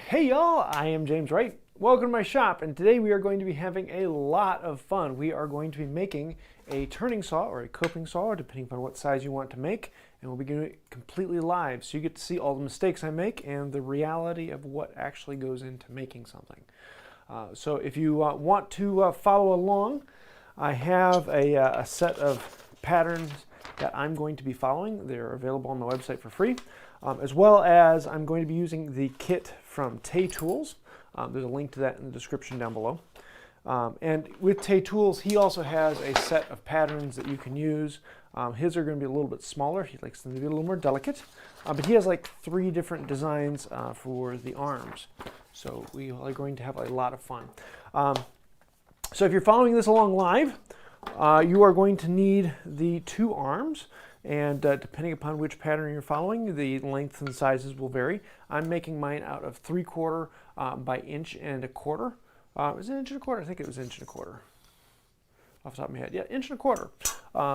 Hey y'all, I am James Wright. Welcome to my shop, and today we are going to be having a lot of fun. We are going to be making a turning saw or a coping saw, depending upon what size you want to make, and we'll be doing it completely live, so you get to see all the mistakes I make and the reality of what actually goes into making something. So if you want to follow along, I have a set of patterns that I'm going to be following. They're available on the website for free. As well as I'm going to be using the kit from Tay Tools. There's a link to that in the description down below. And with Tay Tools, he also has a set of patterns that you can use. His are going to be a little bit smaller. He likes them to be a little more delicate. But he has like 3 different designs for the arms. So we are going to have a lot of fun. So if you're following this along live, you are going to need the 2 arms. And depending upon which pattern you're following, the lengths and sizes will vary. I'm making mine out of 3/4 by 1.25 inches. Is it 1.25 inches? I think it was 1.25 inches. Off the top of my head, yeah, 1.25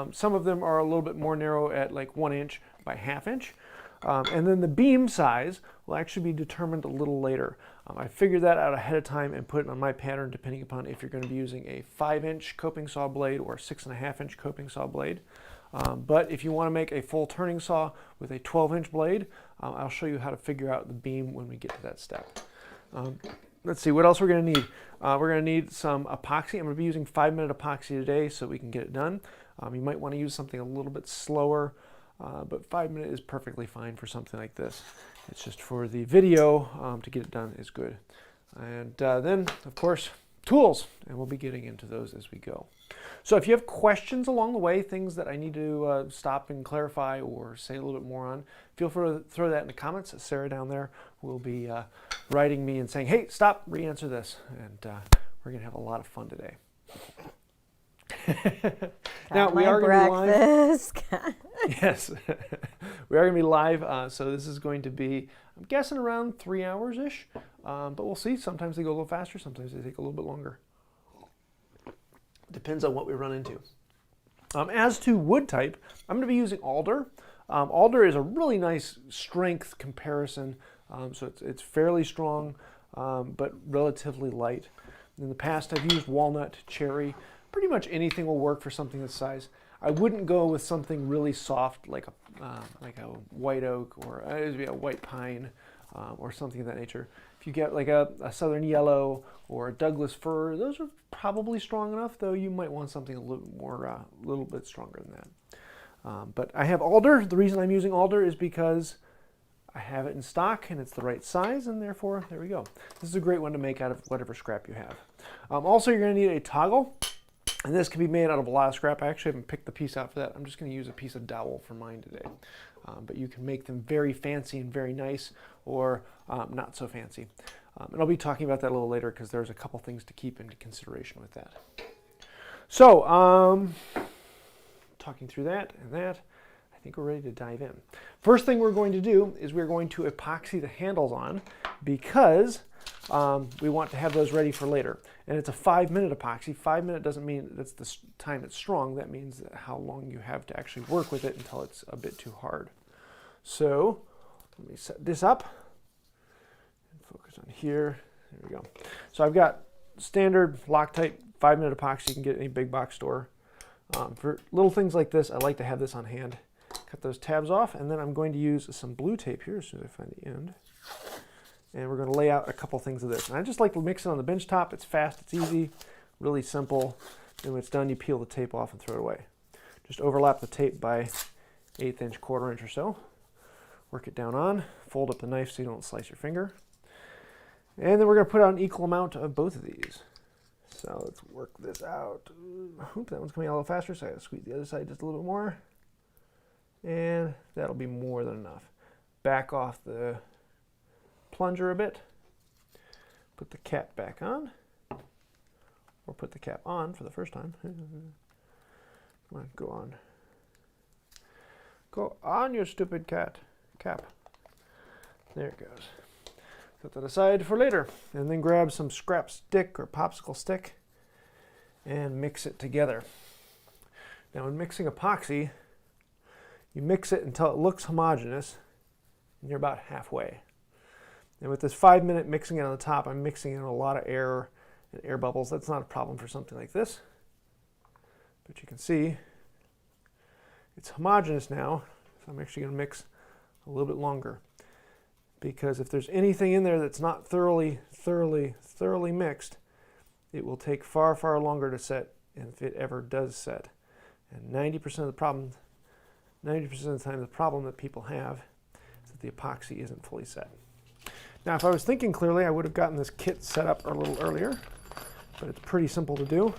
inches. Some of them are a little bit more narrow at like 1 inch by 1/2 inch. And then the beam size will actually be determined a little later. I figured that out ahead of time and put it on my pattern depending upon if you're going to be using a 5-inch coping saw blade or a 6.5-inch coping saw blade. But if you want to make a full turning saw with a 12-inch blade, I'll show you how to figure out the beam when we get to that step. Let's see, what else we're going to need. We're going to need some epoxy. I'm going to be using 5-minute epoxy today so we can get it done. You might want to use something a little bit slower, but 5-minute is perfectly fine for something like this. It's just for the video, to get it done is good. And then, of course, tools, and we'll be getting into those as we go. So if you have questions along the way, things that I need to stop and clarify or say a little bit more on, feel free to throw that in the comments. Sarah down there will be writing me and saying, hey, stop, re-answer this. And we're going to have a lot of fun today. Now, we are going to be live. Yes, we are going to be live. So this is going to be, I'm guessing, around 3 hours-ish. But we'll see. Sometimes they go a little faster. Sometimes they take a little bit longer. Depends on what we run into. As to wood type, I'm going to be using alder. Alder is a really nice strength comparison. So it's fairly strong, but relatively light. In the past, I've used walnut, cherry. Pretty much anything will work for something this size. I wouldn't go with something really soft like a white oak or a white pine or something of that nature. If you get like a southern yellow or a Douglas fir, those are probably strong enough, though you might want something a little bit stronger than that. But I have alder. The reason I'm using alder is because I have it in stock and it's the right size, and therefore, there we go. This is a great one to make out of whatever scrap you have. Also, you're going to need a toggle. And this can be made out of a lot of scrap. I actually haven't picked the piece out for that. I'm just going to use a piece of dowel for mine today. But you can make them very fancy and very nice, or not so fancy. And I'll be talking about that a little later because there's a couple things to keep into consideration with that. So, talking through that and that, I think we're ready to dive in. First thing we're going to do is we're going to epoxy the handles on because we want to have those ready for later. And it's a 5-minute epoxy. 5 minute doesn't mean that's the time it's strong. That means how long you have to actually work with it until it's a bit too hard. So let me set this up and focus on here. There we go. So I've got standard Loctite 5-minute epoxy you can get at any big box store. For little things like this, I like to have this on hand. Cut those tabs off, and then I'm going to use some blue tape here as soon as I find the end. And we're going to lay out a couple things of this. And I just like to mix it on the bench top. It's fast, it's easy, really simple. And when it's done, you peel the tape off and throw it away. Just overlap the tape by 1/8 inch, 1/4 inch or so. Work it down on, fold up the knife so you don't slice your finger. And then we're going to put out an equal amount of both of these. So let's work this out. Oop, that one's coming out a little faster, so I got to squeeze the other side just a little bit more. And that'll be more than enough. Back off the plunger a bit, put the cap back on, or put the cap on for the first time. Come on, go on. Go on, you stupid cap. There it goes. Set that aside for later, and then grab some scrap stick or popsicle stick and mix it together. Now, when mixing epoxy, you mix it until it looks homogeneous, and you're about halfway. And with this 5-minute mixing it on the top, I'm mixing in a lot of air and air bubbles. That's not a problem for something like this. But you can see it's homogeneous now, so I'm actually going to mix a little bit longer. Because if there's anything in there that's not thoroughly mixed, it will take far, far longer to set, and if it ever does set. And 90% of the problem that people have is that the epoxy isn't fully set. Now, if I was thinking clearly, I would have gotten this kit set up a little earlier, but it's pretty simple to do.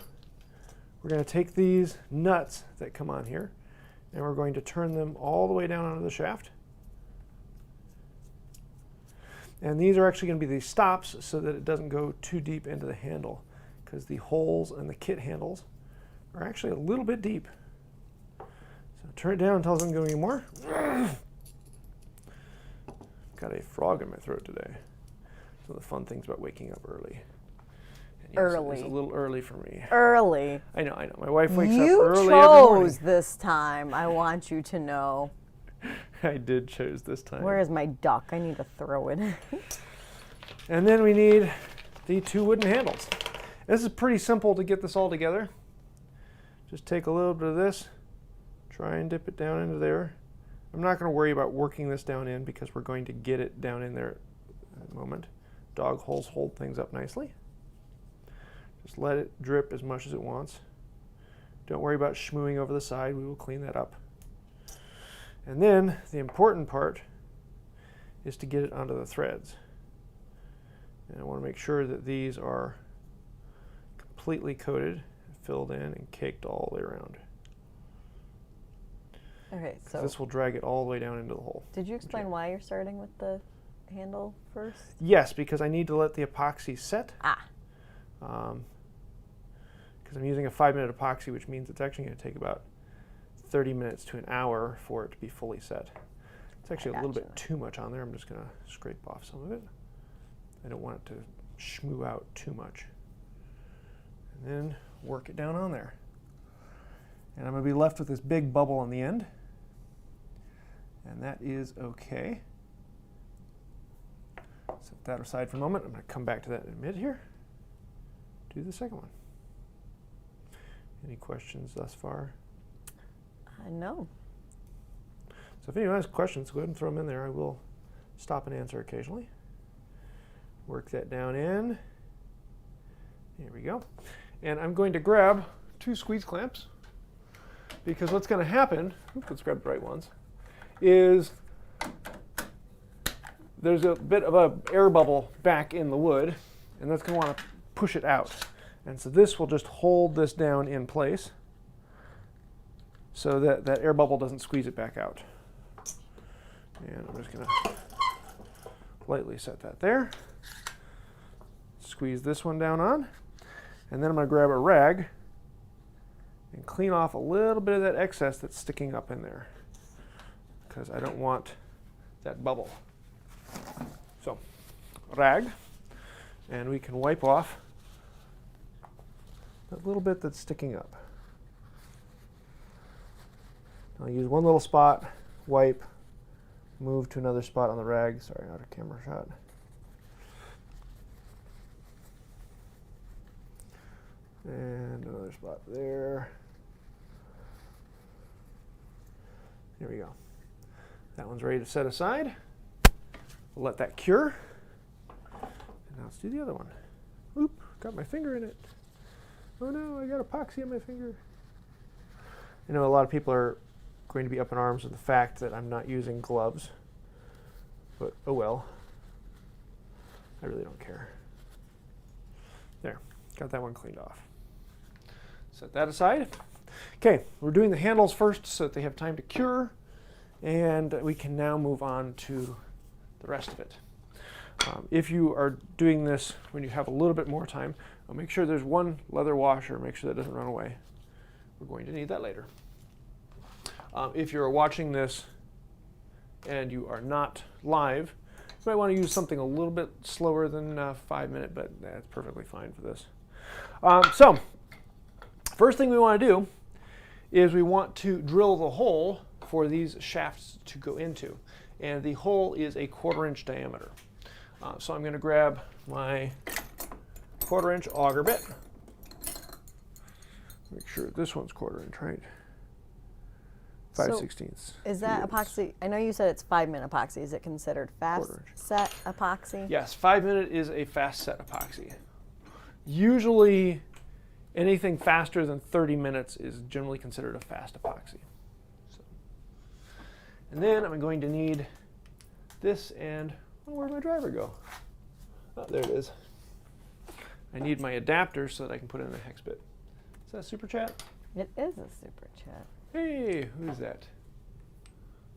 We're going to take these nuts that come on here, and we're going to turn them all the way down onto the shaft. And these are actually going to be the stops so that it doesn't go too deep into the handle, because the holes in the kit handles are actually a little bit deep. So turn it down until it doesn't go anymore. Got a frog in my throat today. So the fun things about waking up early. And yes, it's a little early for me. Early. I know. My wife wakes up early every morning. You chose this time, I want you to know. I did choose this time. Where is my duck? I need to throw it. And then we need the 2 wooden handles. This is pretty simple to get this all together. Just take a little bit of this, try and dip it down into there. I'm not going to worry about working this down in because we're going to get it down in there at the moment. Dog holes hold things up nicely. Just let it drip as much as it wants. Don't worry about schmooing over the side. We will clean that up. And then the important part is to get it onto the threads. And I want to make sure that these are completely coated, filled in, and caked all the way around. Okay, so this will drag it all the way down into the hole. Did you explain why you're starting with the handle first? Yes, because I need to let the epoxy set. Because I'm using a 5-minute epoxy, which means it's actually going to take about 30 minutes to an hour for it to be fully set. It's actually a little bit too much on there. I'm just going to scrape off some of it. I don't want it to schmoo out too much. And then work it down on there. And I'm going to be left with this big bubble on the end. And that is okay. Set that aside for a moment. I'm going to come back to that in a minute here. Do the second one. Any questions thus far? No. So if anyone has questions, go ahead and throw them in there. I will stop and answer occasionally. Work that down in. Here we go. And I'm going to grab 2 squeeze clamps, because what's going to happen, let's grab the right ones, is there's a bit of an air bubble back in the wood, and that's going to want to push it out. And so this will just hold this down in place so that that air bubble doesn't squeeze it back out. And I'm just going to lightly set that there. Squeeze this one down on. And then I'm going to grab a rag and clean off a little bit of that excess that's sticking up in there, because I don't want that bubble. So, rag, and we can wipe off that little bit that's sticking up. I'll use one little spot, wipe, move to another spot on the rag. Sorry, out of camera shot. And another spot there. Here we go. That one's ready to set aside. We'll let that cure. And now let's do the other one. Oop, got my finger in it. Oh no, I got epoxy on my finger. I know a lot of people are going to be up in arms with the fact that I'm not using gloves, but oh well. I really don't care. There, got that one cleaned off. Set that aside. Okay, we're doing the handles first so that they have time to cure, and we can now move on to the rest of it. If you are doing this when you have a little bit more time, I'll make sure there's one leather washer, make sure that doesn't run away. We're going to need that later. If you're watching this and you are not live, you might want to use something a little bit slower than 5 minutes, but that's perfectly fine for this. So, first thing we want to do is we want to drill the hole for these shafts to go into. And the hole is a 1/4 inch diameter. So I'm going to grab my 1/4" auger bit. Make sure this one's 1/4", right? 5/16. Is that epoxy? I know you said it's 5-minute epoxy. Is it considered fast 1/4". set epoxy? Yes, 5-minute is a fast set epoxy. Usually anything faster than 30 minutes is generally considered a fast epoxy. So. And then I'm going to need this, and where'd my driver go? Oh, there it is. I need my adapter so that I can put in a hex bit. Is that a super chat? It is a super chat. Hey, who's that?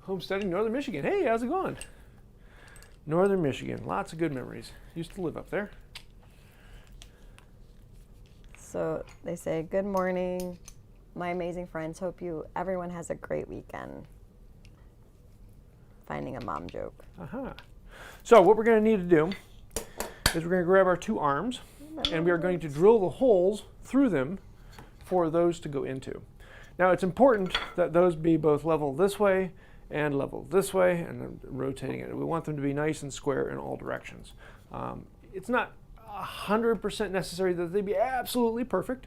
Homesteading Northern Michigan. Hey, how's it going? Northern Michigan, lots of good memories. Used to live up there. So they say, good morning, my amazing friends. Hope everyone has a great weekend. Finding a mom joke. Aha. So what we're going to need to do is we're going to grab our 2 arms, and we are going to drill the holes through them for those to go into. Now it's important that those be both level this way and level this way, and then rotating it. We want them to be nice and square in all directions. It's not 100% necessary that they be absolutely perfect,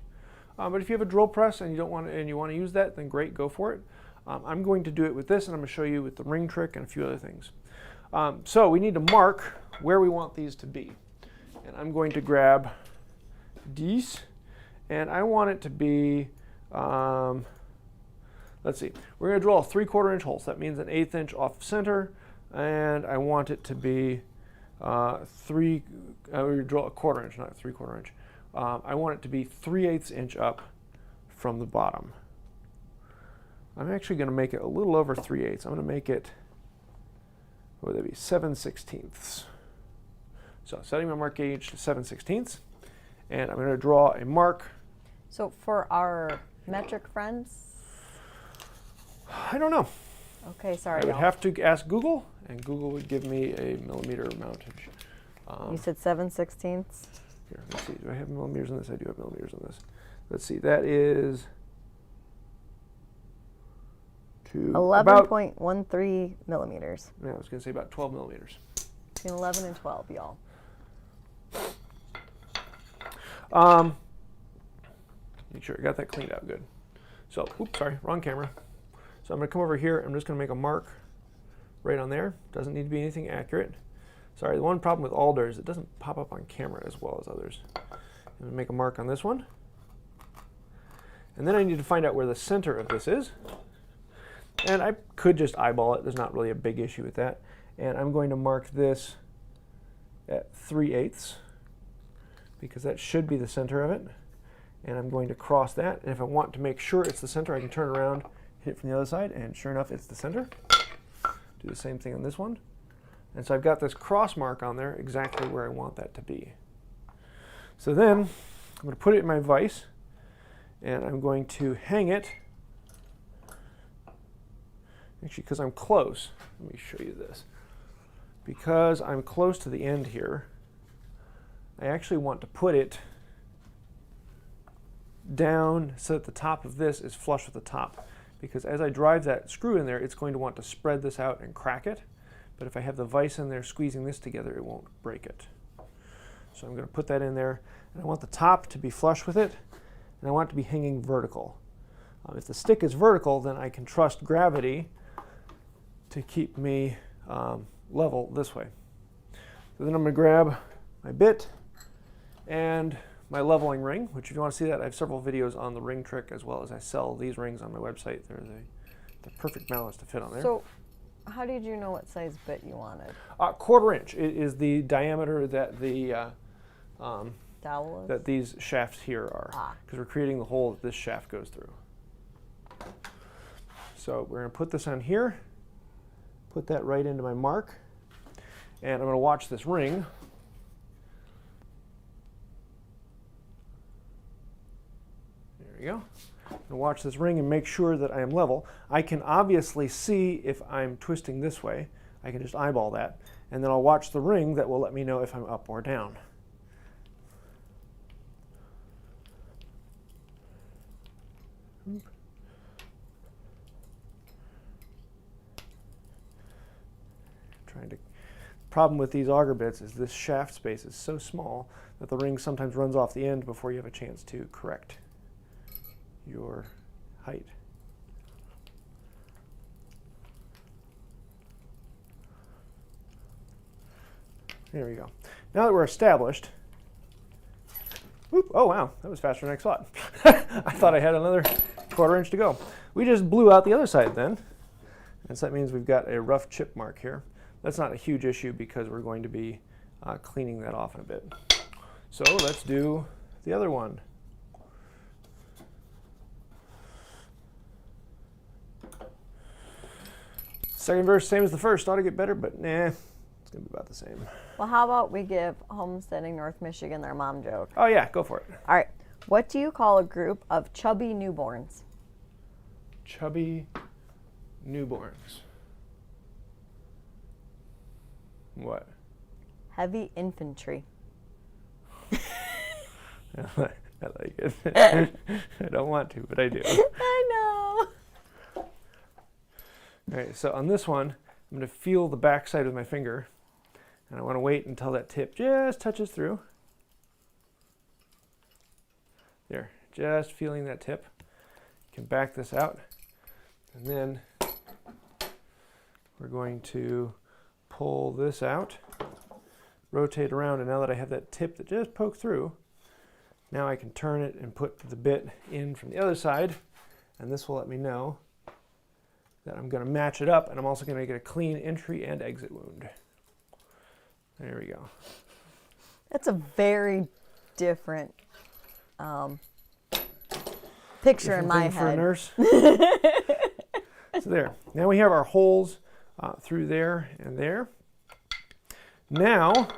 but if you have a drill press and you want to use that, then great, go for it. I'm going to do it with this, and I'm going to show you with the ring trick and a few other things. So we need to mark where we want these to be, and I'm going to grab these, and I want it to be. Let's see, we're going to draw a 3/4" hole, so that means an 1/8" off center, and I want it to be we draw a 1/4", not 3/4". I want it to be 3/8 inch up from the bottom. I'm actually going to make it a little over 3/8. I'm going to make it, what would that be, 7/16. So setting my mark gauge to 7/16, and I'm going to draw a mark. So for our metric friends? I don't know. Okay, sorry. I would have to ask Google, and Google would give me a millimeter mountage. You said 7/16. Here, let's see. Do I have millimeters on this? I do have millimeters on this. Let's see. That is 11.13 millimeters. Yeah, I was going to say about 12 millimeters. Between 11 and 12, y'all. Make sure I got that cleaned out good. So, oops, sorry, wrong camera. So I'm going to come over here. I'm just going to make a mark right on there. Doesn't need to be anything accurate. Sorry, the one problem with alder is it doesn't pop up on camera as well as others. I'm going to make a mark on this one. And then I need to find out where the center of this is. And I could just eyeball it. There's not really a big issue with that. And I'm going to mark this at 3/8 because that should be the center of it. And I'm going to cross that. And if I want to make sure it's the center, I can turn around, hit it from the other side, and sure enough, it's the center. Do the same thing on this one. And so I've got this cross mark on there exactly where I want that to be. So then I'm going to put it in my vise, and I'm going to hang it. Actually, because I'm close, let me show you this. Because I'm close to the end here, I actually want to put it down so that the top of this is flush with the top. Because as I drive that screw in there, it's going to want to spread this out and crack it. But if I have the vise in there squeezing this together, it won't break it. So I'm going to put that in there, and I want the top to be flush with it, and I want it to be hanging vertical. If the stick is vertical, then I can trust gravity to keep me level this way. So then I'm going to grab my bit and my leveling ring, which if you want to see that, I have several videos on the ring trick, as well as I sell these rings on my website. They're the perfect balance to fit on there. So how did you know what size bit you wanted? 1/4" is the diameter that the Dowel is? that these shafts here are, because we're creating the hole that this shaft goes through. So we're going to put this on here, put that right into my mark, and I'm going to watch this ring. There we go. I'm going to watch this ring and make sure that I am level. I can obviously see if I'm twisting this way. I can just eyeball that, and then I'll watch the ring that will let me know if I'm up or down. Trying to problem with these auger bits is this shaft space is so small that the ring sometimes runs off the end before you have a chance to correct your height. There we go. Now that we're established, whoop, oh wow, that was faster than I thought. I thought I had another 1/4 inch to go. We just blew out the other side then, and so that means we've got a rough chip mark here. That's not a huge issue because we're going to be cleaning that off in a bit. So let's do the other one. Second verse, same as the first. Ought to get better, but nah, it's going to be about the same. Well, how about we give Homesteading North Michigan their mom joke? Oh yeah, go for it. All right. What do you call a group of chubby newborns? Chubby newborns. What? Heavy infantry. I like it. I don't want to, but I do. I know. All right, so on this one, I'm going to feel the back side with my finger, and I want to wait until that tip just touches through. There, just feeling that tip. You can back this out, and then we're going to pull this out, rotate around, and now that I have that tip that just poked through, now I can turn it and put the bit in from the other side, and this will let me know that I'm going to match it up, and I'm also going to make it a clean entry and exit wound. There we go. That's a very different picture in my thing for a head. nurse. So there. Now we have our holes through there and there. Now,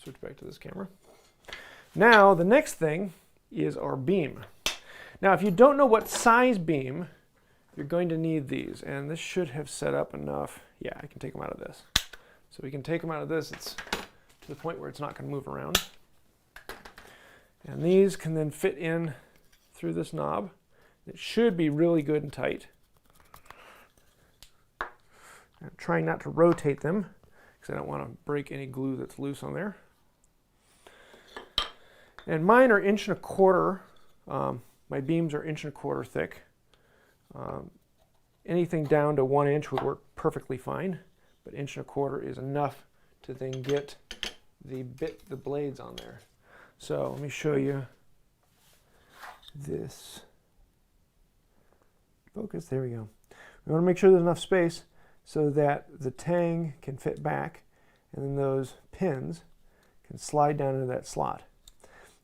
switch back to this camera. Now the next thing is our beam. Now if you don't know what size beam, you're going to need these, and this should have set up enough. Yeah, I can take them out of this. So we can take them out of this. It's to the point where it's not going to move around. And these can then fit in through this knob. It should be really good and tight. I'm trying not to rotate them because I don't want to break any glue that's loose on there. And mine are 1.25 inches. My beams are 1.25 inches thick. Anything down to 1 inch would work perfectly fine, but 1.25 inches is enough to then get the blades on there. So let me show you this. Focus, there we go. We want to make sure there's enough space so that the tang can fit back, and then those pins can slide down into that slot.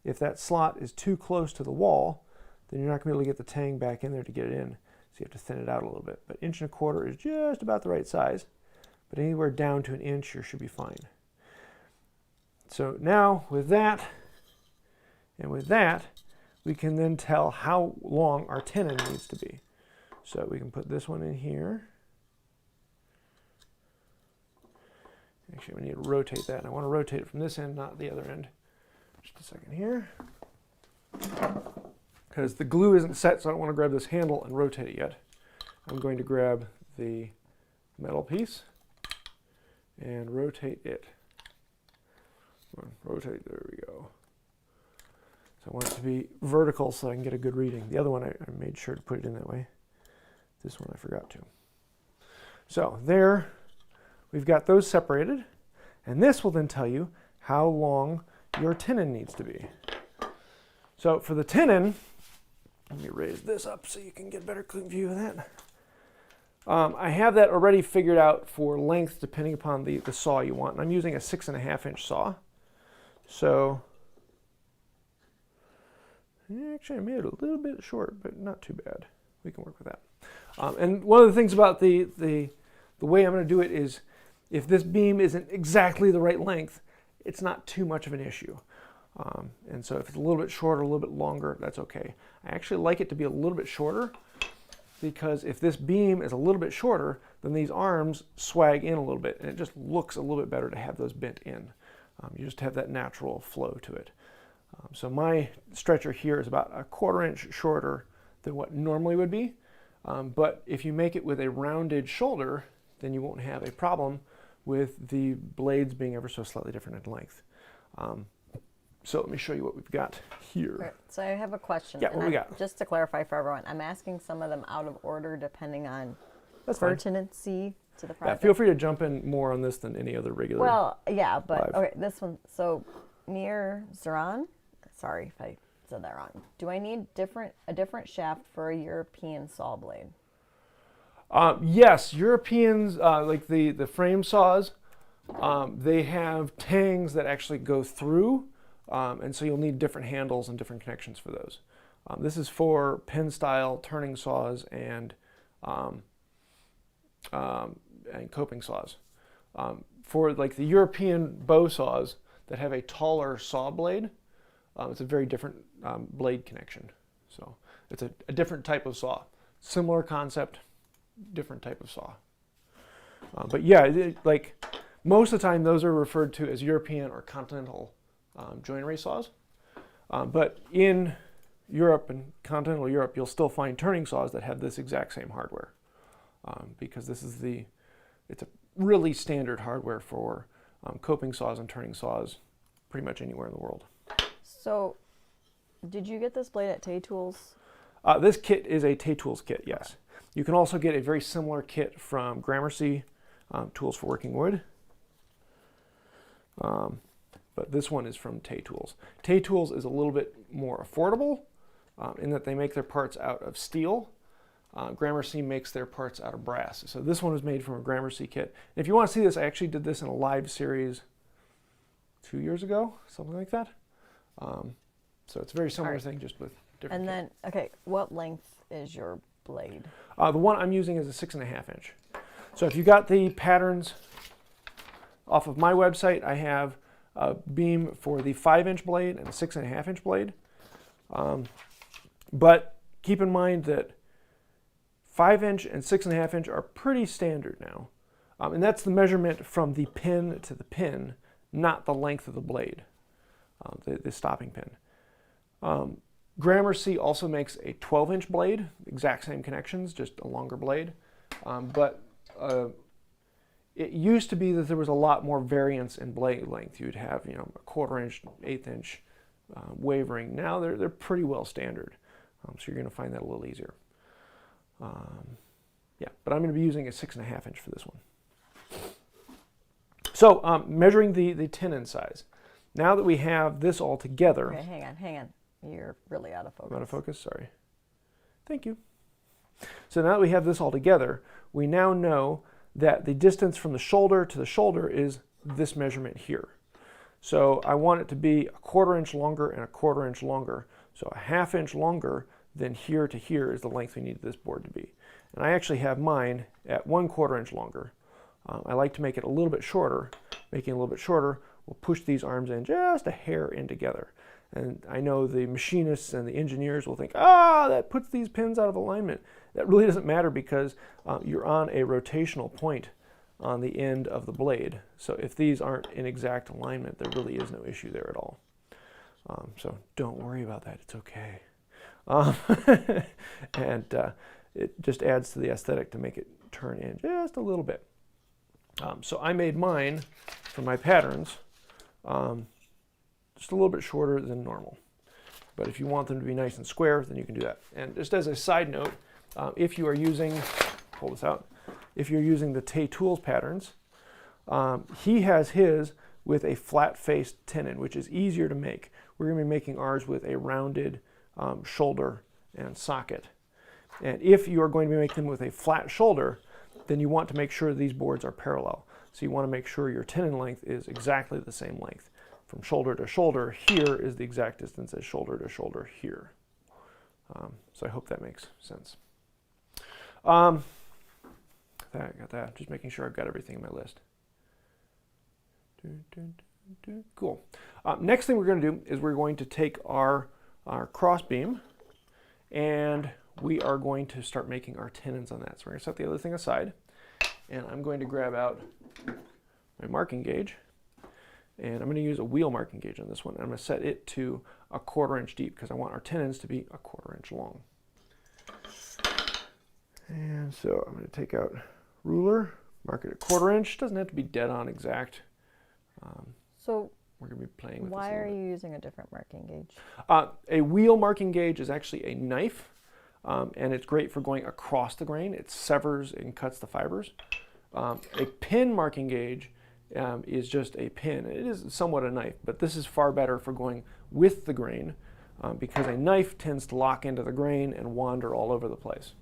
If that slot is too close to the wall, then you're not going to be able to get the tang back in there to get it in. So you have to thin it out a little bit. But 1.25 inches is just about the right size. But anywhere down to 1 inch, you should be fine. So now with that and with that, we can then tell how long our tenon needs to be. So we can put this one in here. Actually, we need to rotate that. And I want to rotate it from this end, not the other end. Just a second here. Because the glue isn't set, so I don't want to grab this handle and rotate it yet. I'm going to grab the metal piece and rotate it. Rotate, there we go. So I want it to be vertical so I can get a good reading. The other one, I made sure to put it in that way. This one I forgot to. So there, we've got those separated. And this will then tell you how long your tenon needs to be. So for the tenon, let me raise this up so you can get a better clean view of that. I have that already figured out for length depending upon the saw you want. And I'm using a 6.5 inch saw. So, actually I made it a little bit short, but not too bad. We can work with that. And one of the things about the way I'm going to do it is if this beam isn't exactly the right length, it's not too much of an issue. And so if it's a little bit shorter, a little bit longer, that's okay. I actually like it to be a little bit shorter because if this beam is a little bit shorter, then these arms swag in a little bit and it just looks a little bit better to have those bent in. You just have that natural flow to it. So my stretcher here is about 1/4 inch shorter than what normally would be. But if you make it with a rounded shoulder, then you won't have a problem with the blades being ever so slightly different in length. So let me show you what we've got here. Right. So I have a question. Yeah, what we got? Just to clarify for everyone, I'm asking some of them out of order depending on That's fine. pertinency to the Yeah, project. feel free to jump in more on this than any other regular. Well, yeah, but live. okay, this one. So meir zrian. Sorry if I said that wrong. Do I need a different shaft for a European saw blade? Yes, Europeans, like the frame saws, they have tangs that actually go through, and so you'll need different handles and different connections for those. This is for pen style turning saws and coping saws. For like the European bow saws that have a taller saw blade, it's a very different blade connection. So it's a different type of saw. Similar concept, different type of saw. But yeah, like most of the time those are referred to as European or continental joinery saws. But in Europe and continental Europe, you'll still find turning saws that have this exact same hardware. Because this is it's a really standard hardware for coping saws and turning saws pretty much anywhere in the world. So, did you get this blade at Tay Tools? This kit is a Tay Tools kit, yes. You can also get a very similar kit from Grammercy, Tools for Working Wood. But this one is from Tay Tools. Tay Tools is a little bit more affordable in that they make their parts out of steel. Grammercy makes their parts out of brass. So this one was made from a Grammercy kit. And if you want to see this, I actually did this in a live series 2 years ago, something like that. So it's a very similar thing, just with different. And then, okay, what length is your blade? The one I'm using is a 6.5 inch. So if you got the patterns off of my website, I have a beam for the 5-inch blade and a 6.5 inch blade. But keep in mind that 5-inch and 6.5 inch are pretty standard now. And that's the measurement from the pin to the pin, not the length of the blade, the stopping pin. Grammercy also makes a 12-inch blade, exact same connections, just a longer blade. But it used to be that there was a lot more variance in blade length. You'd have, a 1/4 inch, 1/8 inch wavering. Now they're pretty well standard, so you're going to find that a little easier. Yeah, but I'm going to be using a 6.5 inch for this one. So measuring the tenon size. Now that we have this all together. Okay, hang on. You're really out of focus. I'm out of focus, sorry. Thank you. So now that we have this all together, we now know that the distance from the shoulder to the shoulder is this measurement here. So I want it to be a 1/4 inch longer and a 1/4 inch longer. So a 1/2 inch longer than here to here is the length we need this board to be. And I actually have mine at 1/4 inch longer. I like to make it a little bit shorter. Making it a little bit shorter, we'll push these arms in just a hair in together. And I know the machinists and the engineers will think, that puts these pins out of alignment. That really doesn't matter because you're on a rotational point on the end of the blade. So if these aren't in exact alignment, there really is no issue there at all. So don't worry about that, it's okay. And it just adds to the aesthetic to make it turn in just a little bit. So I made mine for my patterns just a little bit shorter than normal. But if you want them to be nice and square, then you can do that. And just as a side note, if you are using, pull this out, if you're using the Tay Tools patterns, he has his with a flat-faced tenon, which is easier to make. We're going to be making ours with a rounded shoulder and socket. And if you are going to be making them with a flat shoulder, then you want to make sure these boards are parallel. So you want to make sure your tenon length is exactly the same length. From shoulder to shoulder here is the exact distance as shoulder to shoulder here. So I hope that makes sense. I got that. Just making sure I've got everything in my list. Cool. Next thing we're going to do is we're going to take our cross beam and we are going to start making our tenons on that. So we're going to set the other thing aside and I'm going to grab out my marking gauge and I'm going to use a wheel marking gauge on this one. I'm going to set it to a 1/4 inch deep because I want our tenons to be a 1/4 inch long. And so I'm going to take out ruler Mark it at 1/4 inch. Doesn't have to be dead on exact. So we're going to be playing with why this are you using a different marking gauge? A wheel marking gauge is actually a knife, and it's great for going across the grain. It severs and cuts the fibers. A pin marking gauge is just a pin. It is somewhat a knife, but this is far better for going with the grain because a knife tends to lock into the grain and wander all over the place,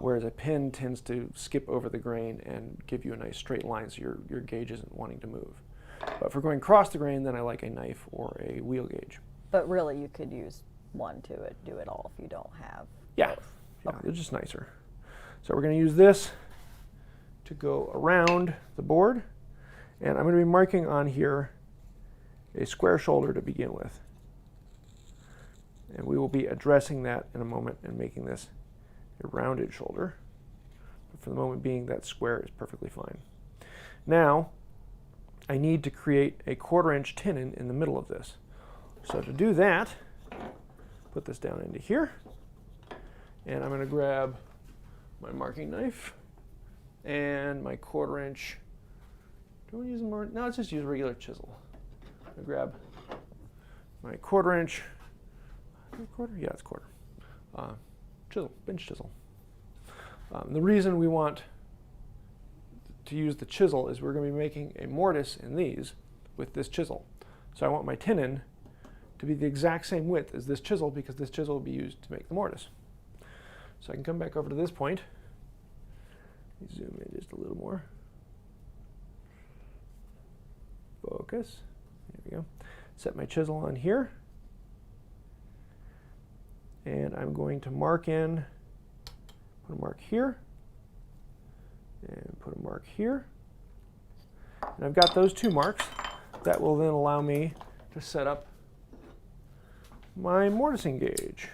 whereas a pin tends to skip over the grain and give you a nice straight line so your gauge isn't wanting to move. But for going across the grain, then I like a knife or a wheel gauge. But really, you could use one to do it all if you don't have Yeah, both. yeah, Okay. they're just nicer. So we're going to use this to go around the board. And I'm going to be marking on here a square shoulder to begin with. And we will be addressing that in a moment and making this a rounded shoulder. But for the moment being, that square is perfectly fine. Now, I need to create a 1/4 inch tenon in the middle of this. So to do that, put this down into here. And I'm going to grab my marking knife and my 1/4 inch. Do we use more? No, let's just use a regular chisel. I'm going to grab my 1/4 inch. Quarter? Yeah, it's 1/4. Chisel, bench chisel. The reason we want to use the chisel is we're going to be making a mortise in these with this chisel. So I want my tenon to be the exact same width as this chisel because this chisel will be used to make the mortise. So I can come back over to this point. Zoom in just a little more. Focus. There we go. Set my chisel on here. And I'm going to mark in, put a mark here, and put a mark here. And I've got those 2 marks. That will then allow me to set up my mortising gauge.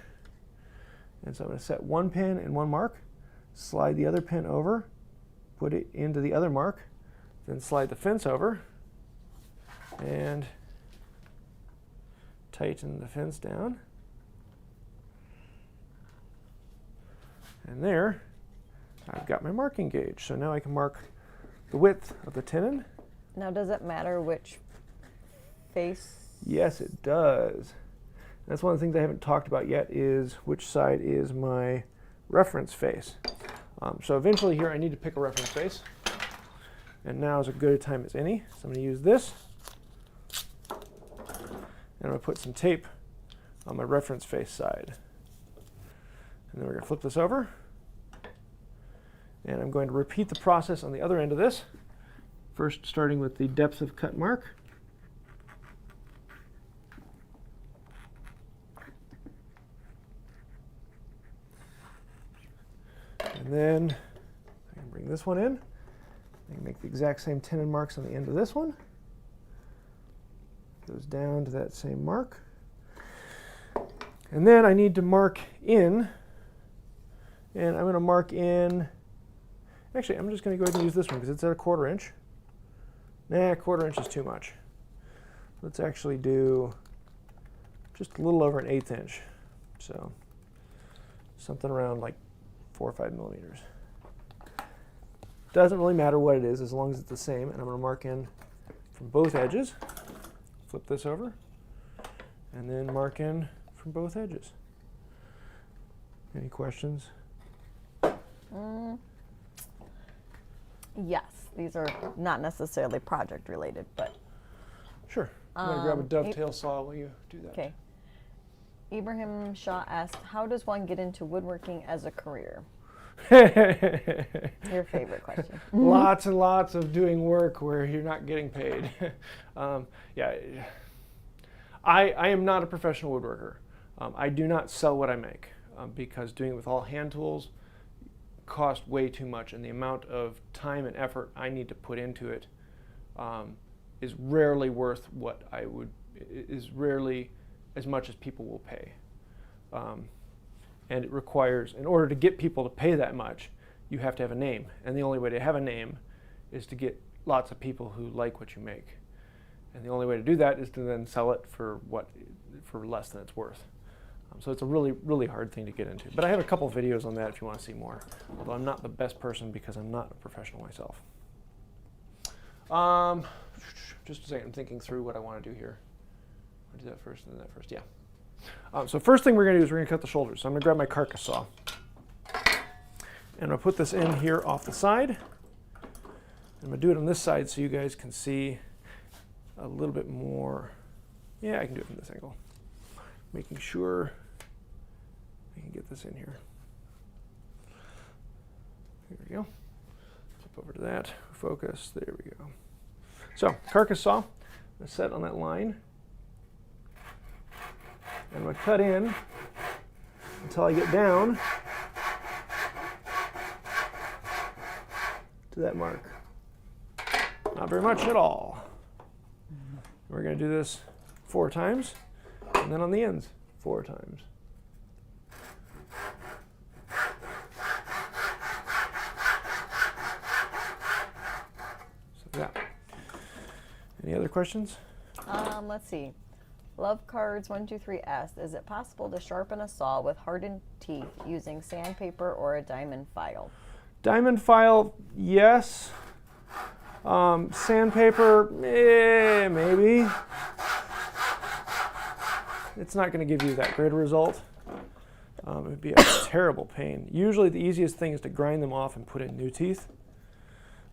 And so I'm going to set 1 pin and 1 mark, slide the other pin over, put it into the other mark, then slide the fence over, and tighten the fence down. And there, I've got my marking gauge. So now I can mark the width of the tenon. Now, does it matter which face? Yes, it does. That's one of the things I haven't talked about yet is which side is my reference face. So eventually here I need to pick a reference face. And now is as good a time as any. So I'm going to use this. And I'm going to put some tape on my reference face side. And then we're going to flip this over. And I'm going to repeat the process on the other end of this. First starting with the depth of cut mark. And then I can bring this one in. I can make the exact same tenon marks on the end of this one. Goes down to that same mark. And then I need to mark in. And I'm going to mark in. Actually, I'm just going to go ahead and use this one because it's at a 1/4 inch. Nah, 1/4 inch is too much. Let's actually do just a little over an 1/8 inch. So something around like 4 or 5 millimeters. Doesn't really matter what it is as long as it's the same. And I'm going to mark in from both edges. Flip this over. And then mark in from both edges. Any questions? Yes, these are not necessarily project related, but. Sure. I'm going to grab a dovetail saw while you do that. Okay. Ibrahim Shah asked, how does one get into woodworking as a career? Your favorite question. Lots and lots of doing work where you're not getting paid. Yeah, I am not a professional woodworker. I do not sell what I make because doing it with all hand tools cost way too much, and the amount of time and effort I need to put into it is rarely worth what I would, is rarely as much as people will pay. And it requires, in order to get people to pay that much, you have to have a name. And the only way to have a name is to get lots of people who like what you make. And the only way to do that is to then sell it for less than it's worth. So it's a really, really hard thing to get into. But I have a couple of videos on that if you want to see more. Although I'm not the best person because I'm not a professional myself. Just a second, I'm thinking through what I want to do here. I'll do that first and then that first, yeah. So first thing we're going to do is we're going to cut the shoulders. So I'm going to grab my carcass saw. And I'll put this in here off the side. I'm going to do it on this side so you guys can see a little bit more. Yeah, I can do it from this angle. Making sure I can get this in here. There we go. Flip over to that. Focus. There we go. So, carcass saw. I'm going to set on that line. And I'm going to cut in until I get down to that mark. Not very much at all. We're going to do this 4 times, and then on the ends 4 times. So that. Any other questions? Let's see. Love Cards 123S. Is it possible to sharpen a saw with hardened teeth using sandpaper or a diamond file? Diamond file, yes. Sandpaper, maybe. It's not going to give you that great a result. It would be a terrible pain. Usually the easiest thing is to grind them off and put in new teeth.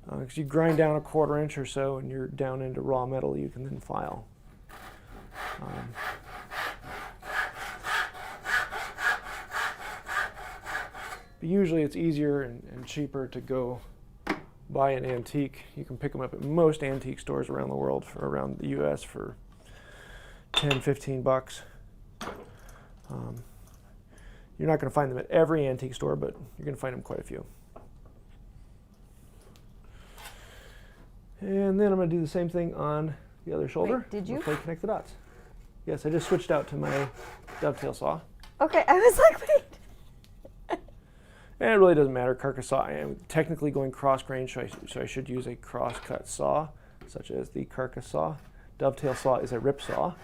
Because you grind down a 1/4 inch or so and you're down into raw metal, you can then file. But usually it's easier and cheaper to go buy an antique. You can pick them up at most antique stores around the world, for around the US, for 10, 15 bucks. You're not going to find them at every antique store, but you're going to find them quite a few. And then I'm going to do the same thing on the other shoulder. Wait, did you? Before I connect the dots. Yes, I just switched out to my dovetail saw. Okay, I was like, wait. And it really doesn't matter. Carcass saw, I am technically going cross grain, so I should use a cross cut saw, such as the carcass saw. Dovetail saw is a rip saw.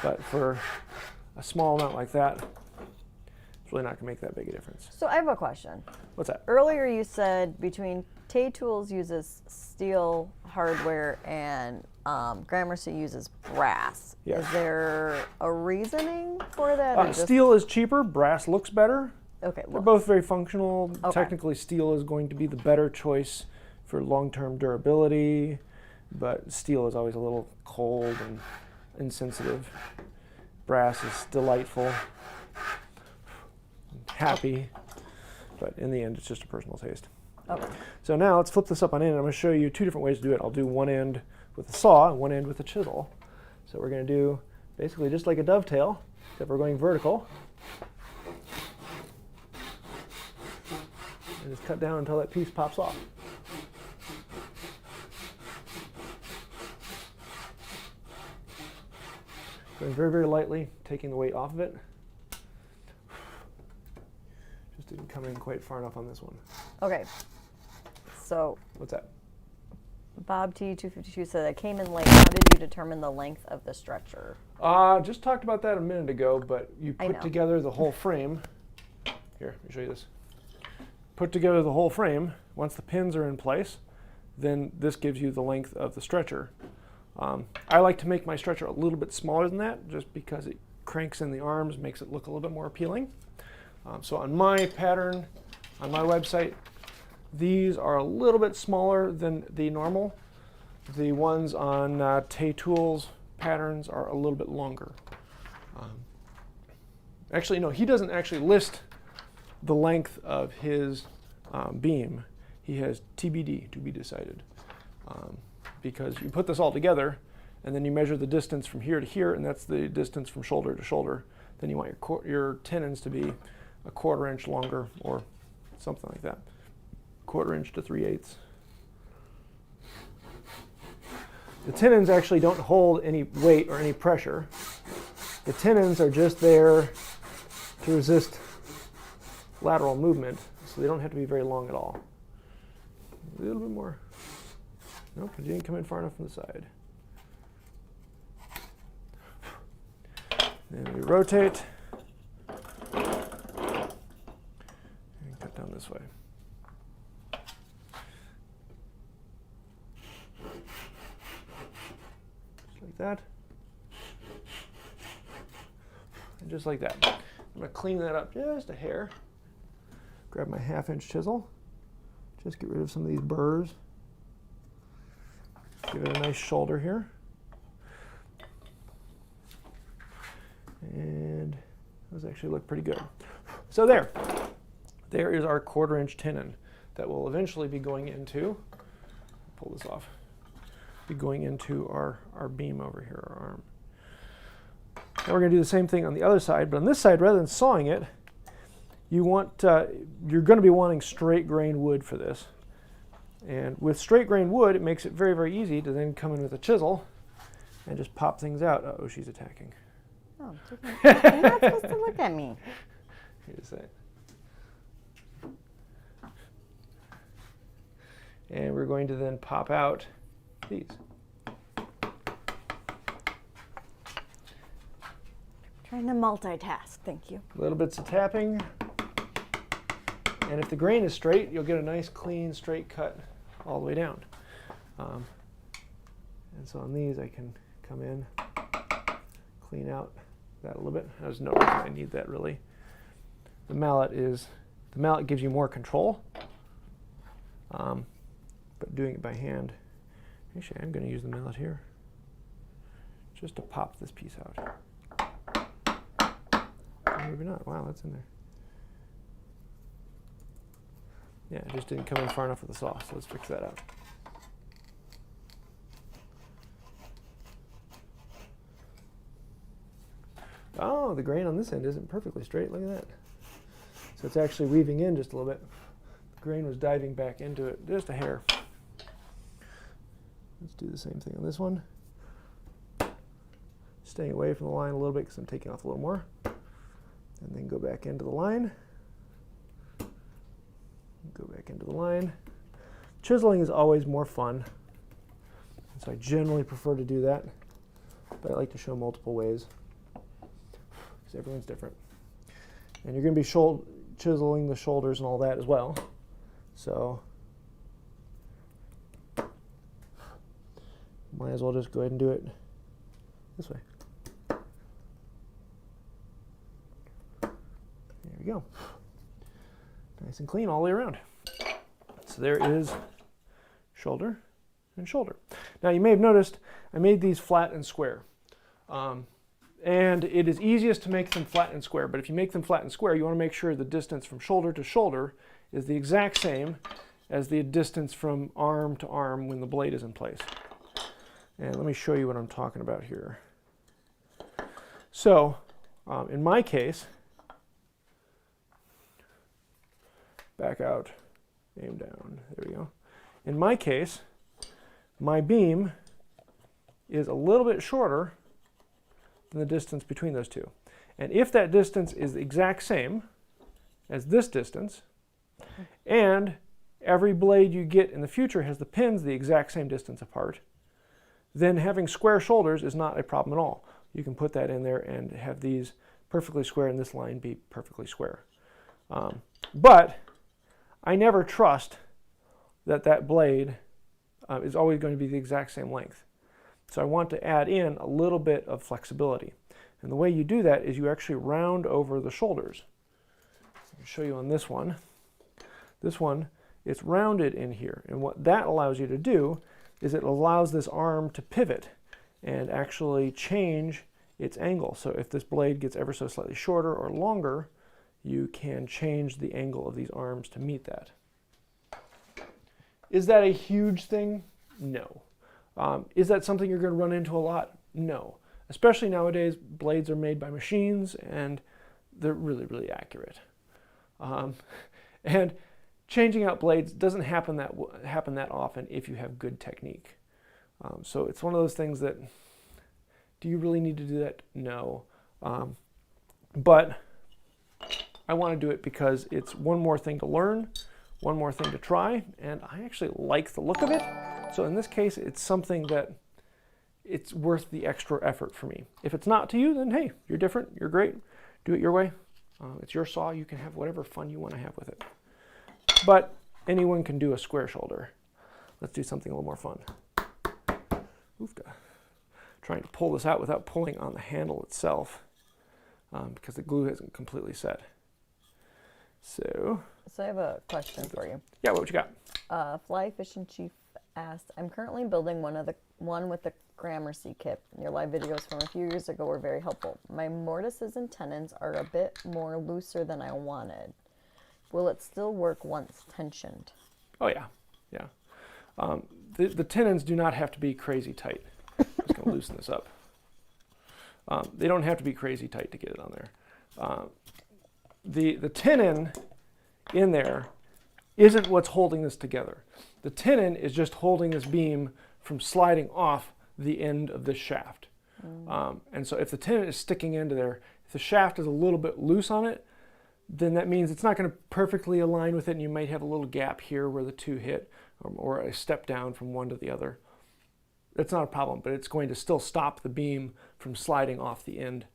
But for a small amount like that, it's really not going to make that big a difference. So I have a question. What's that? Earlier you said between Tay Tools uses steel hardware and Grammercy uses brass. Yeah. Is there a reasoning for that? Or just... Steel is cheaper. Brass looks better. Okay. They're both very functional. Okay. Technically, steel is going to be the better choice for long-term durability, but steel is always a little cold and insensitive. Brass is delightful, happy, but in the end, it's just a personal taste. Okay. So now let's flip this up on end. I'm going to show you 2 different ways to do it. I'll do one end with a saw and one end with a chisel. So we're going to do basically just like a dovetail, except we're going vertical. And just cut down until that piece pops off. Going very, very lightly, taking the weight off of it. Just didn't come in quite far enough on this one. Okay. So What's that? Bob T252 said that came in late. How did you determine the length of the stretcher? Just talked about that a minute ago, but you put together the whole frame. Here, let me show you this. Put together the whole frame. Once the pins are in place, then this gives you the length of the stretcher. I like to make my stretcher a little bit smaller than that, just because it cranks in the arms, makes it look a little bit more appealing. So on my pattern, on my website, these are a little bit smaller than the normal. The ones on Tay Tools patterns are a little bit longer. Actually, no, he doesn't actually list the length of his beam. He has TBD, to be decided. Because you put this all together, and then you measure the distance from here to here, and that's the distance from shoulder to shoulder. Then you want your tenons to be a 1/4 inch longer, or something like that. 1/4 inch to 3/8. The tenons actually don't hold any weight or any pressure. The tenons are just there to resist lateral movement, so they don't have to be very long at all. A little bit more. Nope, you didn't come in far enough from the side. Then we rotate and cut down this way. like that. And just like that. I'm going to clean that up just a hair. Grab my 1/2-inch chisel. Just get rid of some of these burrs. Give it a nice shoulder here. And those actually look pretty good. So there is our 1/4-inch tenon that will eventually be going into, pull this off, be going into our beam over here, our arm. Now we're going to do the same thing on the other side, but on this side, rather than sawing it, you're going to be wanting straight grain wood for this. And with straight grain wood, it makes it very, very easy to then come in with a chisel and just pop things out. Uh-oh, she's attacking. Oh, you're not supposed to look at me. Here's that. And we're going to then pop out these. Trying to multitask, thank you. Little bits of tapping. And if the grain is straight, you'll get a nice, clean, straight cut all the way down. And so on these, I can come in, clean out that a little bit. There's no reason I need that really. The mallet gives you more control, but doing it by hand. Actually, I'm going to use the mallet here just to pop this piece out. Maybe not. Wow, that's in there. Yeah, it just didn't come in far enough with the saw, so let's fix that out. Oh, the grain on this end isn't perfectly straight. Look at that. So it's actually weaving in just a little bit. The grain was diving back into it just a hair. Let's do the same thing on this one. Staying away from the line a little bit because I'm taking off a little more. And then go back into the line. Go back into the line. Chiseling is always more fun. So I generally prefer to do that. But I like to show multiple ways. Because everyone's different. And you're going to be chiseling the shoulders and all that as well. So might as well just go ahead and do it this way. There we go. Nice and clean all the way around. So there is shoulder and shoulder. Now you may have noticed I made these flat and square. And it is easiest to make them flat and square, but if you make them flat and square, you want to make sure the distance from shoulder to shoulder is the exact same as the distance from arm to arm when the blade is in place. And let me show you what I'm talking about here. So, in my case, back out, aim down, there we go. In my case, my beam is a little bit shorter than the distance between those two. And if that distance is the exact same as this distance, and every blade you get in the future has the pins the exact same distance apart, then having square shoulders is not a problem at all. You can put that in there and have these perfectly square and this line be perfectly square. But I never trust that that blade is always going to be the exact same length. So I want to add in a little bit of flexibility. And the way you do that is you actually round over the shoulders. I'll show you on this one. This one, it's rounded in here. And what that allows you to do is it allows this arm to pivot and actually change its angle. So if this blade gets ever so slightly shorter or longer, you can change the angle of these arms to meet that. Is that a huge thing? No. Is that something you're going to run into a lot? No. Especially nowadays, blades are made by machines and they're really, really accurate. And changing out blades doesn't happen that often if you have good technique. So it's one of those things that, do you really need to do that? No. But I want to do it because it's one more thing to learn, one more thing to try, and I actually like the look of it. So in this case, it's something that it's worth the extra effort for me. If it's not to you, then hey, you're different, you're great, do it your way. It's your saw, you can have whatever fun you want to have with it. But anyone can do a square shoulder. Let's do something a little more fun. Oofda. trying to pull this out without pulling on the handle itself because the glue hasn't completely set. So I have a question for you. Yeah, what you got? Flyfishinchief asked, I'm currently building one with the Grammercy kit. Your live videos from a few years ago were very helpful. My mortises and tenons are a bit more looser than I wanted. Will it still work once tensioned? Oh yeah, yeah. The tenons do not have to be crazy tight. I'm just going to loosen this up. They don't have to be crazy tight to get it on there. The tenon in there isn't what's holding this together. The tenon is just holding this beam from sliding off the end of this shaft. And so if the tenon is sticking into there, if the shaft is a little bit loose on it, then that means it's not going to perfectly align with it, and you might have a little gap here where the two hit, or a step down from one to the other. That's not a problem, but it's going to still stop the beam from sliding off the end,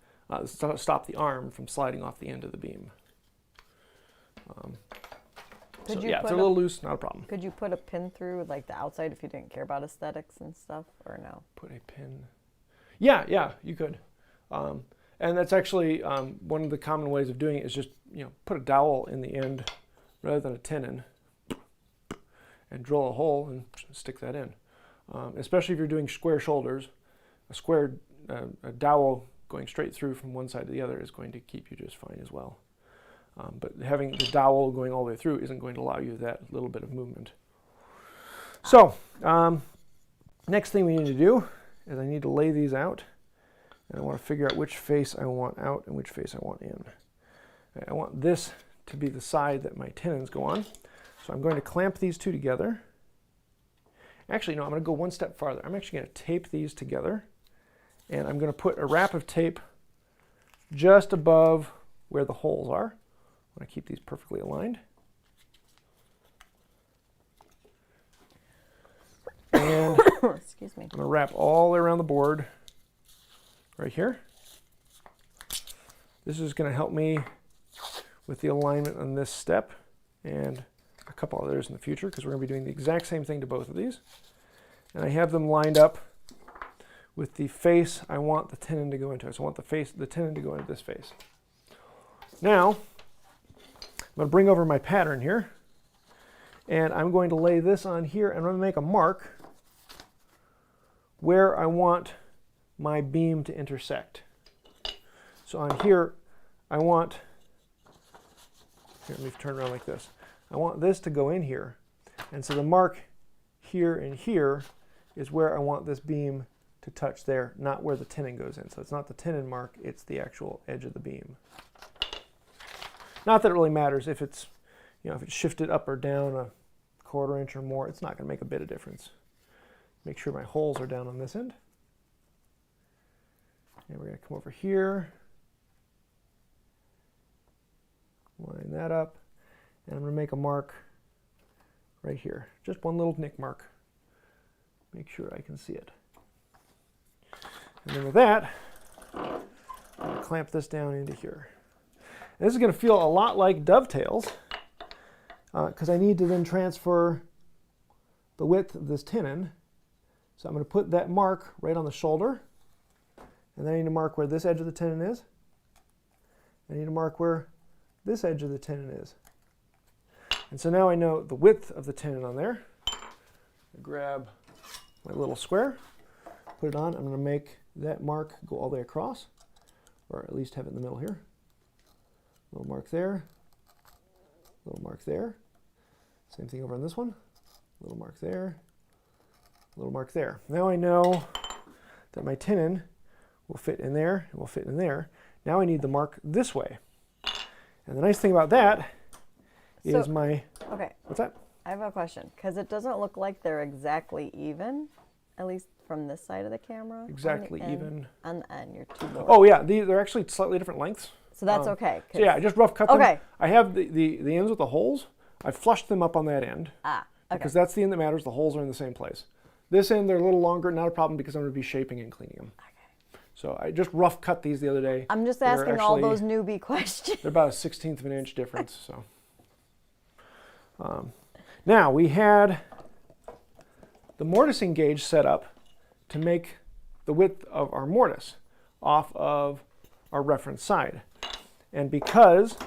stop the arm from sliding off the end of the beam. So yeah, it's a little loose, not a problem. Could you put a pin through like the outside if you didn't care about aesthetics and stuff, or no? Put a pin? Yeah, you could. And that's actually one of the common ways of doing it is just, put a dowel in the end rather than a tenon and drill a hole and stick that in. Especially if you're doing square shoulders, a dowel going straight through from one side to the other is going to keep you just fine as well. But having the dowel going all the way through isn't going to allow you that little bit of movement. So, next thing we need to do is I need to lay these out. And I want to figure out which face I want out and which face I want in. I want this to be the side that my tenons go on. So I'm going to clamp these two together. Actually, no, I'm going to go one step farther. I'm actually going to tape these together. And I'm going to put a wrap of tape just above where the holes are. I want to keep these perfectly aligned. And excuse me. I'm going to wrap all the way around the board right here. This is going to help me with the alignment on this step and a couple others in the future, because we're going to be doing the exact same thing to both of these. And I have them lined up with the face I want the tenon to go into. So I want the tenon to go into this face. Now, I'm going to bring over my pattern here, and I'm going to lay this on here, and I'm going to make a mark where I want my beam to intersect. So on here, I want, let me turn around like this. I want this to go in here. And so the mark here and here is where I want this beam to touch there, not where the tenon goes in. So it's not the tenon mark, it's the actual edge of the beam. Not that it really matters if it's, if it's shifted up or down a 1/4 inch or more, it's not going to make a bit of difference. Make sure my holes are down on this end. And we're going to come over here, line that up, and I'm going to make a mark right here. Just one little nick mark. Make sure I can see it. And then with that, I'm going to clamp this down into here. And this is going to feel a lot like dovetails, because I need to then transfer the width of this tenon. So I'm going to put that mark right on the shoulder. And then I need to mark where this edge of the tenon is. I need to mark where this edge of the tenon is. And so now I know the width of the tenon on there. I grab my little square, put it on. I'm going to make that mark go all the way across, or at least have it in the middle here. Little mark there, little mark there. Same thing over on this one. Little mark there, little mark there. Now I know that my tenon will fit in there, and will fit in there. Now I need the mark this way. And the nice thing about that is okay. What's that? I have a question, because it doesn't look like they're exactly even, at least from this side of the camera. Exactly even. On the end, your two boards. Oh yeah, they're actually slightly different lengths. So that's okay. So yeah, I just rough cut them. Okay. I have the ends with the holes. I flushed them up on that end. Okay. Because that's the end that matters. The holes are in the same place. This end, they're a little longer, not a problem, because I'm going to be shaping and cleaning them. Okay. So I just rough cut these the other day. I'm just asking all those newbie questions. They're about a 1/16 of an inch difference. So now we had the mortising gauge set up to make the width of our mortise off of our reference side. And because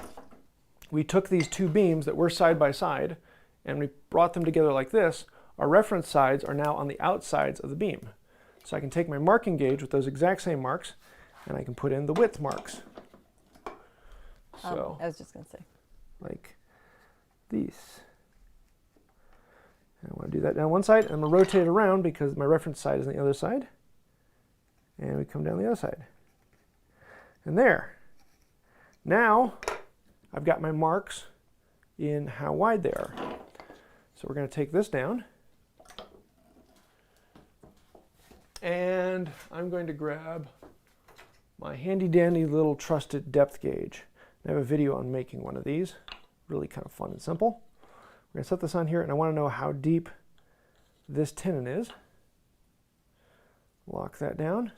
we took these two beams that were side by side and we brought them together like this, our reference sides are now on the outsides of the beam. So I can take my marking gauge with those exact same marks and I can put in the width marks. So I was just going to say. Like these. And I want to do that down one side, and I'm going to rotate it around because my reference side is on the other side. And we come down the other side. And there. Now, I've got my marks in how wide they are. So we're going to take this down. And I'm going to grab my handy dandy little trusted depth gauge. I have a video on making one of these. Really kind of fun and simple. We're going to set this on here, and I want to know how deep this tenon is. Lock that down.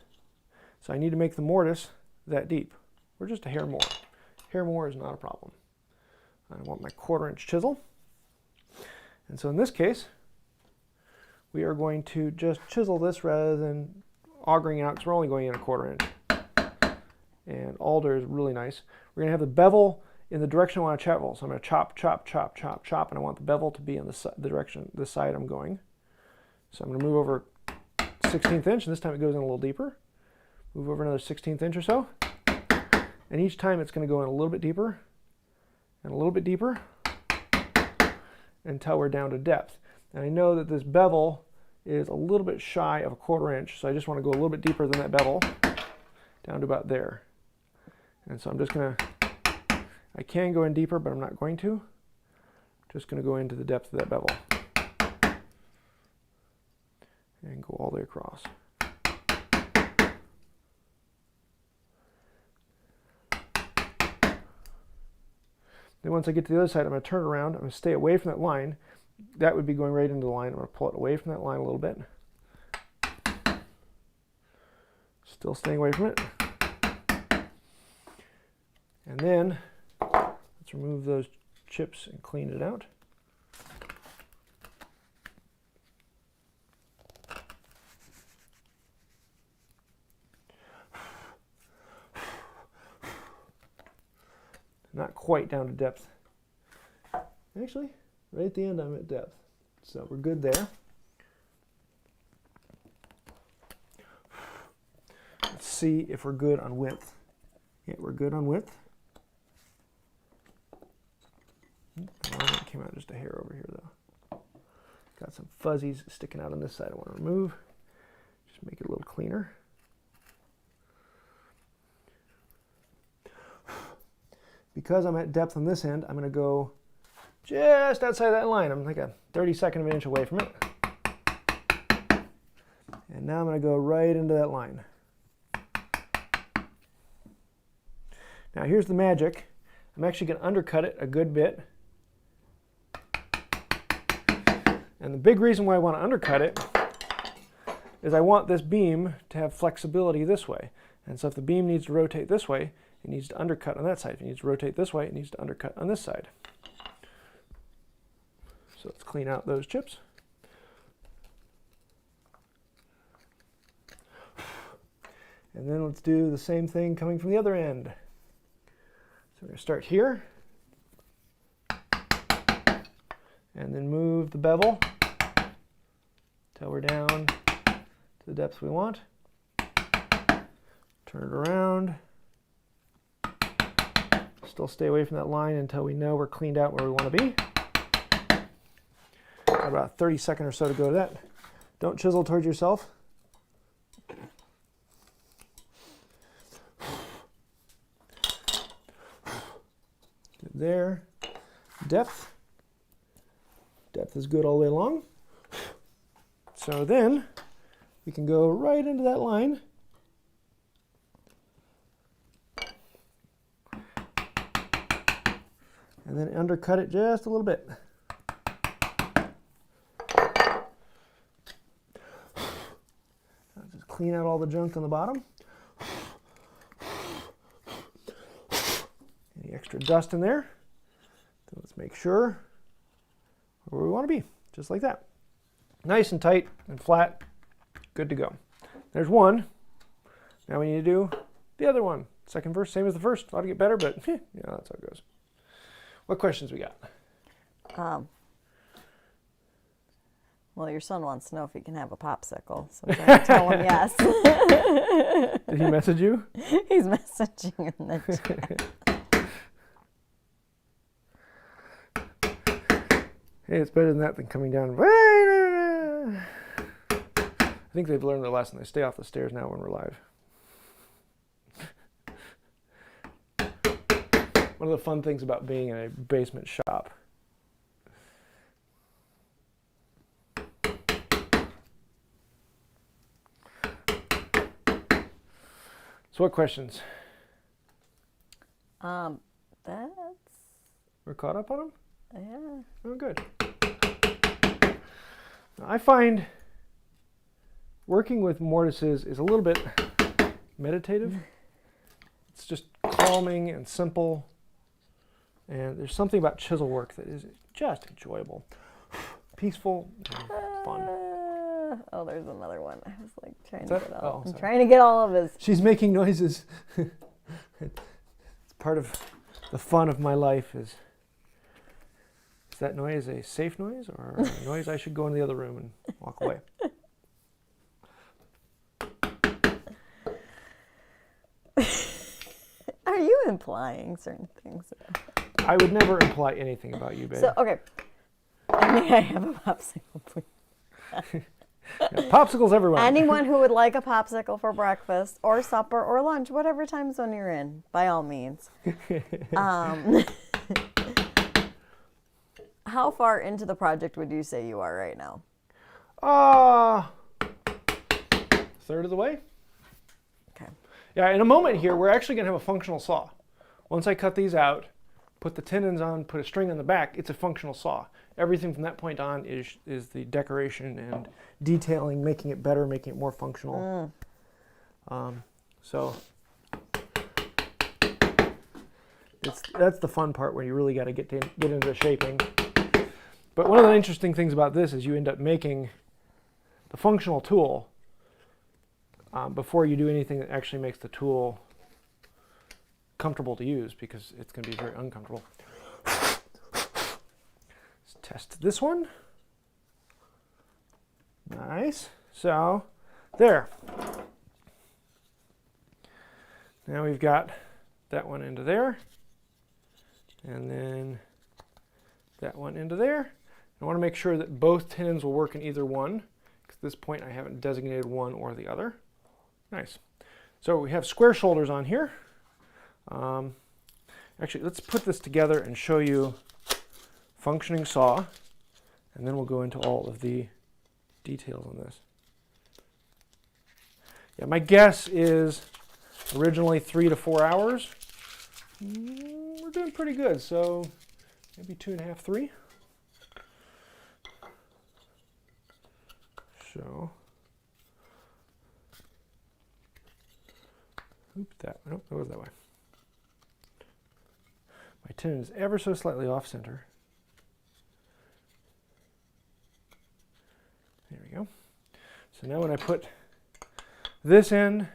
So I need to make the mortise that deep, or just a hair more. Hair more is not a problem. I want my 1/4 inch chisel. And so in this case, we are going to just chisel this rather than augering out, because we're only going in a 1/4 inch. And alder is really nice. We're going to have the bevel in the direction I want to travel. So I'm going to chop, chop, chop, chop, chop, and I want the bevel to be in the direction, the side I'm going. So I'm going to move over 1/16 inch, and this time it goes in a little deeper. Move over another 1/16 inch or so. And each time it's going to go in a little bit deeper, and a little bit deeper, until we're down to depth. And I know that this bevel is a little bit shy of a 1/4 inch, so I just want to go a little bit deeper than that bevel, down to about there. And so I'm just going to, I can go in deeper, but I'm not going to. Just going to go into the depth of that bevel. And go all the way across. Then once I get to the other side, I'm going to turn it around. I'm going to stay away from that line. That would be going right into the line. I'm going to pull it away from that line a little bit. Still staying away from it. And then let's remove those chips and clean it out. Not quite down to depth. Actually, right at the end I'm at depth. So we're good there. Let's see if we're good on width. Yeah, we're good on width. That came out just a hair over here though. Got some fuzzies sticking out on this side I want to remove. Just make it a little cleaner. Because I'm at depth on this end, I'm going to go just outside that line. I'm like a 32nd of an inch away from it. And now I'm going to go right into that line. Now here's the magic. I'm actually going to undercut it a good bit. And the big reason why I want to undercut it is I want this beam to have flexibility this way. And so if the beam needs to rotate this way, it needs to undercut on that side. If it needs to rotate this way, it needs to undercut on this side. So let's clean out those chips. And then let's do the same thing coming from the other end. So we're going to start here. And then move the bevel till we're down to the depth we want. Turn it around. Still stay away from that line until we know we're cleaned out where we want to be. Got about 30 seconds or so to go to that. Don't chisel towards yourself. Good there. Depth. Depth is good all the way along. So then we can go right into that line. And then undercut it just a little bit. Just clean out all the junk on the bottom. Any extra dust in there? So let's make sure where we want to be, just like that. Nice and tight and flat, good to go. There's one. Now we need to do the other one. Second verse, same as the first. Ought to get better, but yeah, that's how it goes. What questions we got? Well, your son wants to know if he can have a popsicle, so I'm trying to tell him yes. Did he message you? He's messaging in the chat. Hey, it's better than that than coming down. I think they've learned their lesson. They stay off the stairs now when we're live. One of the fun things about being in a basement shop. So what questions? We're caught up on them? Yeah. Oh, good. Now, I find working with mortises is a little bit meditative. It's just calming and simple. And there's something about chisel work that is just enjoyable. Peaceful and fun. Oh, there's another one. I was like trying to get get all. I'm trying to get all of his. She's making noises. It's part of the fun of my life. Is that noise a safe noise or a noise I should go in the other room and walk away? Are you implying certain things? I would never imply anything about you, babe. So, okay. May I have a popsicle, please? Yeah, popsicles everywhere. Anyone who would like a popsicle for breakfast or supper or lunch, whatever time zone you're in, by all means. How far into the project would you say you are right now? Third of the way. Okay. Yeah, in a moment here, we're actually going to have a functional saw. Once I cut these out, put the tenons on, put a string on the back, it's a functional saw. Everything from that point on is the decoration and detailing, making it better, making it more functional. So that's the fun part where you really got to get into the shaping. But one of the interesting things about this is you end up making the functional tool before you do anything that actually makes the tool comfortable to use, because it's going to be very uncomfortable. Let's test this one. Nice. So there. Now we've got that one into there, and then that one into there. I want to make sure that both tenons will work in either one, because at this point I haven't designated one or the other. Nice. So we have square shoulders on here. Actually, let's put this together and show you functioning saw, and then we'll go into all of the details on this. Yeah, my guess is originally 3 to 4 hours. We're doing pretty good, so maybe 2.5, 3. So, nope, that was that way. My tenon is ever so slightly off center. There we go. So now when I put this in,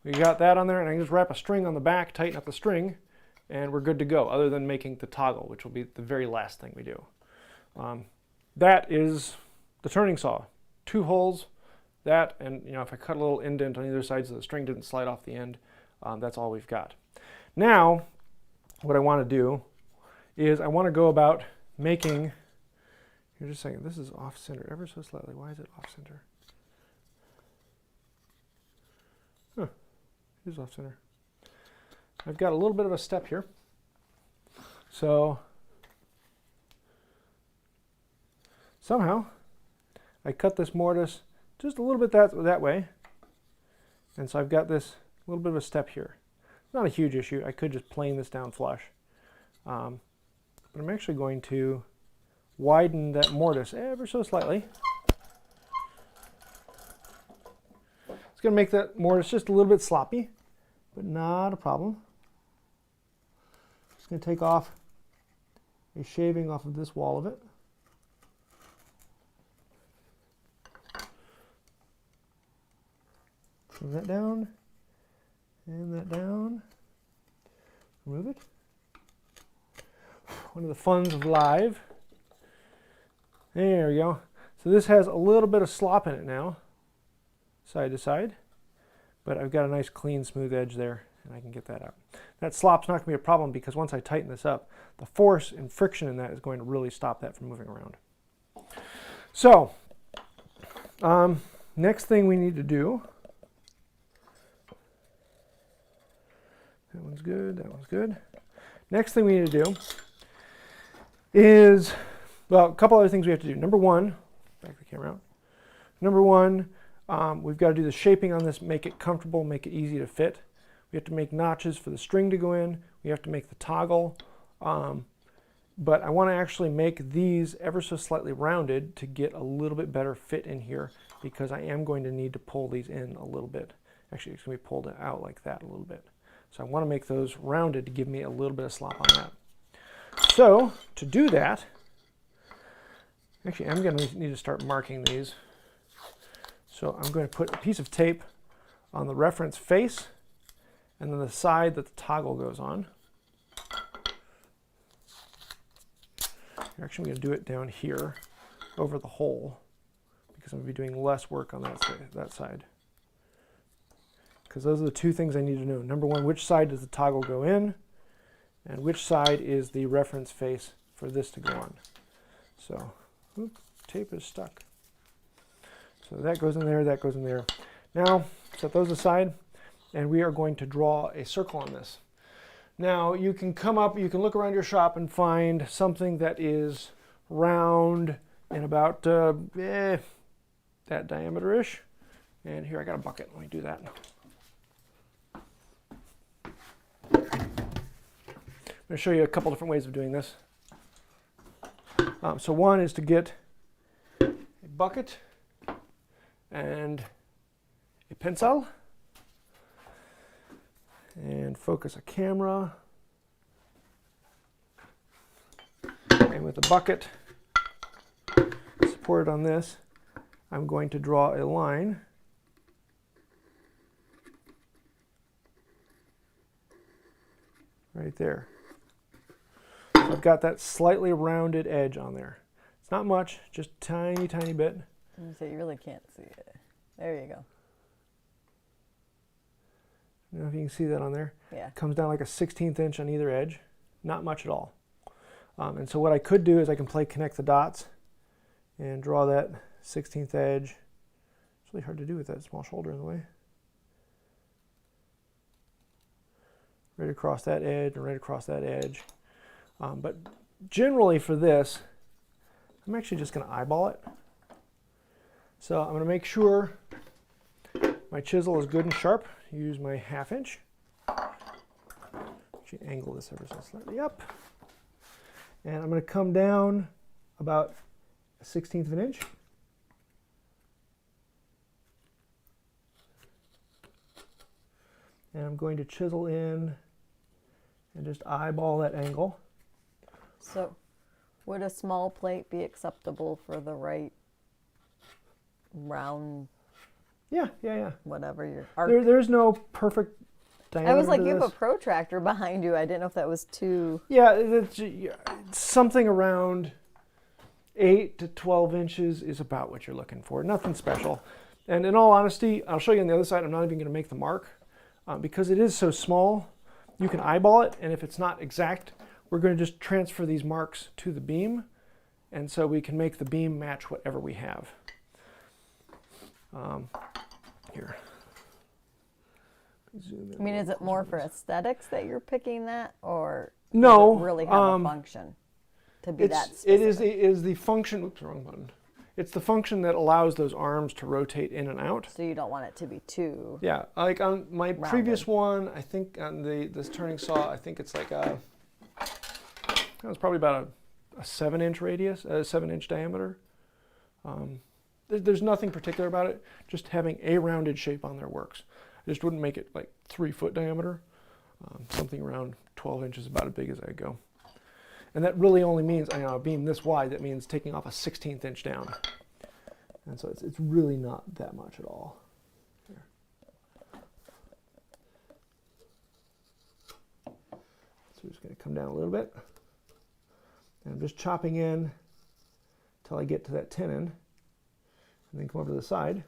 we got that on there, and I can just wrap a string on the back, tighten up the string, and we're good to go, other than making the toggle, which will be the very last thing we do. That is the turning saw. 2 holes, that, and if I cut a little indent on either side so the string didn't slide off the end, that's all we've got. Now, what I want to do is I want to go about making, you're just saying, this is off center ever so slightly. Why is it off center? Huh, it is off center. I've got a little bit of a step here. So somehow I cut this mortise just a little bit that way. And so I've got this little bit of a step here. Not a huge issue. I could just plane this down flush. But I'm actually going to widen that mortise ever so slightly. It's going to make that mortise just a little bit sloppy, but not a problem. Just going to take off a shaving off of this wall of it. Bring that down. And that down. Remove it. One of the funs of live. There we go. So this has a little bit of slop in it now, side to side, but I've got a nice clean smooth edge there and I can get that out. That slop's not going to be a problem because once I tighten this up, the force and friction in that is going to really stop that from moving around. So, next thing we need to do, that one's good, that one's good. Next thing we need to do is, well, a couple other things we have to do. Number one, back the camera out. Number one, we've got to do the shaping on this, make it comfortable, make it easy to fit. We have to make notches for the string to go in. We have to make the toggle. But I want to actually make these ever so slightly rounded to get a little bit better fit in here because I am going to need to pull these in a little bit. Actually, it's going to be pulled out like that a little bit. So I want to make those rounded to give me a little bit of slop on that. So to do that, actually I'm going to need to start marking these. So I'm going to put a piece of tape on the reference face and then the side that the toggle goes on. Actually, I'm going to do it down here over the hole because I'm going to be doing less work on that side. Because those are the two things I need to know. Number one, which side does the toggle go in? And which side is the reference face for this to go on? So, oops, tape is stuck. So that goes in there, that goes in there. Now, set those aside, and we are going to draw a circle on this. Now, you can come up, you can look around your shop and find something that is round and about that diameter-ish. And here I got a bucket, let me do that. I'm going to show you a couple different ways of doing this. So one is to get a bucket and a pencil and focus a camera, and with the bucket supported on this, I'm going to draw a line right there. So I've got that slightly rounded edge on there. It's not much, just tiny, tiny bit. So you really can't see it. There you go. I don't know if you can see that on there. Yeah. It comes down like a 1/16 inch on either edge. Not much at all. And so what I could do is I can connect the dots and draw that 16th edge. It's really hard to do with that small shoulder in the way. Right across that edge and right across that edge. But generally for this, I'm actually just going to eyeball it. So I'm going to make sure my chisel is good and sharp. Use my 1/2 inch. Actually angle this ever so slightly up. And I'm going to come down about a 1/16 of an inch. And I'm going to chisel in and just eyeball that angle. So would a small plate be acceptable for the right round? Yeah. Whatever your arc. There's no perfect diameter. I was like, to you have this. a protractor behind you. I didn't know if that was too. Yeah, it's something around 8 to 12 inches is about what you're looking for. Nothing special. And in all honesty, I'll show you on the other side. I'm not even going to make the mark because it is so small. You can eyeball it, and if it's not exact, we're going to just transfer these marks to the beam, and so we can make the beam match whatever we have. Here. I mean, is it more for aesthetics that you're picking that, or no, does it really have a function to be that specific? It is the function. Oops, wrong button. It's the function that allows those arms to rotate in and out. So you don't want it to be too. Yeah, like on my rounded. previous one, I think on this turning saw, I think it's like it was probably about a 7-inch radius, a 7-inch diameter. There's nothing particular about it. Just having a rounded shape on there works. I just wouldn't make it like 3-foot diameter. Something around 12 inches, about as big as I go. And that really only means, a beam this wide, that means taking off a 1/16 inch down. And so it's really not that much at all. Here. So we're just going to come down a little bit. And I'm just chopping in until I get to that tenon. And then come over to the side.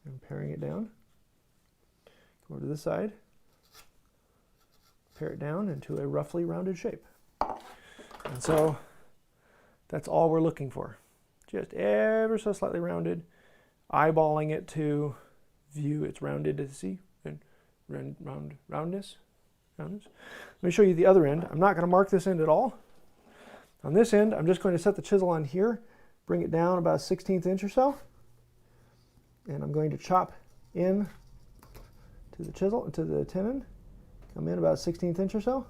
And paring it down. Come over to this side. Pare it down into a roughly rounded shape. And so that's all we're looking for. Just ever so slightly rounded. Eyeballing it to view its rounded, see? And roundness. Let me show you the other end. I'm not going to mark this end at all. On this end, I'm just going to set the chisel on here, bring it down about a 1/16 inch or so, and I'm going to chop in to the chisel, to the tenon, come in about a 1/16 inch or so,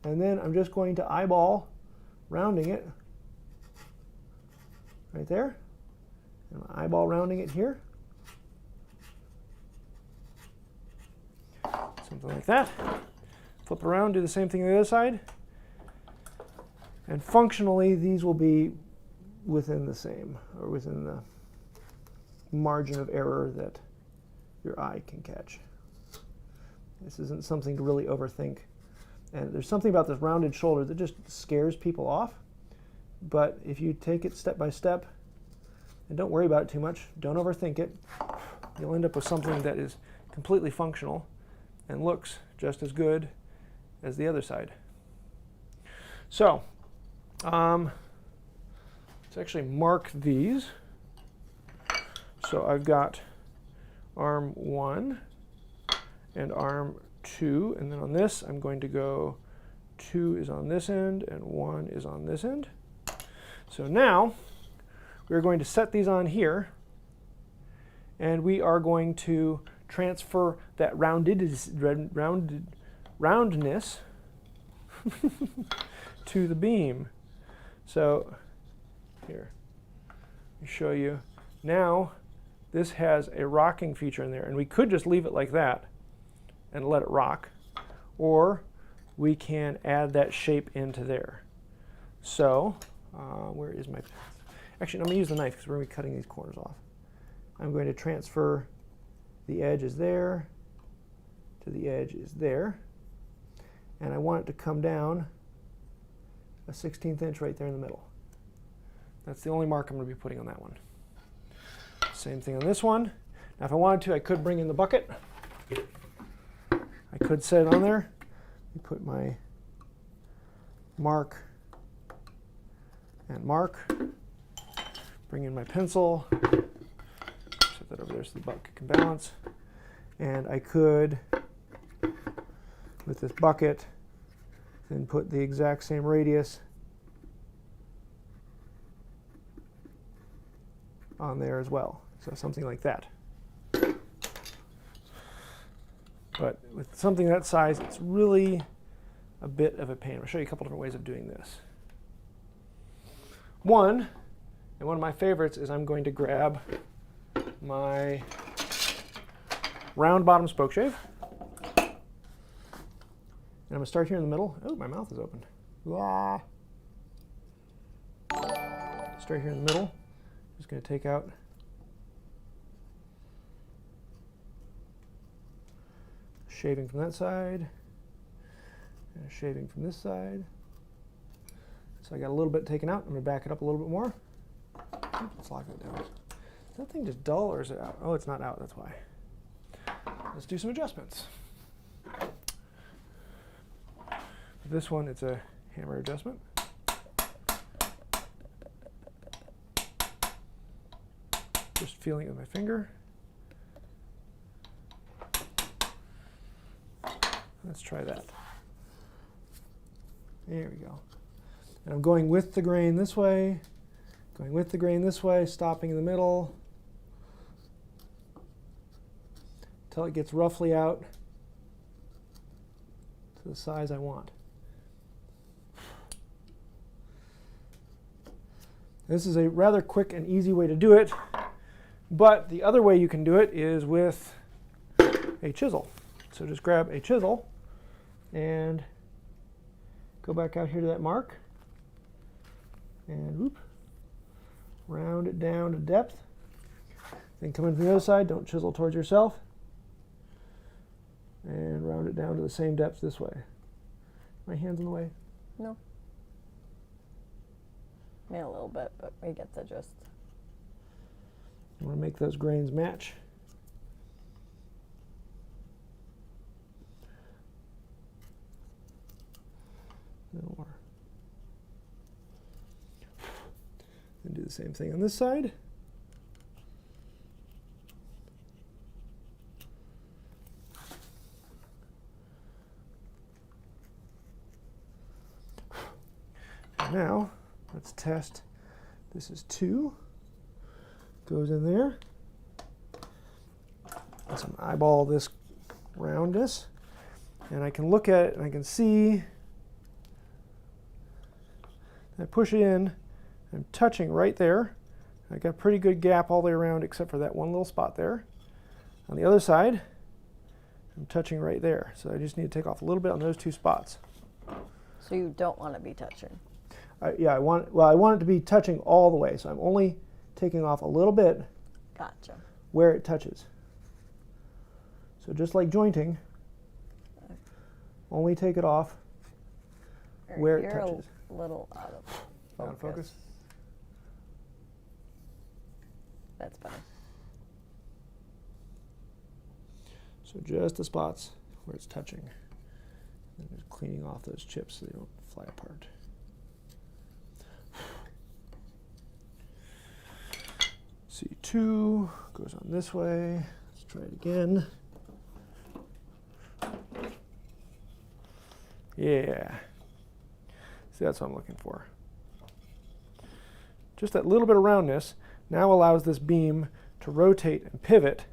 and then I'm just going to eyeball rounding it right there, and eyeball rounding it here. Something like that. Flip around, do the same thing on the other side. And functionally, these will be within the same, or within the margin of error that your eye can catch. This isn't something to really overthink. And there's something about this rounded shoulder that just scares people off. But if you take it step by step, and don't worry about it too much, don't overthink it, you'll end up with something that is completely functional and looks just as good as the other side. So, let's actually mark these. So I've got arm 1 and arm 2, and then on this I'm going to go 2 is on this end and 1 is on this end. So now we're going to set these on here, and we are going to transfer that roundness to the beam. So here, let me show you. Now this has a rocking feature in there, and we could just leave it like that and let it rock, or we can add that shape into there. So where is my, actually I'm going to use the knife because we're going to be cutting these corners off. I'm going to transfer the edge is there to the edge is there, and I want it to come down a 1/16 inch right there in the middle. That's the only mark I'm going to be putting on that one. Same thing on this one. Now if I wanted to, I could bring in the bucket. I could set it on there. I put my mark and mark. Bring in my pencil. Set that over there so the bucket can balance. And I could, with this bucket, then put the exact same radius on there as well. So something like that. But with something that size, it's really a bit of a pain. I'll show you a couple different ways of doing this. One, and one of my favorites, is I'm going to grab my round bottom spokeshave. And I'm going to start here in the middle. Oh, my mouth is open. Ah. Start here in the middle. Just going to take out shaving from that side and a shaving from this side. So I got a little bit taken out. I'm going to back it up a little bit more. Let's lock it down. Is that thing just dull or is it out? Oh, it's not out, that's why. Let's do some adjustments. For this one, it's a hammer adjustment. Just feeling it with my finger. Let's try that. There we go. And I'm going with the grain this way, going with the grain this way, stopping in the middle until it gets roughly out to the size I want. This is a rather quick and easy way to do it, but the other way you can do it is with a chisel. So just grab a chisel and go back out here to that mark and whoop, round it down to depth. Then come in from the other side, don't chisel towards yourself. and round it down to the same depth this way. My hand's in the way? No. Maybe a little bit, but we get the gist. You want to make those grains match. A little more. And do the same thing on this side. And now, let's test. This is 2. Goes in there. Let's eyeball this roundness. And I can look at it and I can see. I push it in. I'm touching right there. I got a pretty good gap all the way around except for that one little spot there. On the other side, I'm touching right there. So I just need to take off a little bit on those 2 spots. So you don't want to be touching? Yeah, I want it to be touching all the way. So I'm only taking off a little bit. Gotcha. Where it touches. So just like jointing, only take it off where it touches. A little out of focus. Out of focus? That's better. So just the spots where it's touching. And just cleaning off those chips so they don't fly apart. C2 goes on this way. Let's try it again. Yeah. See, that's what I'm looking for. Just that little bit of roundness now allows this beam to rotate and pivot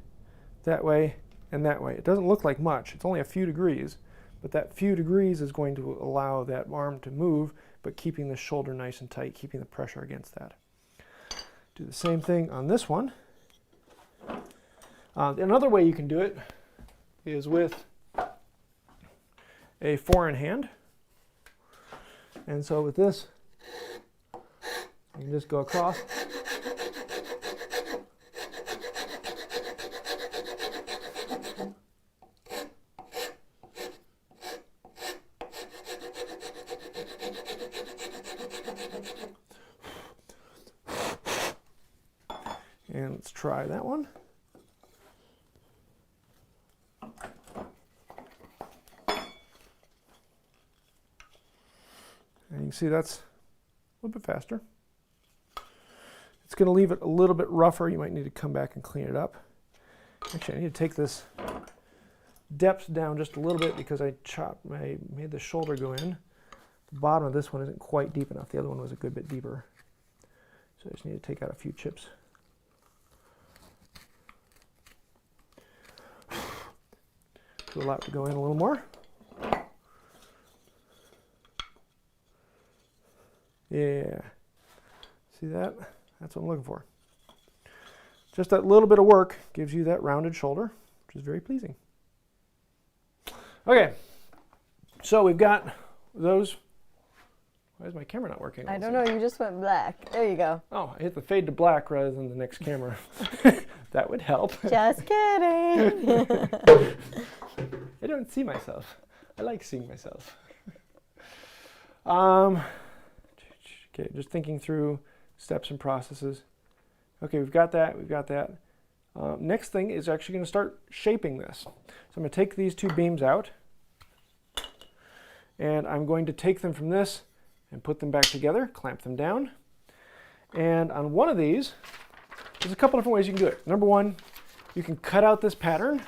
that way and that way. It doesn't look like much. It's only a few degrees, but that few degrees is going to allow that arm to move, but keeping the shoulder nice and tight, keeping the pressure against that. Do the same thing on this one. Another way you can do it is with a 4-in-hand. And so with this, you can just go across. And let's try that one. And you can see that's a little bit faster. It's going to leave it a little bit rougher. You might need to come back and clean it up. Actually, I need to take this depth down just a little bit because I made the shoulder go in. The bottom of this one isn't quite deep enough. The other one was a good bit deeper. So I just need to take out a few chips. To allow it to go in a little more. Yeah. See that? That's what I'm looking for. Just that little bit of work gives you that rounded shoulder, which is very pleasing. Okay. So we've got those. Why is my camera not working? I don't know. You just went black. There you go. Oh, I hit the fade to black rather than the next camera. That would help. Just kidding. I don't see myself. I like seeing myself. Okay, just thinking through steps and processes. Okay, we've got that, we've got that. Next thing is actually going to start shaping this. So I'm going to take these 2 beams out, and I'm going to take them from this and put them back together, clamp them down. And on one of these, there's a couple different ways you can do it. Number one, you can cut out this pattern,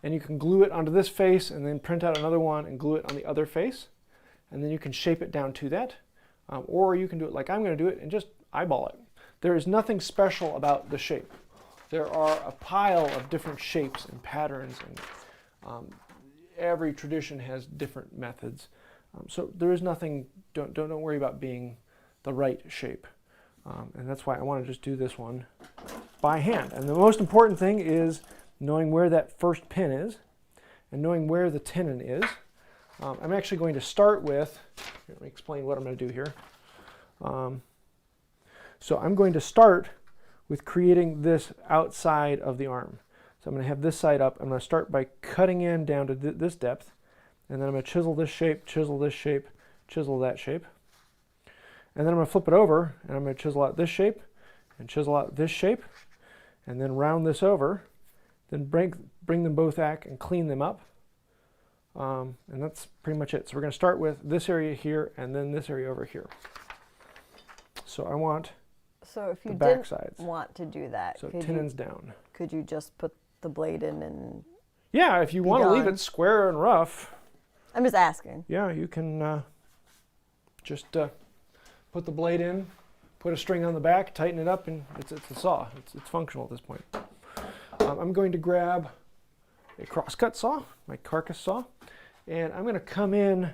and you can glue it onto this face, and then print out another one and glue it on the other face. And then you can shape it down to that. Or you can do it like I'm going to do it and just eyeball it. There is nothing special about the shape. There are a pile of different shapes and patterns, and every tradition has different methods. So there is nothing, don't worry about being the right shape. And that's why I want to just do this one by hand. And the most important thing is knowing where that first pin is and knowing where the tenon is. I'm actually going to start with, let me explain what I'm going to do here. So I'm going to start with creating this outside of the arm. So I'm going to have this side up. I'm going to start by cutting in down to this depth, and then I'm going to chisel this shape, chisel this shape, chisel that shape. And then I'm going to flip it over, and I'm going to chisel out this shape, and chisel out this shape, and then round this over, then bring them both back and clean them up. And that's pretty much it. So we're going to start with this area here, and then this area over here. So I want So if you the back didn't sides. want to do that, So tenons down. Could you just put the blade in and... Yeah, if you want to leave it square and rough. I'm just asking. Yeah, you can just put the blade in, put a string on the back, tighten it up, and it's a saw. It's functional at this point. I'm going to grab a crosscut saw, my carcass saw, and I'm going to come in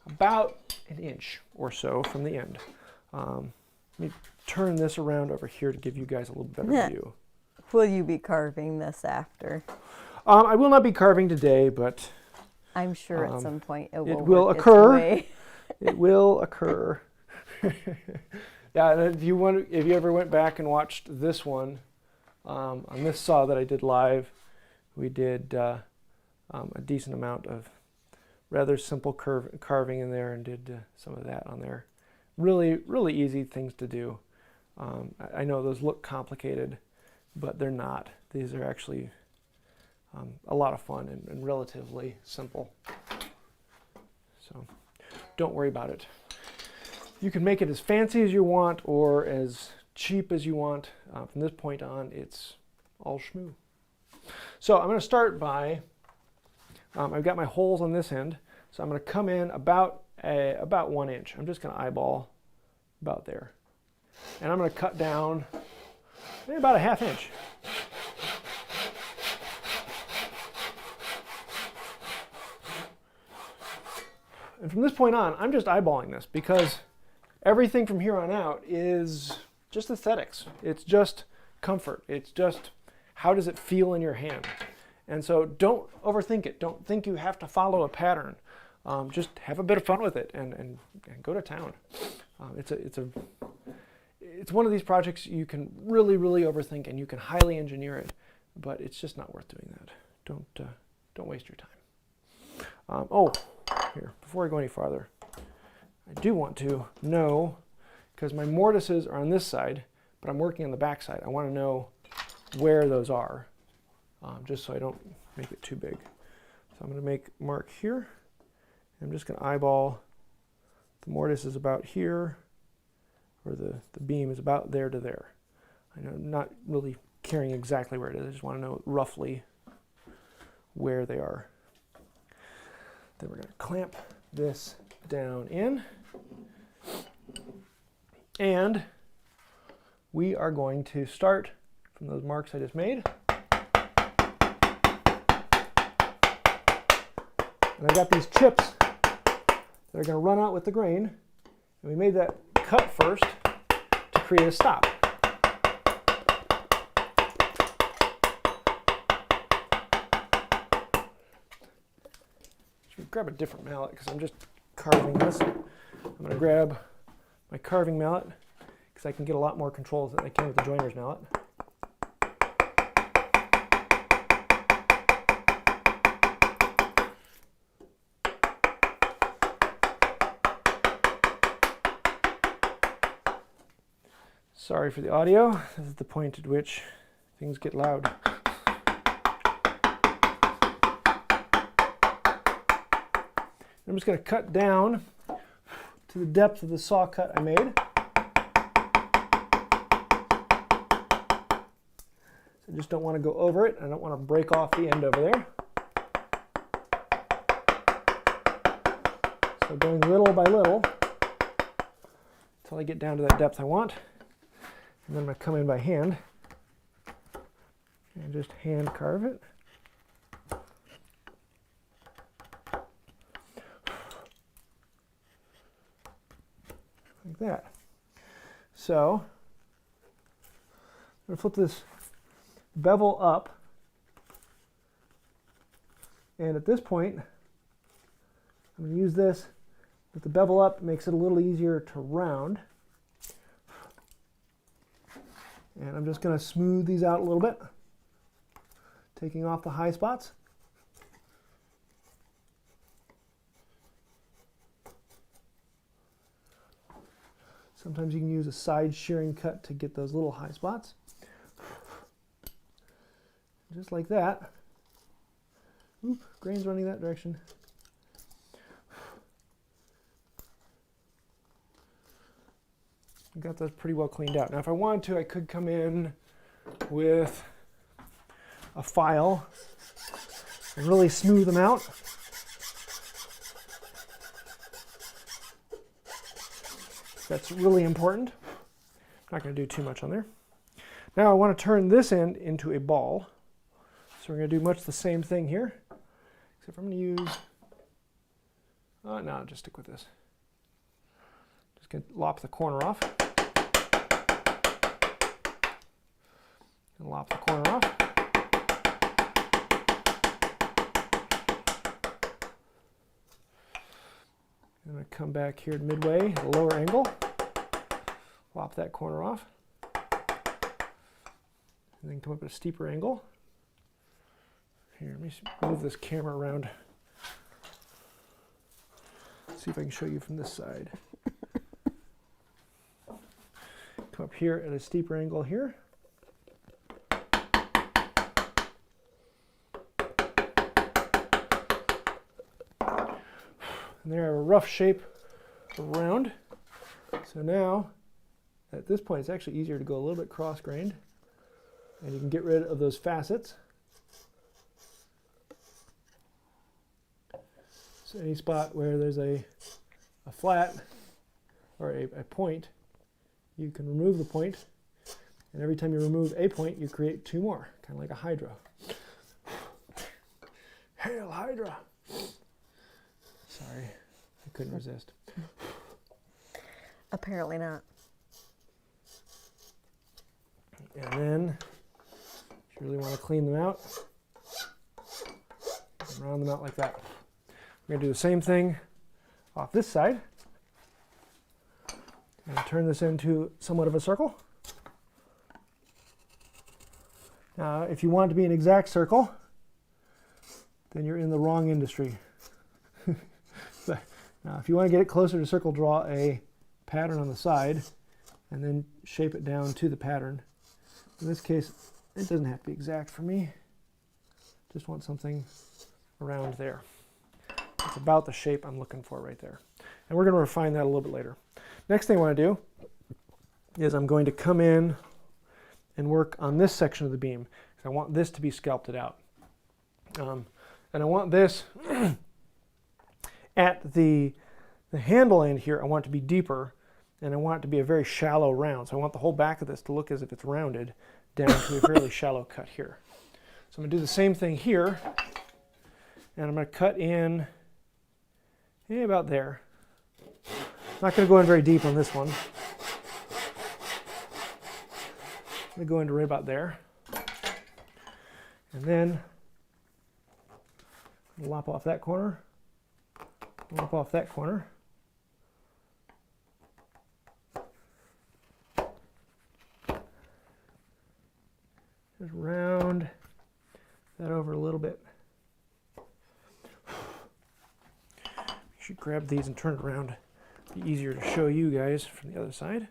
about an inch or so from the end. Let me turn this around over here to give you guys a little better view. Will you be carving this after? I will not be carving today, but I'm sure at some point it will work occur. Its way. It will occur. Yeah, and if you ever went back and watched this one on this saw that I did live, we did a decent amount of rather simple carving in there, and did some of that on there. Really, really easy things to do. I know those look complicated, but they're not. These are actually a lot of fun and relatively simple. So don't worry about it. You can make it as fancy as you want or as cheap as you want. From this point on, it's all schmoo. So I'm going to start by, I've got my holes on this end, so I'm going to come in about 1 inch. I'm just going to eyeball about there. And I'm going to cut down maybe about a 1/2 inch. And from this point on, I'm just eyeballing this because everything from here on out is just aesthetics. It's just comfort. It's just how does it feel in your hand. And so don't overthink it. Don't think you have to follow a pattern. Just have a bit of fun with it and go to town. It's one of these projects you can really, really overthink, and you can highly engineer it, but it's just not worth doing that. Don't waste your time. Here, before I go any farther, I do want to know, because my mortises are on this side, but I'm working on the back side. I want to know where those are, just so I don't make it too big. So I'm going to make a mark here. I'm just going to eyeball. The mortise is about here, or the beam is about there to there. I'm not really caring exactly where it is. I just want to know roughly where they are. Then we're going to clamp this down in. And we are going to start from those marks I just made. And I've got these chips that are going to run out with the grain. And we made that cut first to create a stop. Should we grab a different mallet because I'm just carving this. I'm going to grab my carving mallet because I can get a lot more controls than I can with the joiner's mallet. Sorry for the audio. This is the point at which things get loud. I'm just going to cut down to the depth of the saw cut I made. So I just don't want to go over it. I don't want to break off the end over there. So going little by little until I get down to that depth I want. And then I'm going to come in by hand and just hand carve it. Like that. So I'm going to flip this bevel up, and at this point I'm going to use this with the bevel up. It makes it a little easier to round. And I'm just going to smooth these out a little bit taking off the high spots. Sometimes you can use a side shearing cut to get those little high spots. Just like that. Oop, grain's running that direction. Got those pretty well cleaned out. Now if I wanted to, I could come in with a file and really smooth them out. That's really important. I'm not going to do too much on there. Now I want to turn this end into a ball. So we're going to do much the same thing here, except I'm going to use, no, I'll just stick with this. Just going to lop the corner off. And lop the corner off. I'm going to come back here to midway, the lower angle, lop that corner off, and then come up at a steeper angle. Here, let me move this camera around. See if I can show you from this side. Come up here at a steeper angle here. And there I have a rough shape around. So now, at this point, it's actually easier to go a little bit cross-grained. And you can get rid of those facets. So any spot where there's a flat or a point, you can remove the point. And every time you remove a point, you create two more, kind of like a hydra. Hail Hydra! Sorry, I couldn't resist. Apparently not. And then, if you really want to clean them out, round them out like that. We're going to do the same thing off this side. And turn this into somewhat of a circle. Now, if you want it to be an exact circle, then you're in the wrong industry. Now, if you want to get it closer to circle, draw a pattern on the side and then shape it down to the pattern. In this case, it doesn't have to be exact for me. Just want something around there. It's about the shape I'm looking for right there. And we're going to refine that a little bit later. Next thing I want to do is I'm going to come in and work on this section of the beam. I want this to be sculpted out. And I want this at the handle end here, I want it to be deeper, and I want it to be a very shallow round. So I want the whole back of this to look as if it's rounded down to a fairly shallow cut here. So I'm going to do the same thing here, and I'm going to cut in about there. Not going to go in very deep on this one. I'm going to go into right about there. And then lop off that corner. Lop off that corner. Just round that over a little bit. You should grab these and turn it around. Be easier to show you guys from the other side.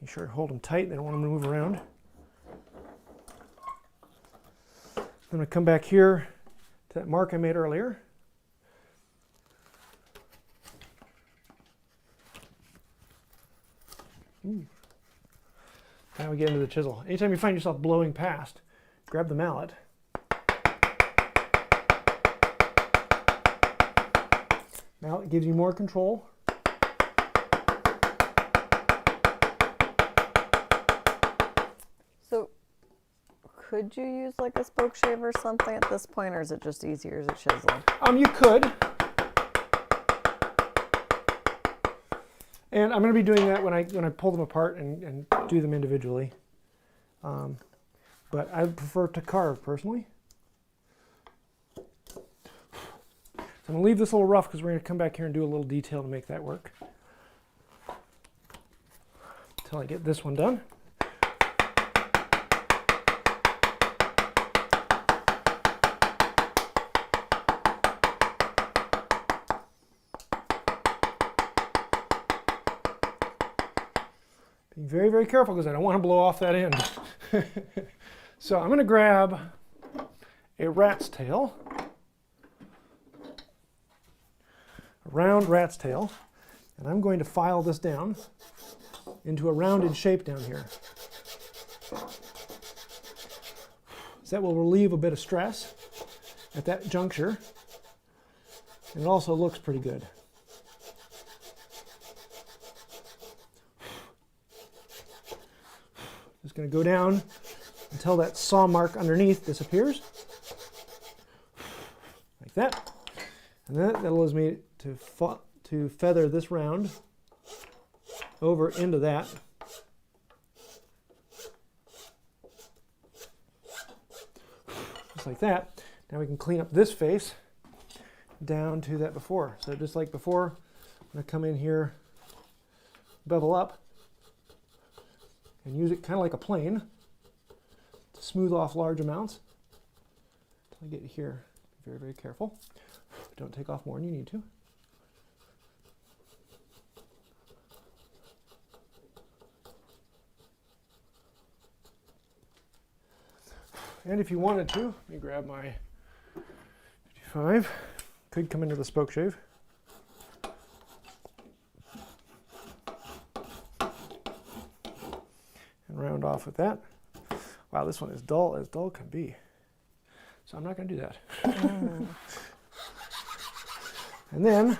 Making sure to hold them tight. They don't want them to move around. I'm going to come back here to that mark I made earlier. Ooh. Now we get into the chisel. Anytime you find yourself blowing past, grab the mallet. Mallet gives you more control. So, could you use like a spokeshave or something at this point, or is it just easier to chisel? You could. And I'm going to be doing that when I pull them apart and do them individually. But I prefer to carve personally. So I'm going to leave this a little rough because we're going to come back here and do a little detail to make that work. Until I get this one done. Be very, very careful because I don't want to blow off that end. So I'm going to grab a rat's tail, a round rat's tail, and I'm going to file this down into a rounded shape down here. So that will relieve a bit of stress at that juncture, and it also looks pretty good. Just going to go down until that saw mark underneath disappears, like that. And then that allows me to feather this round over into that. Just like that. Now we can clean up this face down to that before. So just like before, I'm going to come in here, bevel up, and use it kind of like a plane to smooth off large amounts until I get here. Be very, very careful. Don't take off more than you need to. And if you wanted to, let me grab my 55. Could come into the spokeshave. And round off with that. Wow, this one is dull as dull can be. So I'm not going to do that. And then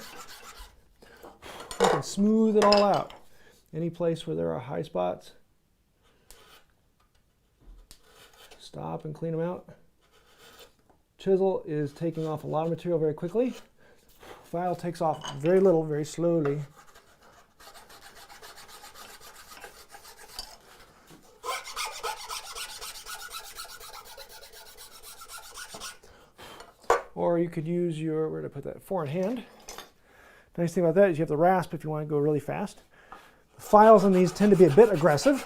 we can smooth it all out. Any place where there are high spots, stop and clean them out. Chisel is taking off a lot of material very quickly. File takes off very little, very slowly. Or you could use your, where to put that, 4-in-hand. Nice thing about that is you have the rasp if you want to go really fast. The files on these tend to be a bit aggressive.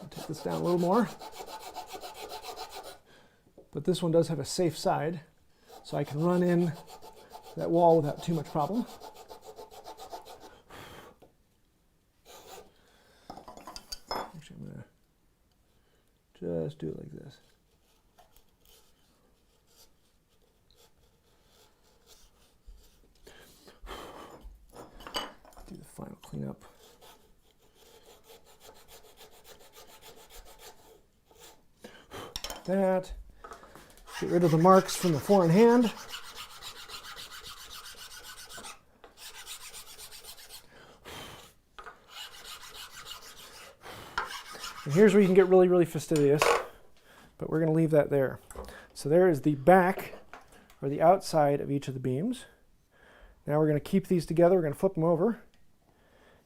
I'll take this down a little more. But this one does have a safe side, so I can run in that wall without too much problem. Actually, I'm going to just do it like this. Do the final cleanup. That. Get rid of the marks from the 4-in-hand. And here's where you can get really, really fastidious, but we're going to leave that there. So there is the back, or the outside of each of the beams. Now we're going to keep these together. We're going to flip them over. And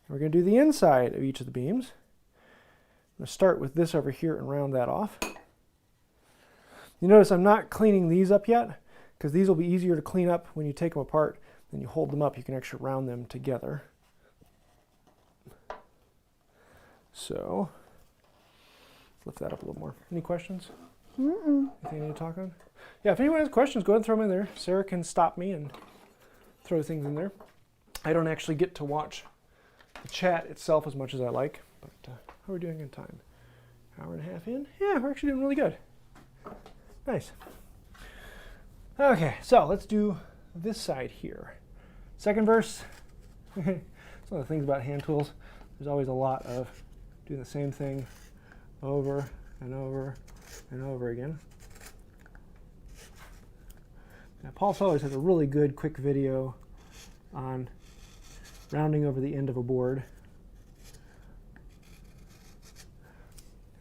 we're going to do the inside of each of the beams. I'm going to start with this over here and round that off. You notice I'm not cleaning these up yet, because these will be easier to clean up when you take them apart. Then you hold them up, you can actually round them together. So, lift that up a little more. Any questions? Anything you need to talk on? Yeah, if anyone has questions, go ahead and throw them in there. Sarah can stop me and throw things in there. I don't actually get to watch the chat itself as much as I like, but how are we doing in time? Hour and a half in? Yeah, we're actually doing really good. Nice. Okay, so let's do this side here. Second verse. Some of the things about hand tools, there's always a lot of doing the same thing over and over and over again. Now, Paul Sellers has a really good quick video on rounding over the end of a board.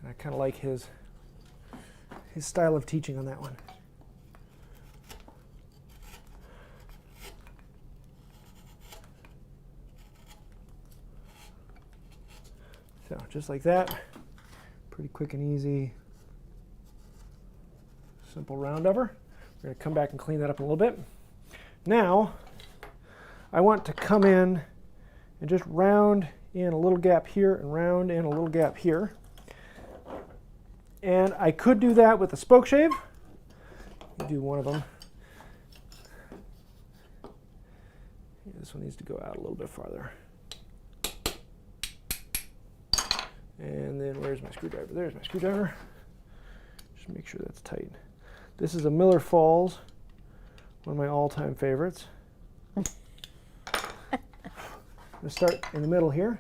And I kind of like his style of teaching on that one. So just like that, pretty quick and easy, simple round over. We're going to come back and clean that up a little bit. Now, I want to come in and just round in a little gap here and round in a little gap here. And I could do that with a spokeshave. Do one of them. Yeah, this one needs to go out a little bit farther. And then where's my screwdriver? There's my screwdriver. Just make sure that's tight. This is a Miller Falls, one of my all-time favorites. I'm going to start in the middle here.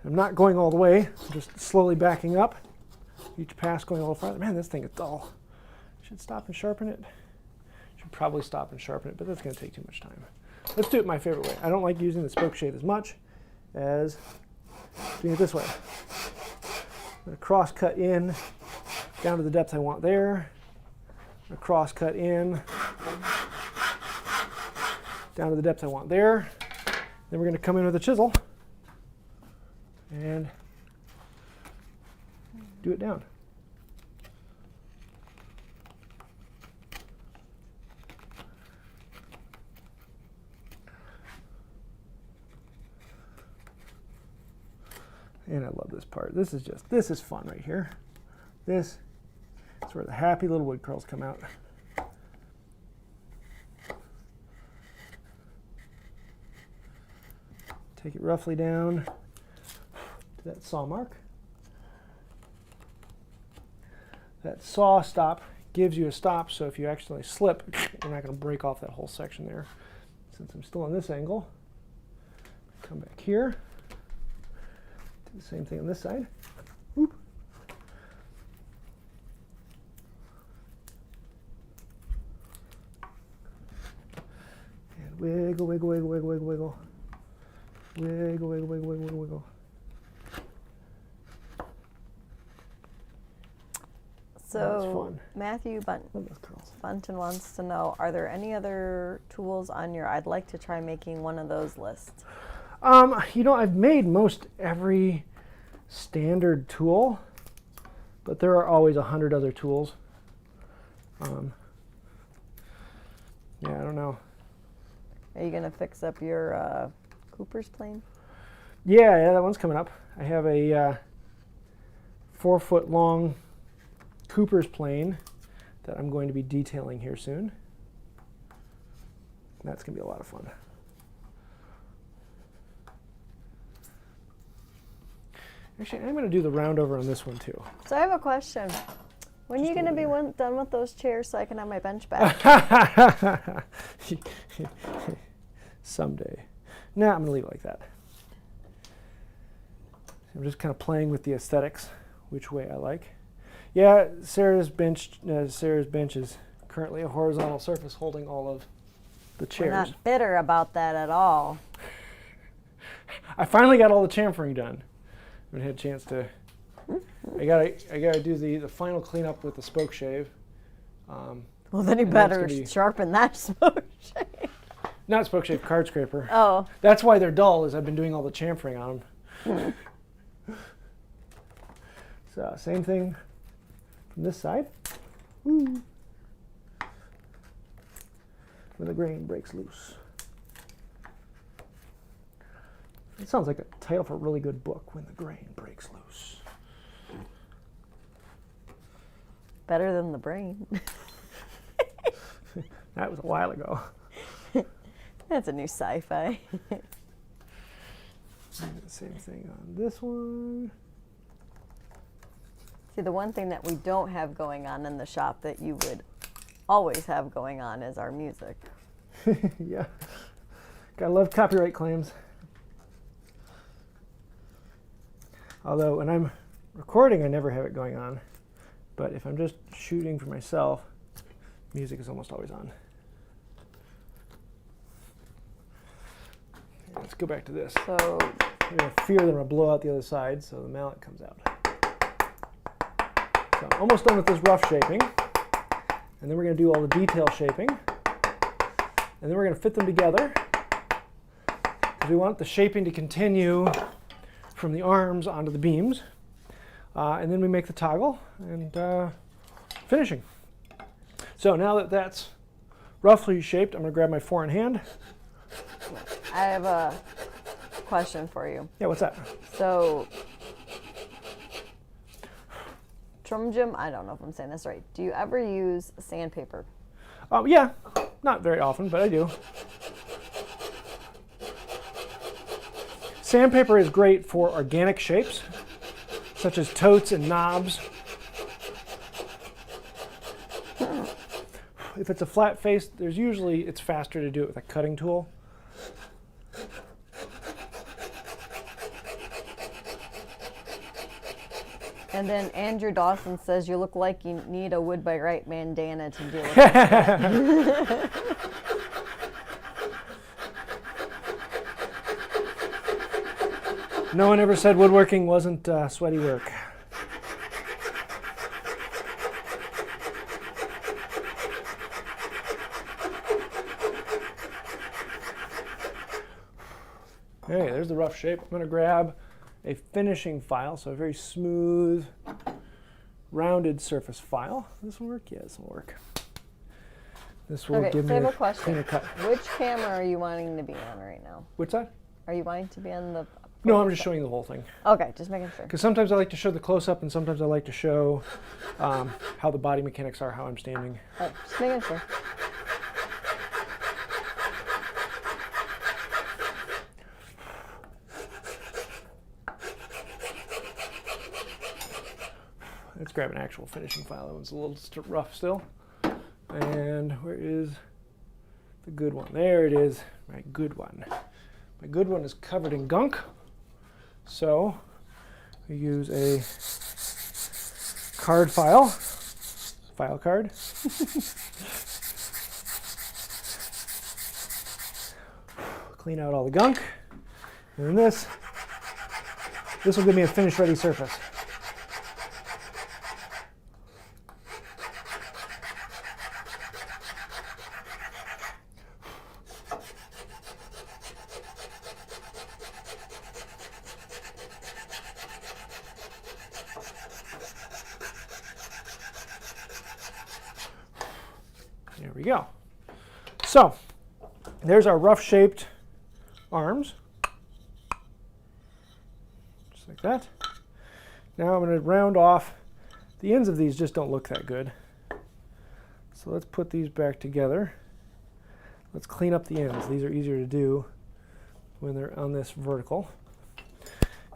I'm not going all the way, I'm just slowly backing up. Each pass going a little farther. Man, this thing is dull. Should stop and sharpen it. Should probably stop and sharpen it, but that's going to take too much time. Let's do it my favorite way. I don't like using the spokeshave as much as doing it this way. I'm going to cross cut in down to the depth I want there. I'm going to cross cut in down to the depth I want there. Then we're going to come in with a chisel and do it down. And I love this part. This is fun right here. This is where the happy little wood curls come out. Take it roughly down to that saw mark. That saw stop gives you a stop, so if you accidentally slip, you're not going to break off that whole section there. Since I'm still on this angle, come back here. Do the same thing on this side. Whoop. And wiggle, wiggle, wiggle, wiggle, wiggle, wiggle. Wiggle, wiggle, wiggle, wiggle, wiggle. So Matthew Buntyn wants to know, are there any other tools on your I'd like to try making one of those lists? You know, I've made most every standard tool, but there are always 100 other tools. Yeah, I don't know. Are you going to fix up your Cooper's plane? Yeah, that one's coming up. I have a 4-foot long Cooper's plane that I'm going to be detailing here soon. That's going to be a lot of fun. Actually, I'm going to do the round over on this one too. So I have a question. When are you going to be done with those chairs so I can have my bench back? Someday. Nah, I'm going to leave it like that. I'm just kind of playing with the aesthetics, which way I like. Yeah, Sarah's bench is currently a horizontal surface holding all of the chairs. We're not bitter about that at all. I finally got all the chamfering done. I haven't had a chance to. I gotta do the final cleanup with the spokeshave. Well, then you better sharpen that spokeshave. Not spokeshave, card scraper. Oh. That's why they're dull, is I've been doing all the chamfering on them. So same thing from this side. Woo. When the grain breaks loose. It sounds like a title for a really good book, When the Grain Breaks Loose. Better than the brain. That was a while ago. That's a new sci-fi. Same thing on this one. See, the one thing that we don't have going on in the shop that you would always have going on is our music. Yeah. Gotta love copyright claims. Although when I'm recording, I never have it going on. But if I'm just shooting for myself, music is almost always on. Okay, let's go back to this. So I'm going to fear that I'm going to blow out the other side, so the mallet comes out. So I'm almost done with this rough shaping. And then we're going to do all the detail shaping. And then we're going to fit them together. Because we want the shaping to continue from the arms onto the beams. And then we make the toggle and finishing. So now that that's roughly shaped. I'm going to grab my fork in hand. I have a question for you. Yeah, what's that? So, Trumjm, I don't know if I'm saying this right. Do you ever use sandpaper? Yeah, not very often, but I do. Sandpaper is great for organic shapes, such as totes and knobs. If it's a flat face, it's faster to do it with a cutting tool. And then Andrew Dawson says you look like you need a Wood by Wright bandana to deal with it. No one ever said woodworking wasn't sweaty work. Okay, there's the rough shape. I'm going to grab a finishing file, so a very smooth, rounded surface file. This will work? Yeah, this will work. This will give me a cleaner cut. Which camera are you wanting to be on right now? What's that? Are you wanting to be on the... No, I'm just showing you the whole thing. Okay, just making sure. Because sometimes I like to show the close-up, and sometimes I like to show how the body mechanics are, how I'm standing. All right, just making sure. Let's grab an actual finishing file. That one's a little rough still. And where is the good one? There it is, my good one. My good one is covered in gunk. So we use a card file card. Clean out all the gunk. And then this will give me a finished ready surface. There we go. So there's our rough shaped arms, just like that. Now I'm going to round off. The ends of these just don't look that good. So let's put these back together. Let's clean up the ends. These are easier to do when they're on this vertical.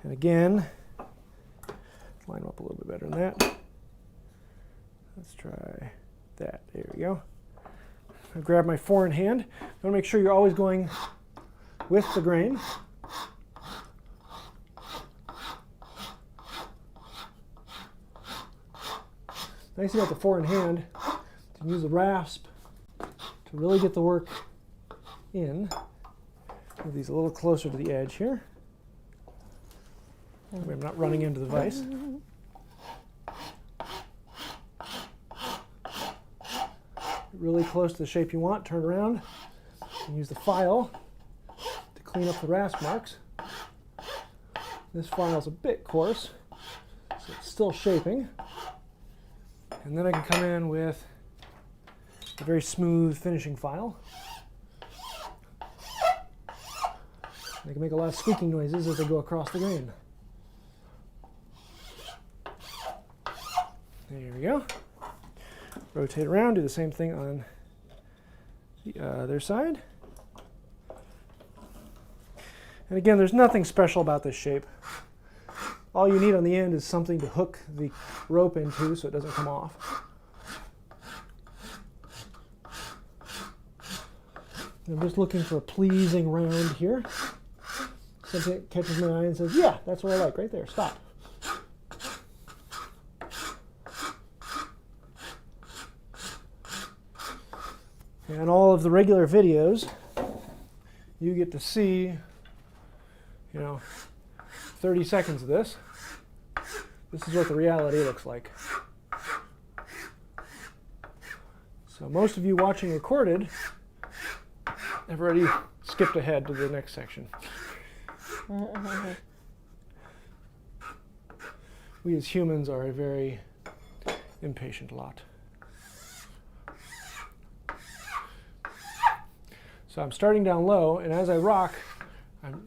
And again, line them up a little bit better than that. Let's try that. There we go. I grab my fork in hand. I want to make sure you're always going with the grain. Nice about the fork in hand, you can use the rasp to really get the work in. Move these a little closer to the edge here. I'm not running into the vise. Really close to the shape you want, turn around, and use the file to clean up the rasp marks. This file is a bit coarse, so it's still shaping. And then I can come in with a very smooth finishing file. I can make a lot of squeaking noises as I go across the grain. There we go. Rotate around, do the same thing on the other side. And again, there's nothing special about this shape. All you need on the end is something to hook the rope into so it doesn't come off. I'm just looking for a pleasing round here. Something that catches my eye and says, yeah, that's what I like right there, stop. And all of the regular videos, you get to see, 30 seconds of this. This is what the reality looks like. So most of you watching recorded have already skipped ahead to the next section. We as humans are a very impatient lot. So I'm starting down low, and as I rock, I'm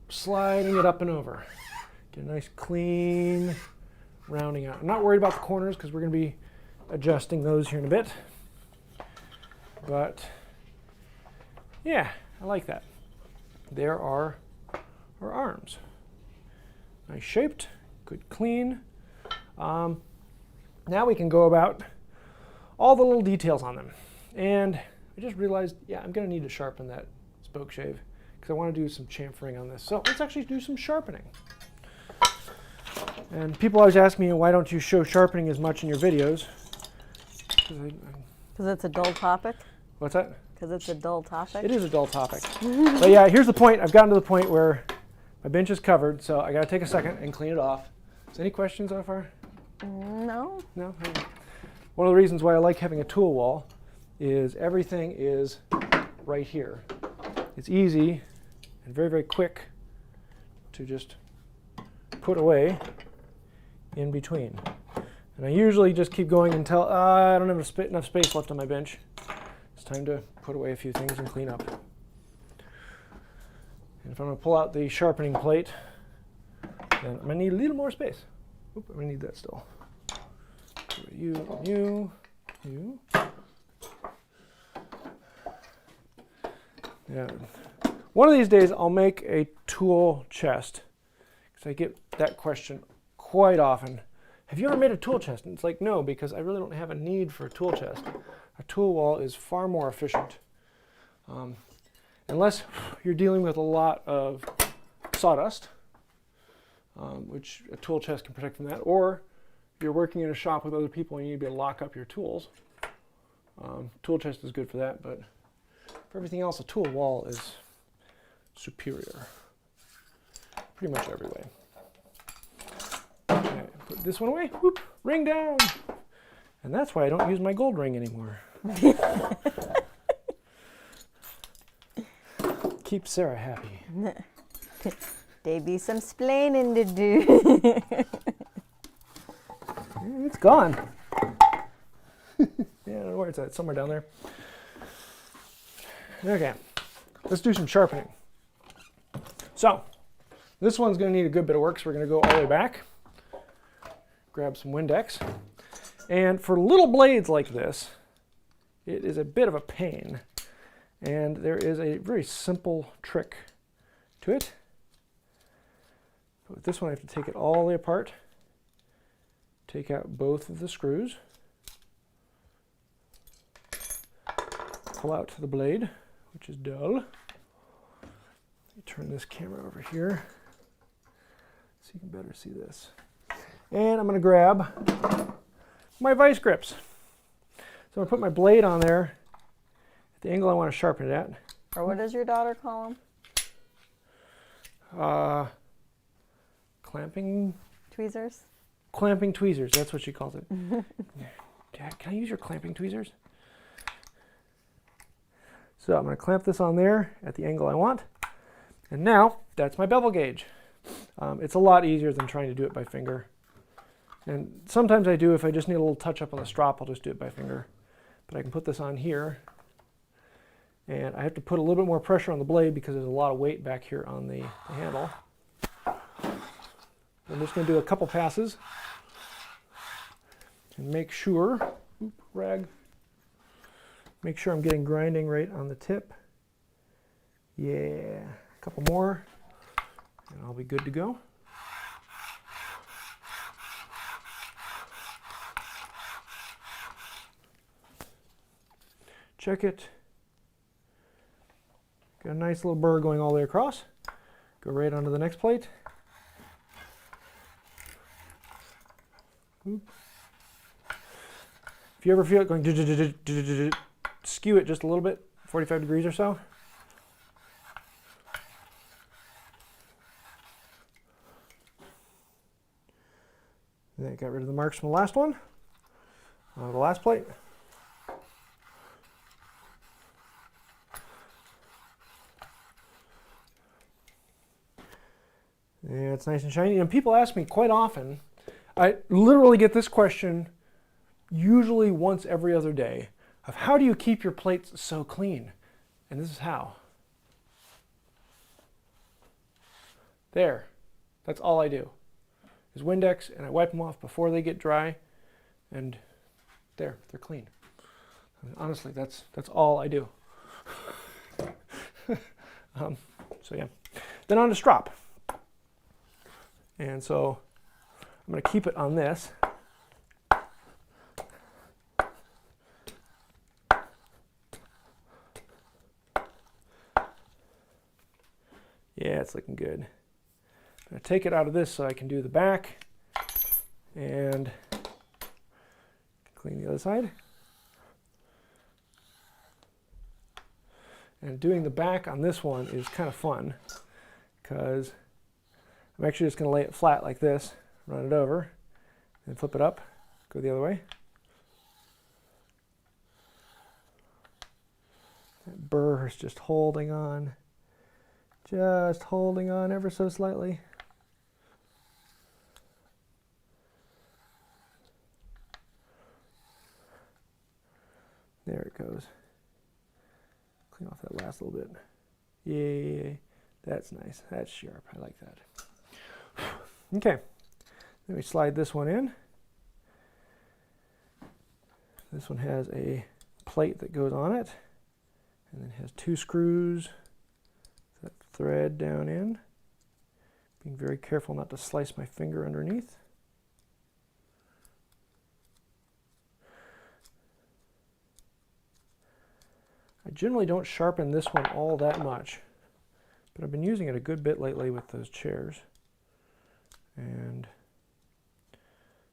sliding it up and over. Get a nice clean rounding out. I'm not worried about the corners because we're going to be adjusting those here in a bit. But yeah, I like that. There are our arms. Nice shaped, good clean. Now we can go about all the little details on them. And I just realized, yeah, I'm going to need to sharpen that spokeshave because I want to do some chamfering on this. So let's actually do some sharpening. And people always ask me, why don't you show sharpening as much in your videos? Because it's a dull topic? What's that? Because it's a dull topic? It is a dull topic. But yeah, here's the point. I've gotten to the point where my bench is covered, so I got to take a second and clean it off. Is any questions so far? No. No? One of the reasons why I like having a tool wall is everything is right here. It's easy and very, very quick to just put away in between. And I usually just keep going until I don't have enough space left on my bench. It's time to put away a few things and clean up. And if I'm going to pull out the sharpening plate, then I'm going to need a little more space. Oop, I'm going to need that still. You. Yeah. One of these days I'll make a tool chest, because I get that question quite often. Have you ever made a tool chest? And it's like, no, because I really don't have a need for a tool chest. A tool wall is far more efficient. Unless you're dealing with a lot of sawdust, which a tool chest can protect from that, or you're working in a shop with other people and you need to be able to lock up your tools. Tool chest is good for that, but for everything else, a tool wall is superior. Pretty much every way. Okay, put this one away. Whoop, ring down. And that's why I don't use my gold ring anymore. Keep Sarah happy. There be some splaining to do. It's gone. Yeah, I don't know where it's at. Somewhere down there. Okay, let's do some sharpening. So, this one's going to need a good bit of work, so we're going to go all the way back. Grab some Windex. And for little blades like this, it is a bit of a pain. And there is a very simple trick to it. But with this one, I have to take it all the way apart. Take out both of the screws. Pull out the blade, which is dull. Let me turn this camera over here so you can better see this. And I'm going to grab my vice grips. So I'm going to put my blade on there at the angle I want to sharpen it at. Or what does your daughter call them? Clamping Tweezers? Clamping tweezers, that's what she calls it. Dad, can I use your clamping tweezers? So I'm going to clamp this on there at the angle I want. And now, that's my bevel gauge. It's a lot easier than trying to do it by finger. And sometimes I do, if I just need a little touch up on the strop, I'll just do it by finger. But I can put this on here. And I have to put a little bit more pressure on the blade because there's a lot of weight back here on the handle. I'm just going to do a couple passes and make sure, make sure I'm getting grinding right on the tip. Yeah, a couple more and I'll be good to go. Check it. Got a nice little burr going all the way across. Go right onto the next plate. If you ever feel it going, skew it just a little bit, 45 degrees or so. And then got rid of the marks from the last one. The last plate. Yeah, it's nice and shiny. And people ask me quite often, I literally get this question usually once every other day, of how do you keep your plates so clean? And this is how. There. That's all I do. Is Windex, and I wipe them off before they get dry, and there, they're clean. I mean, honestly, that's all I do. So yeah. Then on to strop. And so I'm going to keep it on this. Yeah, it's looking good. I'm going to take it out of this so I can do the back and clean the other side. And doing the back on this one is kind of fun because I'm actually just going to lay it flat like this, run it over, and flip it up, go the other way. That burr is just holding on ever so slightly. There it goes. Clean off that last little bit. Yay, that's nice. That's sharp. I like that. Okay, then we slide this one in. This one has a plate that goes on it, and then has 2 screws that thread down in. Being very careful not to slice my finger underneath. I generally don't sharpen this one all that much, but I've been using it a good bit lately with those chairs. And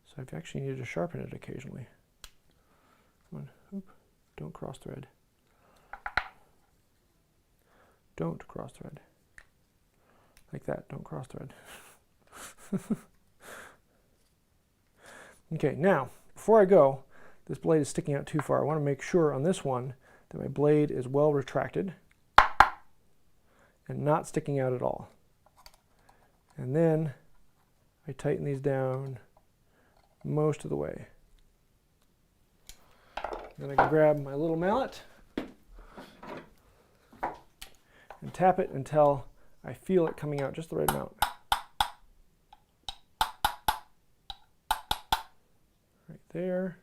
so I've actually needed to sharpen it occasionally. Come on, oop, don't cross thread. Don't cross thread. Like that, don't cross thread. Okay, now, before I go, this blade is sticking out too far. I want to make sure on this one that my blade is well retracted and not sticking out at all. And then I tighten these down most of the way. Then I can grab my little mallet and tap it until I feel it coming out just the right amount. Right there.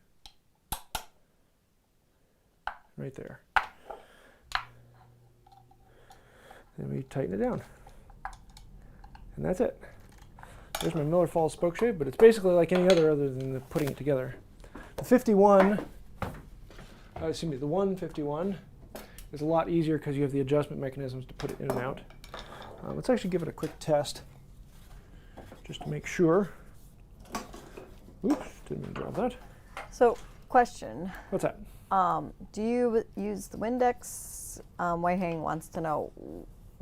Right there. Then we tighten it down. And that's it. There's my Miller Falls spokeshave, but it's basically like any other than the putting it together. The 151 is a lot easier because you have the adjustment mechanisms to put it in and out. Let's actually give it a quick test just to make sure. Oops, didn't mean to grab that. So, question. What's that? Do you use the Windex? Wei Huang wants to know,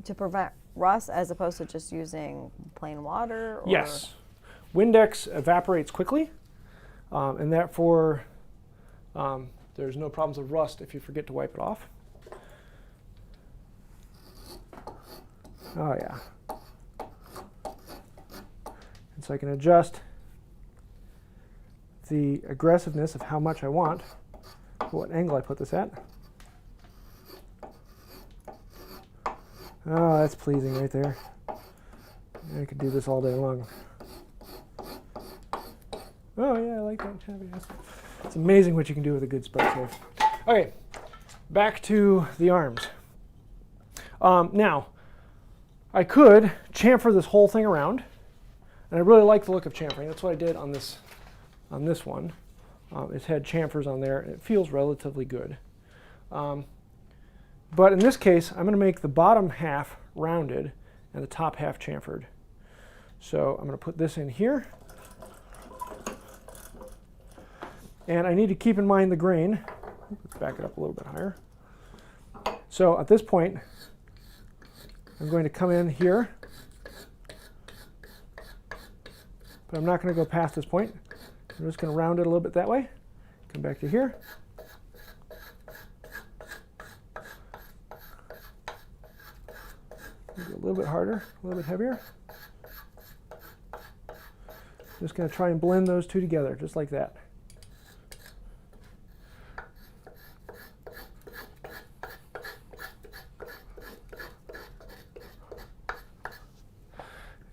to prevent rust as opposed to just using plain water? Or? Yes. Windex evaporates quickly, and therefore there's no problems of rust if you forget to wipe it off. Oh yeah. And so I can adjust the aggressiveness of how much I want, what angle I put this at. Oh, that's pleasing right there. I could do this all day long. Oh yeah, I like that. It's amazing what you can do with a good spokeshave. Okay, back to the arms. Now, I could chamfer this whole thing around, and I really like the look of chamfering. That's what I did on this one. It's had chamfers on there, and it feels relatively good. But in this case, I'm going to make the bottom half rounded and the top half chamfered. So I'm going to put this in here. And I need to keep in mind the grain. Let's back it up a little bit higher. So at this point, I'm going to come in here. But I'm not going to go past this point. I'm just going to round it a little bit that way. Come back to here. Maybe a little bit harder, a little bit heavier. Just going to try and blend those two together, just like that.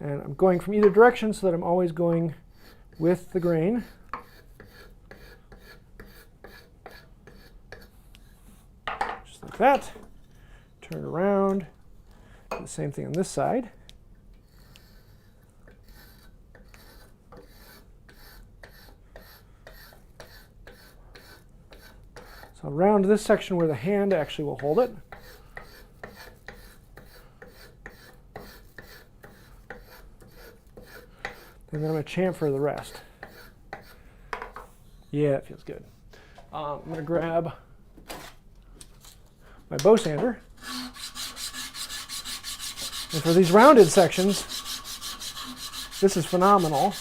And I'm going from either direction so that I'm always going with the grain. Just like that. Turn around. Do the same thing on this side. So around this section where the hand actually will hold it. And then I'm going to chamfer the rest. Yeah, it feels good. I'm going to grab my bow sander. And for these rounded sections, this is phenomenal.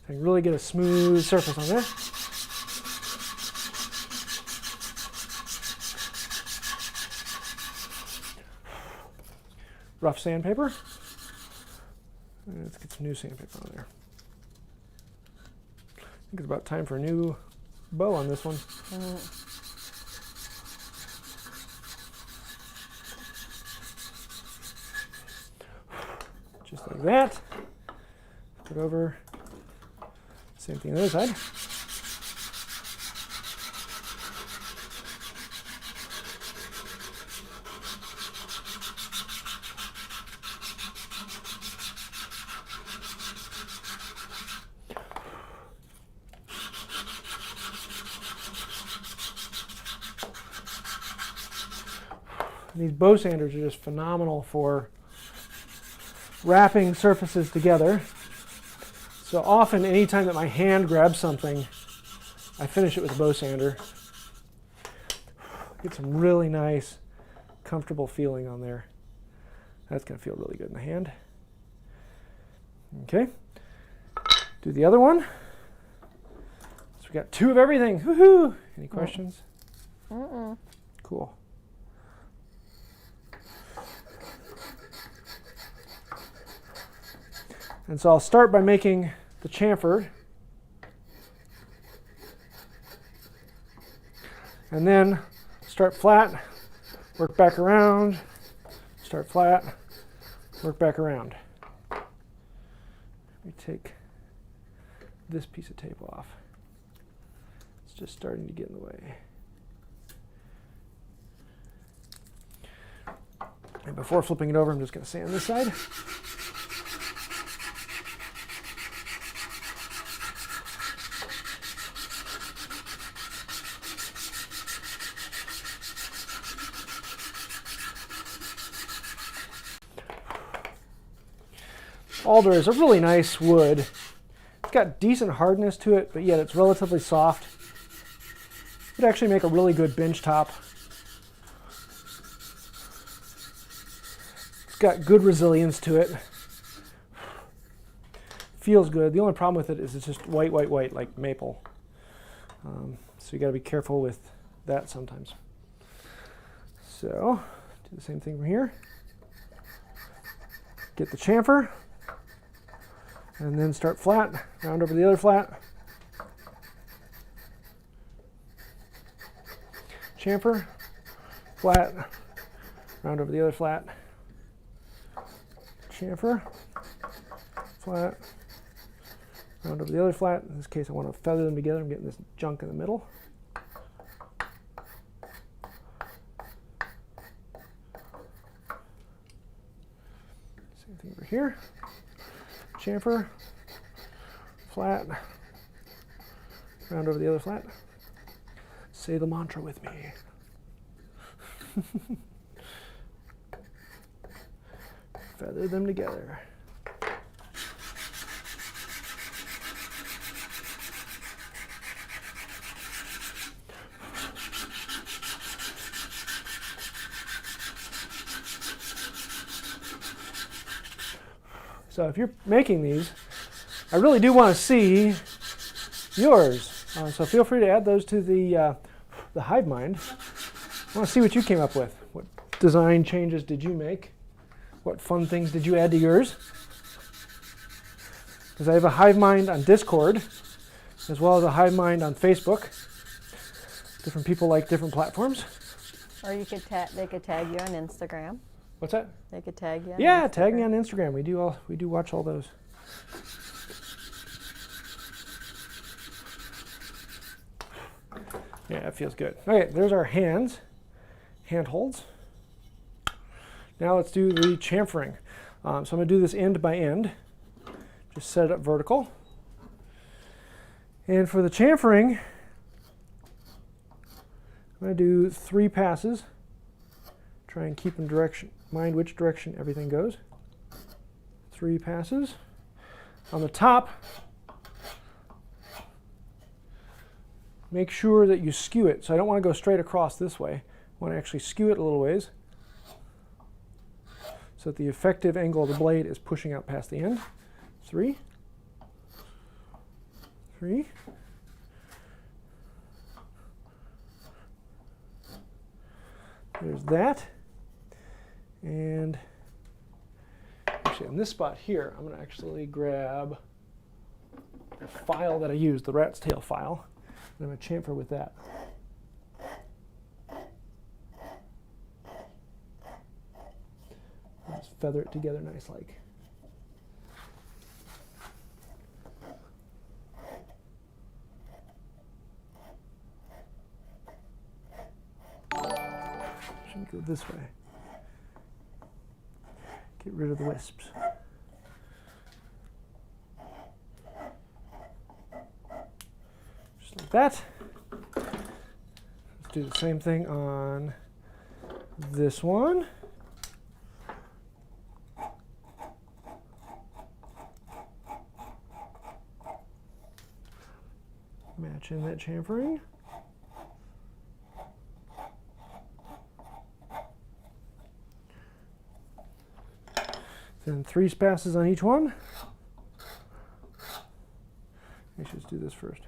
I can really get a smooth surface on there. Rough sandpaper. Let's get some new sandpaper on there. I think it's about time for a new bow on this one. Just like that. Put over. Same thing on the other side. These bow sanders are just phenomenal for wrapping surfaces together. So often, anytime that my hand grabs something, I finish it with a bow sander. Get some really nice, comfortable feeling on there. That's going to feel really good in the hand. Okay, do the other one. So we got two of everything. Woohoo! Any questions? Cool. And so I'll start by making the chamfer. And then start flat, work back around, start flat, work back around. Let me take this piece of tape off. It's just starting to get in the way. And before flipping it over, I'm just going to sand this side. Alder is a really nice wood. It's got decent hardness to it, but yet it's relatively soft. It would actually make a really good bench top. It's got good resilience to it. Feels good. The only problem with it is it's just white, white, white, like maple. So you got to be careful with that sometimes. So do the same thing from here. Get the chamfer. And then start flat, round over the other flat. Chamfer, flat, round over the other flat. Chamfer, flat, round over the other flat. In this case, I want to feather them together. I'm getting this junk in the middle. Same thing over here. Chamfer, flat, round over the other flat. Say the mantra with me. Feather them together. So if you're making these, I really do want to see yours. So feel free to add those to the hive mind. I want to see what you came up with. What design changes did you make? What fun things did you add to yours? Because I have a hive mind on Discord, as well as a hive mind on Facebook. Different people like different platforms. Or you could they could tag you on Instagram. What's that? They could tag you on Yeah, Instagram. tag me on Instagram. We do watch all those. Yeah, it feels good. Okay, there's our hand holds. Now let's do the chamfering. So I'm going to do this end by end. Just set it up vertical. And for the chamfering, I'm going to do 3 passes. Try and keep in mind which direction everything goes. 3 passes. On the top, make sure that you skew it. So I don't want to go straight across this way. I want to actually skew it a little ways so that the effective angle of the blade is pushing out past the end. 3. 3. There's that. And actually in this spot here, I'm going to actually grab the file that I used, the rat's tail file, and I'm going to chamfer with that. Just feather it together nice like. Should go this way. Get rid of the wisps. Just like that. Let's do the same thing on this one. Match in that chamfering. Then 3 passes on each one. Let's just do this first.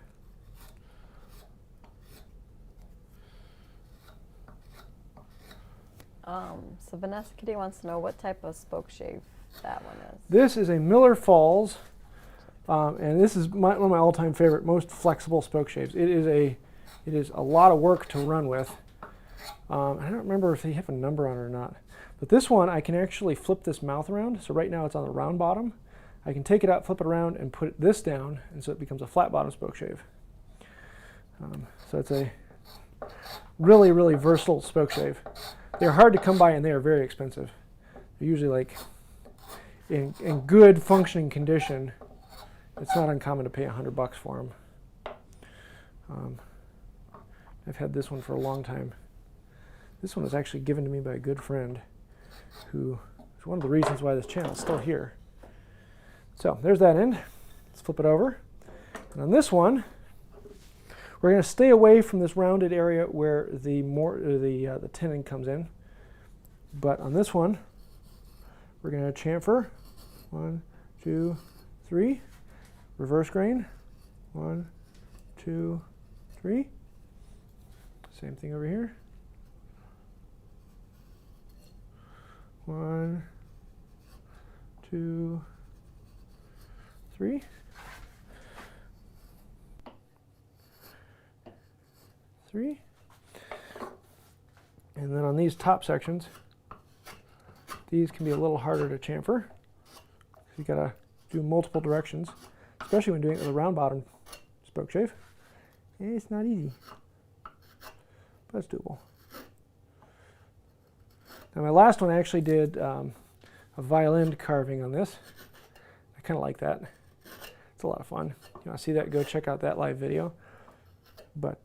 So Vanessa Kitty wants to know what type of spokeshave that one is. This is a Miller Falls, and this is one of my all-time favorite, most flexible spokeshaves. It is a lot of work to run with. I don't remember if they have a number on it or not. But this one, I can actually flip this mouth around. So right now it's on the round bottom. I can take it out, flip it around, and put this down, and so it becomes a flat bottom spokeshave. So it's a really, really versatile spokeshave. They're hard to come by, and they are very expensive. They're usually like in good functioning condition. It's not uncommon to pay $100 for them. I've had this one for a long time. This one was actually given to me by a good friend who is one of the reasons why this channel is still here. So there's that end. Let's flip it over. And on this one, we're going to stay away from this rounded area where the tenon comes in. But on this one, we're going to chamfer. 1, 2, 3. Reverse grain. 1, 2, 3. Same thing over here. 1, 2, 3. 3. And then on these top sections, these can be a little harder to chamfer. You gotta do multiple directions, especially when doing it with a round bottom spokeshave. It's not easy, but it's doable. Now my last one, I actually did a violin carving on this. I kind of like that. It's a lot of fun. You want to see that, go check out that live video. But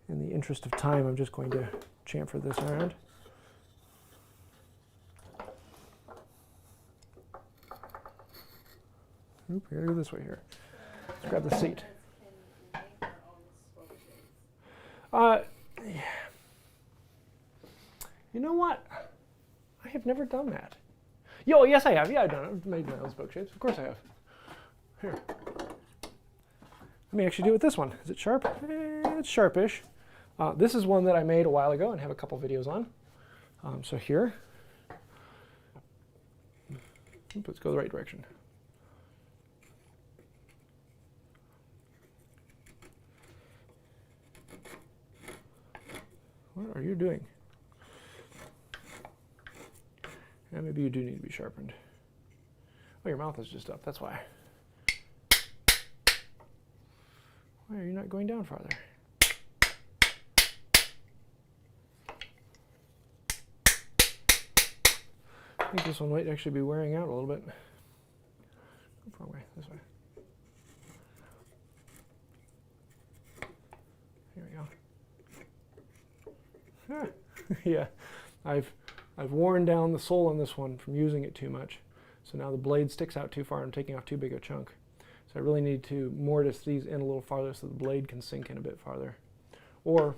in the interest of time, I'm just going to chamfer this around. Oop, I gotta go this way here. Let's grab the seat. Yeah. You know what? I have never done that. Yo, yes I have. Yeah, I've done it. I've made my own spokeshaves. Of course I have. Here. Let me actually do it with this one. Is it sharp? It's sharpish. This is one that I made a while ago and have a couple videos on. So here. Oop, let's go the right direction. What are you doing? Yeah, maybe you do need to be sharpened. Oh, your mouth is just up, that's why. Why are you not going down farther? I think this one might actually be wearing out a little bit. Wrong way, this way. Here we go. Yeah, I've worn down the sole on this one from using it too much. So now the blade sticks out too far and I'm taking off too big a chunk. So I really need to mortise these in a little farther so the blade can sink in a bit farther. Or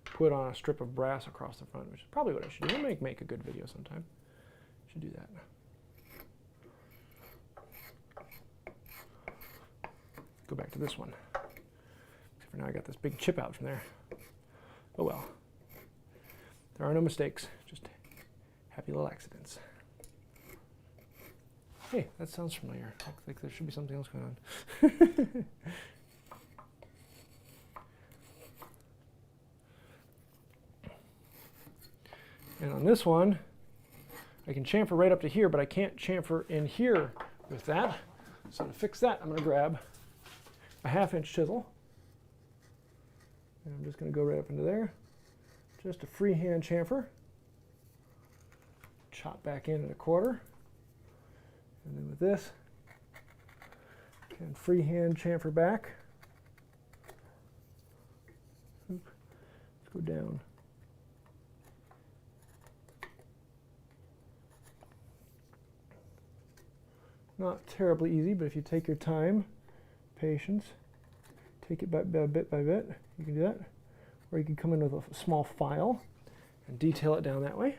put on a strip of brass across the front, which is probably what I should do. I'll make a good video sometime. Should do that. Go back to this one. Except for now I got this big chip out from there. Oh well. There are no mistakes, just happy little accidents. Hey, that sounds familiar. Like there should be something else going on. And on this one, I can chamfer right up to here, but I can't chamfer in here with that. So to fix that, I'm going to grab a 1/2 inch chisel. And I'm just going to go right up into there. Just a freehand chamfer. Chop back in at 1/4. And then with this, can freehand chamfer back. Oop. Let's go down. Not terribly easy, but if you take your time, patience, take it bit by bit, you can do that. Or you can come in with a small file and detail it down that way.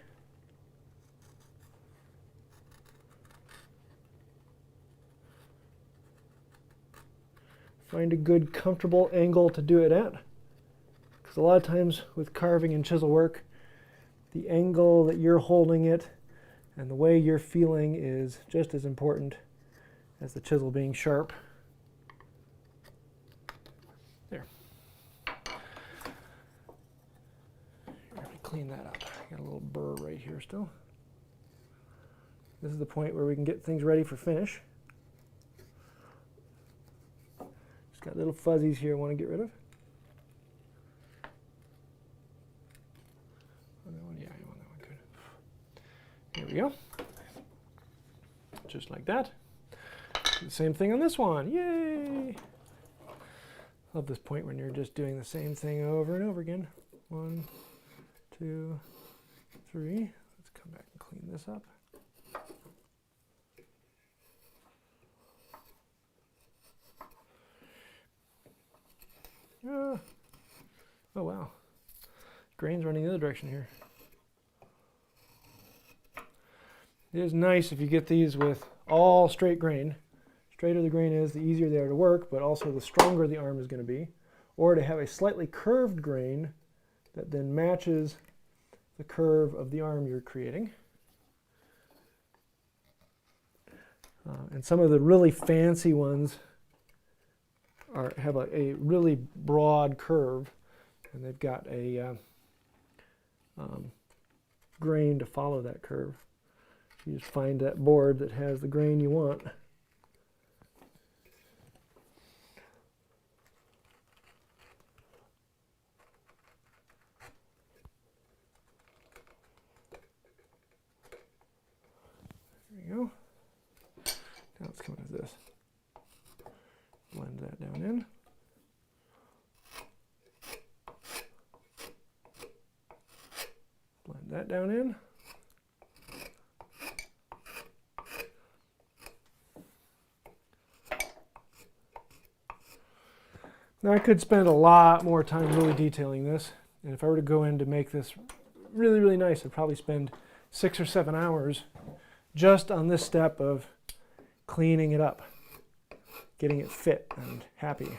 Find a good, comfortable angle to do it at. Because a lot of times with carving and chisel work, the angle that you're holding it and the way you're feeling is just as important as the chisel being sharp. There. Let me clean that up. Got a little burr right here still. This is the point where we can get things ready for finish. Just got little fuzzies here I want to get rid of. Oh, that one, yeah, you want that one, good. There we go. Just like that. Do the same thing on this one, yay! Love this point when you're just doing the same thing over and over again. 1, 2, 3. Let's come back and clean this up. Oh wow, grain's running the other direction here. It is nice if you get these with all straight grain. Straighter the grain is, the easier they are to work, but also the stronger the arm is going to be. Or to have a slightly curved grain that then matches the curve of the arm you're creating. And some of the really fancy ones have a really broad curve, and they've got a grain to follow that curve. You just find that board that has the grain you want. There you go. Now let's come into this. Blend that down in. Blend that down in. Now I could spend a lot more time really detailing this, and if I were to go in to make this really, really nice, I'd probably spend 6 or 7 hours just on this step of cleaning it up, getting it fit and happy.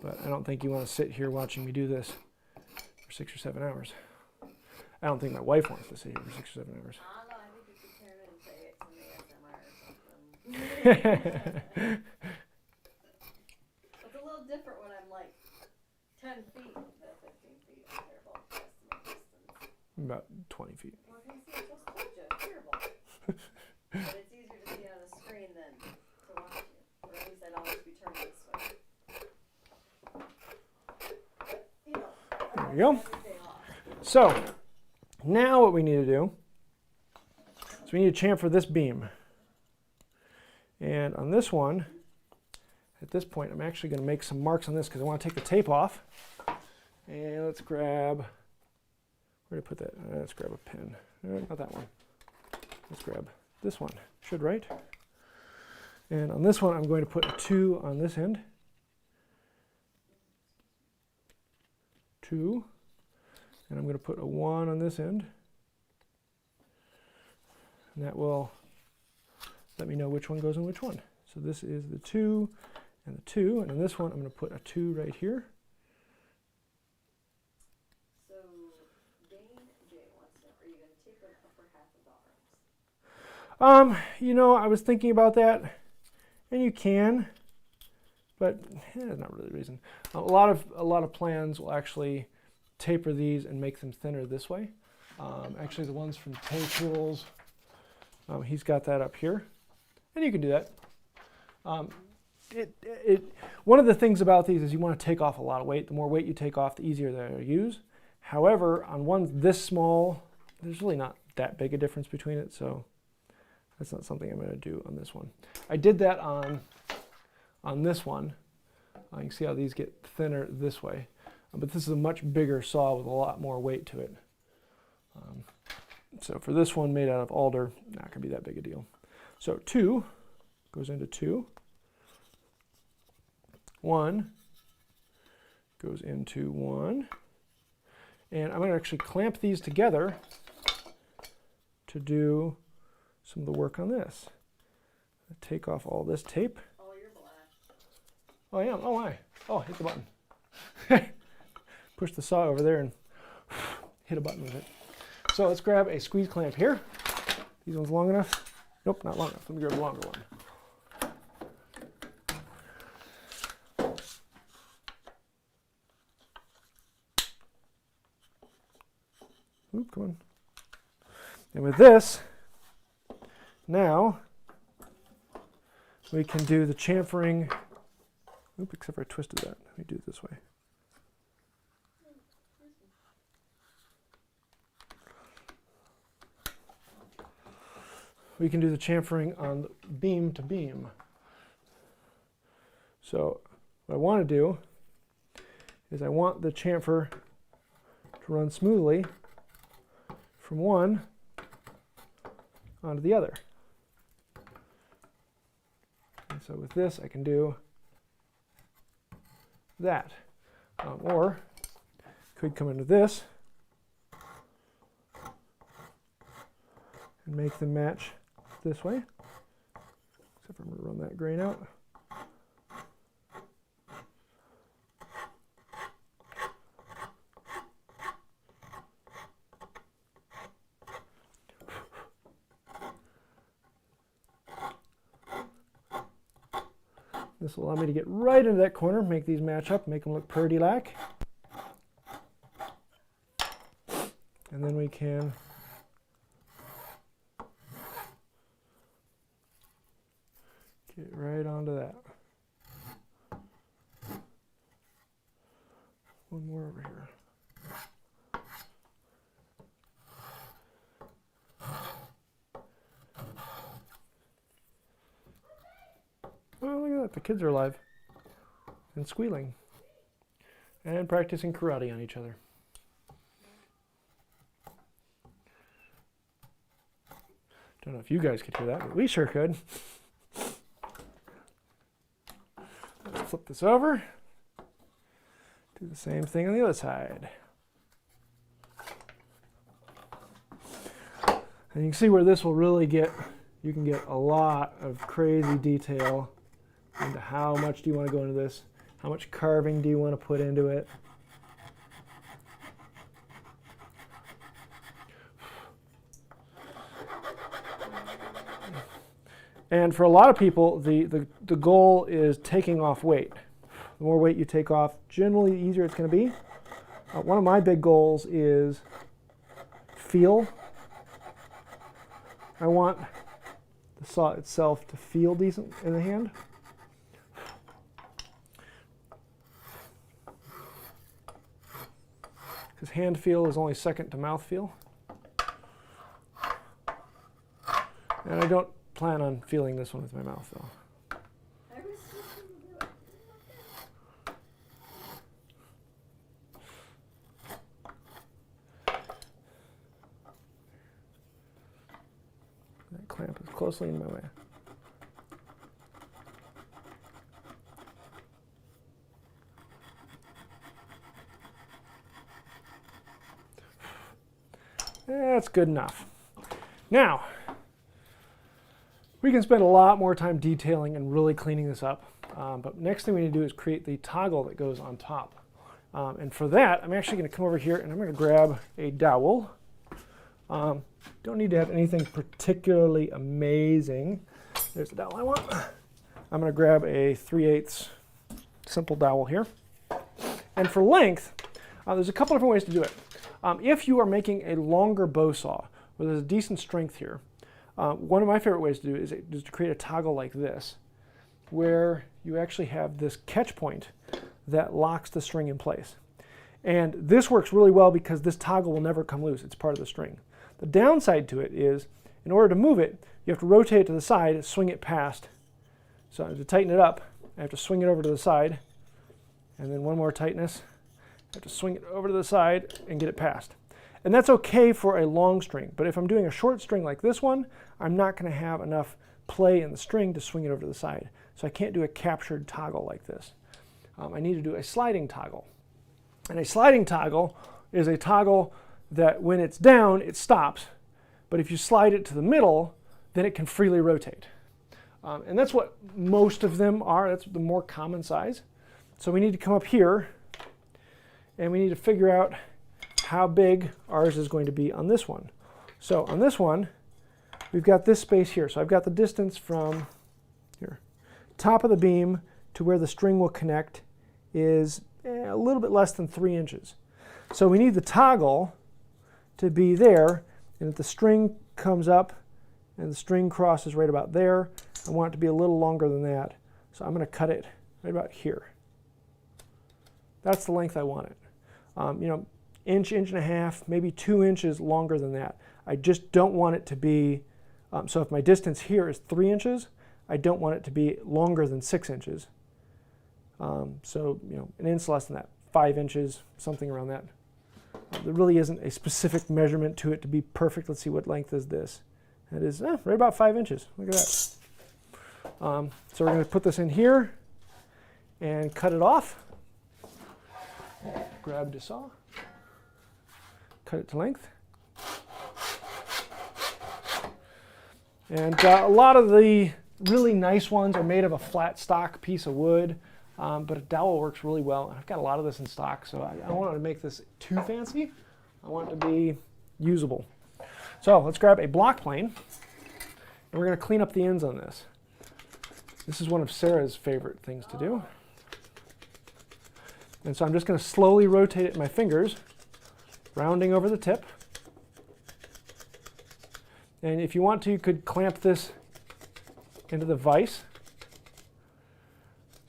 But I don't think you want to sit here watching me do this for 6 or 7 hours. I don't think my wife wants to sit here for 6 or 7 hours. It's a little different when I'm like 10 feet than 15 feet. They're both estimate distance. About 20 feet. Well, I see, it's told you, terrible. But it's easier to see on the screen than to watch you. Or at least I'd always be turning this way. You know, There you go. So, now what we need to do is we need to chamfer this beam. And on this one, at this point, I'm actually going to make some marks on this because I want to take the tape off. And let's grab, where did I put that? Let's grab a pen. Not that one. Let's grab this one. Should right. And on this one, I'm going to put a 2 on this end. 2. And I'm going to put a 1 on this end. And that will let me know which one goes in which one. So this is the 2 and the 2. And on this one, I'm going to put a 2 right here. So Dane J wants to know, are you going to tape the upper half of the arms? You know, I was thinking about that, and you can, but that's not really the reason. A lot of plans will actually taper these and make them thinner this way. Actually, the ones from Tay Tools, he's got that up here, and you can do that. One of the things about these is you want to take off a lot of weight. The more weight you take off, the easier they're to use. However, on ones this small, there's really not that big a difference between it, so that's not something I'm going to do on this one. I did that on this one. You can see how these get thinner this way. But this is a much bigger saw with a lot more weight to it. So for this one made out of alder, not going to be that big a deal. So 2 goes into 2. 1 goes into 1. And I'm going to actually clamp these together to do some of the work on this. Take off all this tape. Oh, you're black. Oh, I am. Oh, my. Oh, hit the button. Push the saw over there and hit a button with it. So let's grab a squeeze clamp here. These ones long enough? Nope, not long enough. Let me grab a longer one. Oop, come on. And with this, now we can do the chamfering. Oop, except for I twisted that. Let me do it this way. We can do the chamfering on beam to beam. So what I want to do is I want the chamfer to run smoothly from one onto the other. And so with this I can do that. Or could come into this and make them match this way. Except for I'm going to run that grain out. This will allow me to get right into that corner, make these match up, make them look purdy-like. And then we can get right onto that. One more over here. Oh, look at that. The kids are alive and squealing and practicing karate on each other. Don't know if you guys could hear that, but we sure could. Let's flip this over. Do the same thing on the other side. And you can see where this will really get, you can get a lot of crazy detail into how much do you want to go into this, how much carving do you want to put into it. And for a lot of people, the goal is taking off weight. The more weight you take off, generally the easier it's going to be. One of my big goals is feel. I want the saw itself to feel decent in the hand. Because hand feel is only second to mouth feel. And I don't plan on feeling this one with my mouth though. That clamp is closely in my way. That's good enough. Now, we can spend a lot more time detailing and really cleaning this up, but next thing we need to do is create the toggle that goes on top. And for that, I'm actually going to come over here and I'm going to grab a dowel. Don't need to have anything particularly amazing. There's the dowel I want. I'm going to grab a 3/8 simple dowel here. And for length, there's a couple different ways to do it. If you are making a longer bow saw, where there's a decent strength here, one of my favorite ways to do it is to create a toggle like this, where you actually have this catch point that locks the string in place. And this works really well because this toggle will never come loose. It's part of the string. The downside to it is, in order to move it, you have to rotate it to the side and swing it past. So to tighten it up, I have to swing it over to the side, and then one more tightness. I have to swing it over to the side and get it past. And that's okay for a long string, but if I'm doing a short string like this one, I'm not going to have enough play in the string to swing it over to the side. So I can't do a captured toggle like this. I need to do a sliding toggle. And a sliding toggle is a toggle that when it's down, it stops. But if you slide it to the middle, then it can freely rotate. And that's what most of them are. That's the more common size. So we need to come up here and we need to figure out how big ours is going to be on this one. So on this one, we've got this space here. So I've got the distance from here, top of the beam to where the string will connect is a little bit less than 3 inches. So we need the toggle to be there, and if the string comes up and the string crosses right about there, I want it to be a little longer than that. So I'm going to cut it right about here. That's the length I want it. Inch, inch and a half, maybe 2 inches longer than that. I just don't want it to be, so if my distance here is 3 inches, I don't want it to be longer than 6 inches. So, an inch less than that, 5 inches, something around that. There really isn't a specific measurement to it to be perfect. Let's see, what length is this? That is right about 5 inches. Look at that. So we're going to put this in here and cut it off. Grab the saw, cut it to length. And a lot of the really nice ones are made of a flat stock piece of wood, but a dowel works really well. I've got a lot of this in stock, so I don't want to make this too fancy. I want it to be usable. So let's grab a block plane, and we're going to clean up the ends on this. This is one of Sarah's favorite things to do. And so I'm just going to slowly rotate it in my fingers, rounding over the tip. And if you want to, you could clamp this into the vise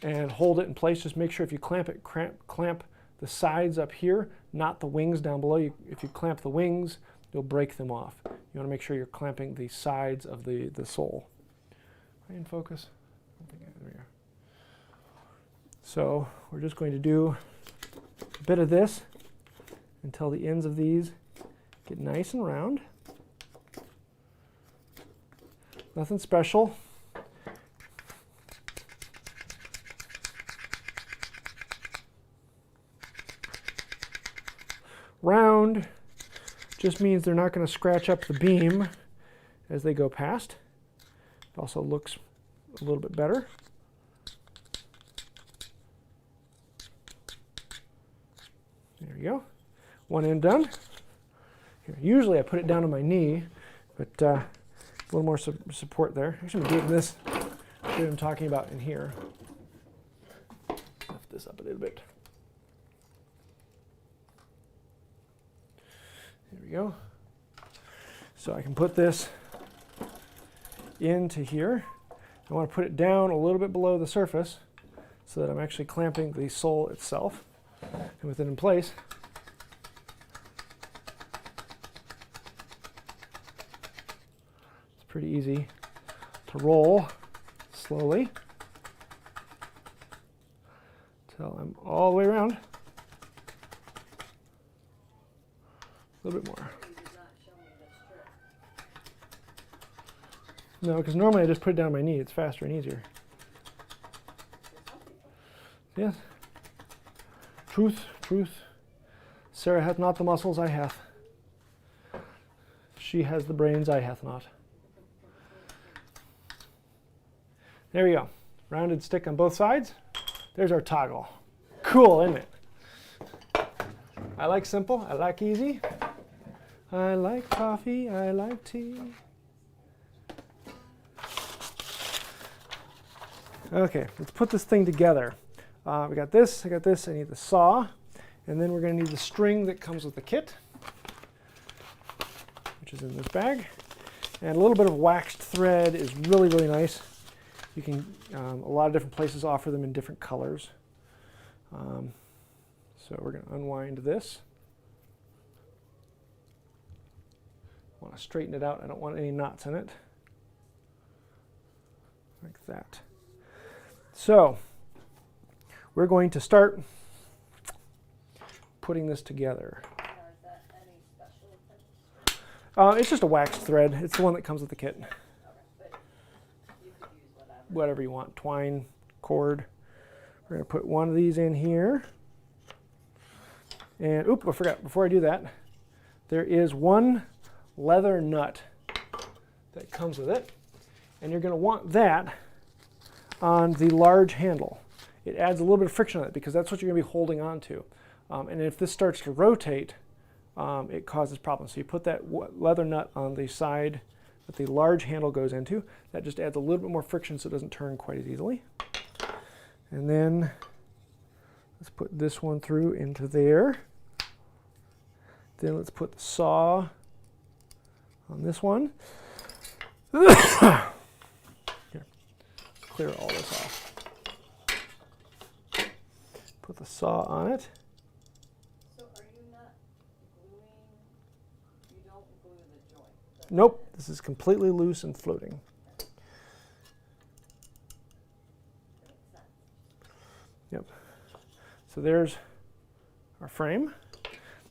and hold it in place. Just make sure if you clamp it, clamp the sides up here, not the wings down below. If you clamp the wings, you'll break them off. You want to make sure you're clamping the sides of the sole. Are you in focus? There we are. So we're just going to do a bit of this until the ends of these get nice and round. Nothing special. Round just means they're not going to scratch up the beam as they go past. It also looks a little bit better. There you go. One end done. Here, usually I put it down on my knee, but a little more support there. Actually, I'm doing this, what I'm talking about in here. Lift this up a little bit. There we go. So I can put this into here. I want to put it down a little bit below the surface so that I'm actually clamping the sole itself. And with it in place, it's pretty easy to roll slowly till I'm all the way around. A little bit more. No, because normally I just put it down on my knee. It's faster and easier. Yes. Truth, truth. Sarah hath not the muscles I hath. She has the brains I hath not. There we go. Rounded stick on both sides. There's our toggle. Cool, isn't it? I like simple. I like easy. I like coffee. I like tea. Okay, let's put this thing together. We got this, I got this, I need the saw, and then we're going to need the string that comes with the kit, which is in this bag. And a little bit of waxed thread is really, really nice. You can, a lot of different places offer them in different colors. So we're going to unwind this. I want to straighten it out. I don't want any knots in it. Like that. So we're going to start putting this together. It's just a waxed thread. It's the one that comes with the kit. Okay, but you could use whatever you want. Twine, cord. We're going to put one of these in here. And, oop, I forgot. Before I do that, there is one leather nut that comes with it. And you're going to want that on the large handle. It adds a little bit of friction on it because that's what you're going to be holding on to. And if this starts to rotate, it causes problems. So you put that leather nut on the side that the large handle goes into. That just adds a little bit more friction so it doesn't turn quite as easily. And then let's put this one through into there. Then let's put the saw on this one. Here, clear all this off. Put the saw on it. So are you not gluing, you don't glue the joint? Nope, this is completely loose and floating. Yep. So there's our frame.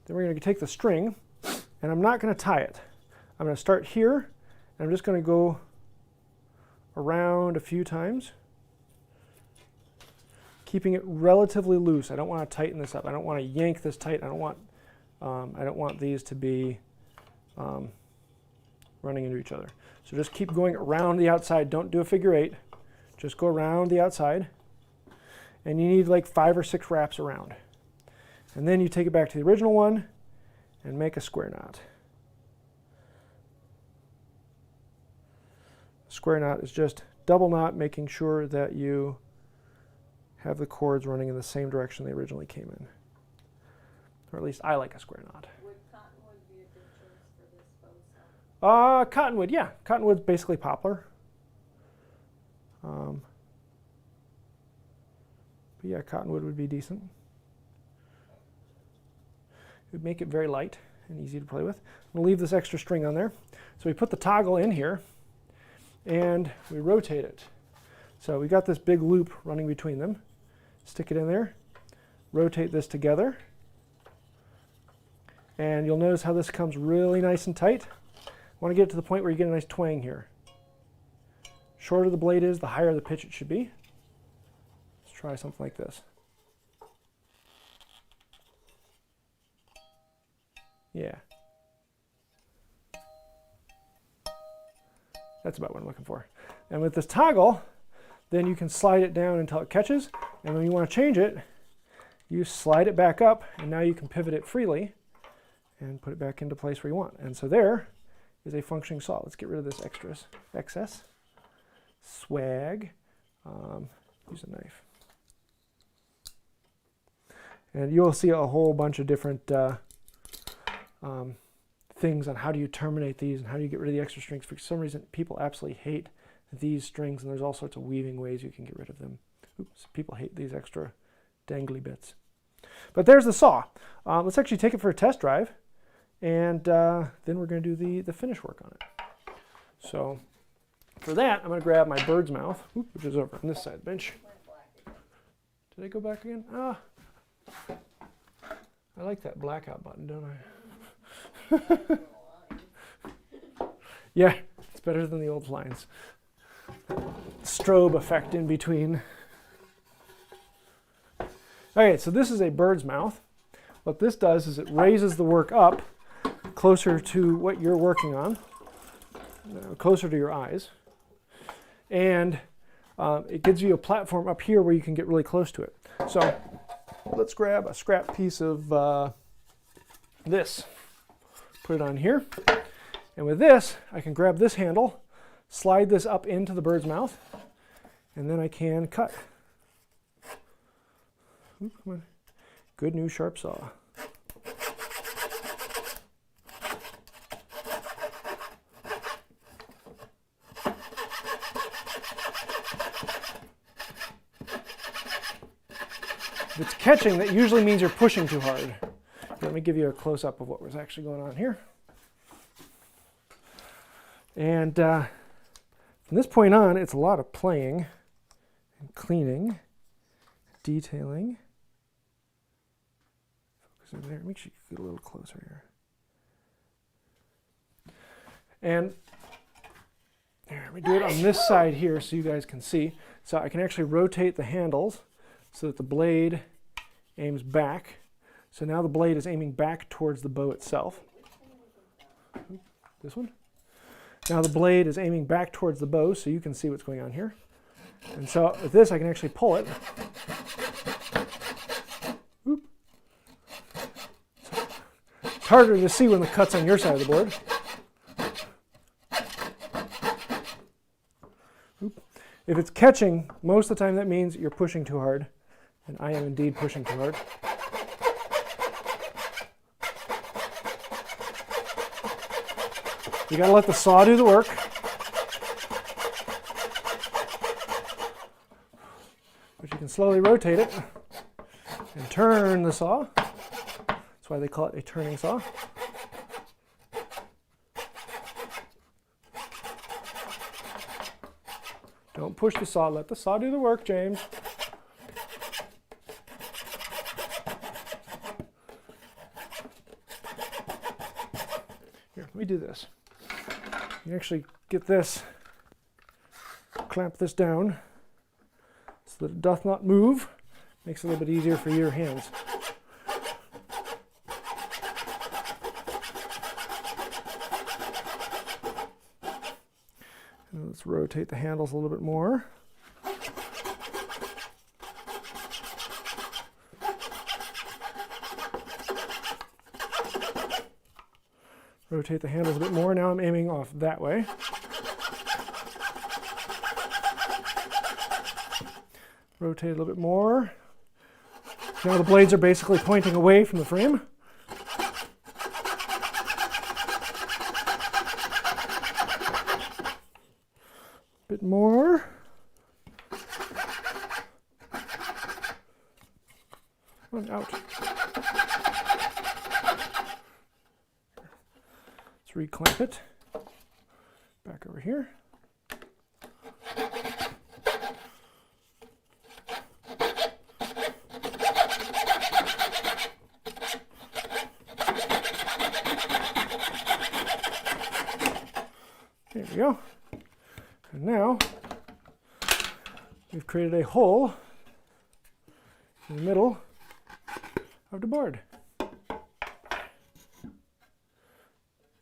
Then we're going to take the string, and I'm not going to tie it. I'm going to start here, and I'm just going to go around a few times, keeping it relatively loose. I don't want to tighten this up. I don't want to yank this tight. I don't want these to be running into each other. So just keep going around the outside. Don't do a figure eight. Just go around the outside. And you need like 5 or 6 wraps around. And then you take it back to the original one and make a square knot. A square knot is just double knot, making sure that you have the cords running in the same direction they originally came in. Or at least I like a square knot. Would cottonwood be a good choice for this bow style? Cottonwood, yeah. Cottonwood's basically poplar. But yeah, cottonwood would be decent. It would make it very light and easy to play with. I'm going to leave this extra string on there. So we put the toggle in here and we rotate it. So we got this big loop running between them. Stick it in there, rotate this together, and you'll notice how this comes really nice and tight. I want to get it to the point where you get a nice twang here. Shorter the blade is, the higher the pitch it should be. Let's try something like this. Yeah. That's about what I'm looking for. And with this toggle, then you can slide it down until it catches. And when you want to change it, you slide it back up, and now you can pivot it freely and put it back into place where you want. And so there is a functioning saw. Let's get rid of this excess. Swag. Use a knife. And you'll see a whole bunch of different things on how do you terminate these and how do you get rid of the extra strings. For some reason, people absolutely hate these strings, and there's all sorts of weaving ways you can get rid of them. Oops, people hate these extra dangly bits. But there's the saw. Let's actually take it for a test drive, and then we're going to do the finish work on it. So for that, I'm going to grab my bird's mouth, which is over on this side of the bench. Did I go back again? Ah, I like that blackout button, don't I? Yeah, it's better than the old lines. Strobe effect in between. Okay, so this is a bird's mouth. What this does is it raises the work up closer to what you're working on, closer to your eyes. And it gives you a platform up here where you can get really close to it. So let's grab a scrap piece of this, put it on here. And with this, I can grab this handle, slide this up into the bird's mouth, and then I can cut. Oop, come on. Good new sharp saw. If it's catching, that usually means you're pushing too hard. Let me give you a close-up of what was actually going on here. And from this point on, it's a lot of playing and cleaning, detailing. Focus over there. Make sure you get a little closer here. And here, let me do it on this side here so you guys can see. So I can actually rotate the handles so that the blade aims back. So now the blade is aiming back towards the bow itself. This one. Now the blade is aiming back towards the bow so you can see what's going on here. And so with this I can actually pull it. Oop. It's harder to see when the cut's on your side of the board. Oop. If it's catching, most of the time that means you're pushing too hard. And I am indeed pushing too hard. You gotta let the saw do the work. But you can slowly rotate it and turn the saw. That's why they call it a turning saw. Don't push the saw, let the saw do the work, James. Here, let me do this. You can actually get this, clamp this down so that it doth not move. Makes it a little bit easier for your hands. And let's rotate the handles a little bit more. Rotate the handles a bit more. Now I'm aiming off that way. Rotate a little bit more. Now the blades are basically pointing away from the frame. A bit more. Oh, ouch. Let's reclamp it. Back over here. There we go. And now we've created a hole in the middle of the board.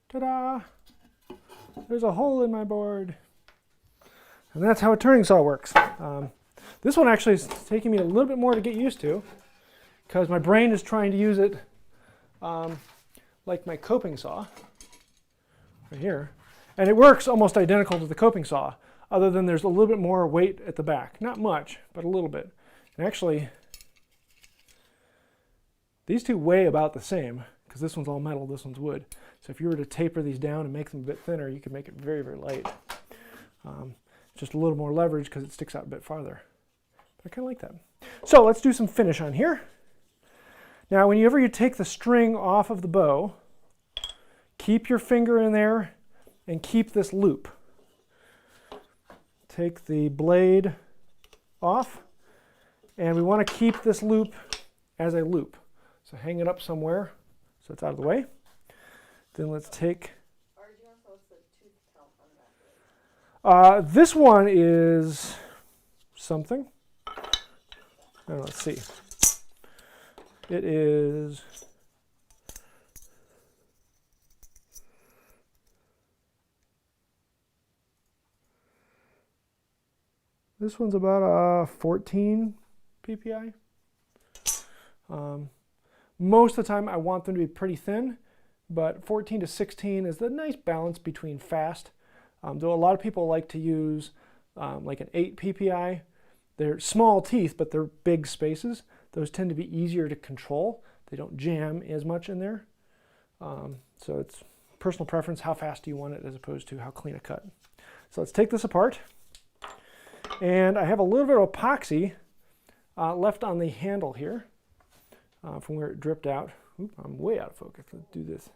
Ta-da! There's a hole in my board. And that's how a turning saw works. This one actually is taking me a little bit more to get used to because my brain is trying to use it like my coping saw right here. And it works almost identical to the coping saw, other than there's a little bit more weight at the back. Not much, but a little bit. And actually, these two weigh about the same, because because this one's all metal, this one's wood. So if you were to taper these down and make them a bit thinner, you could make it very, very light. Just a little more leverage because it sticks out a bit farther. But I kind of like that. So let's do some finish on here. Now, whenever you take the string off of the bow, keep your finger in there and keep this loop. Take the blade off, and we want to keep this loop as a loop. So hang it up somewhere so it's out of the way. Then let's take... this one is something. Let's see. It is... This one's about 14 ppi. Most of the time I want them to be pretty thin, but 14 to 16 is the nice balance between fast. Though a lot of people like to use like an 8 ppi. They're small teeth, but they're big spaces. Those tend to be easier to control. They don't jam as much in there. So it's personal preference, how fast do you want it as opposed to how clean a cut. So let's take this apart. And I have a little bit of epoxy left on the handle here from where it dripped out. Oop, I'm way out of focus. Let's do this.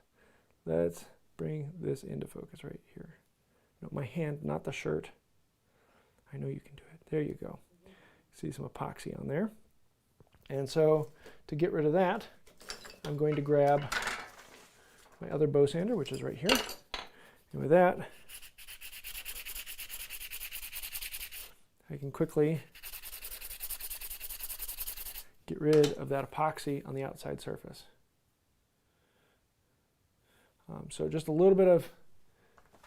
Let's bring this into focus right here. No, my hand, not the shirt. I know you can do it. There you go. See some epoxy on there. And so to get rid of that, I'm going to grab my other bow sander, which is right here. And with that, I can quickly get rid of that epoxy on the outside surface. So just a little bit of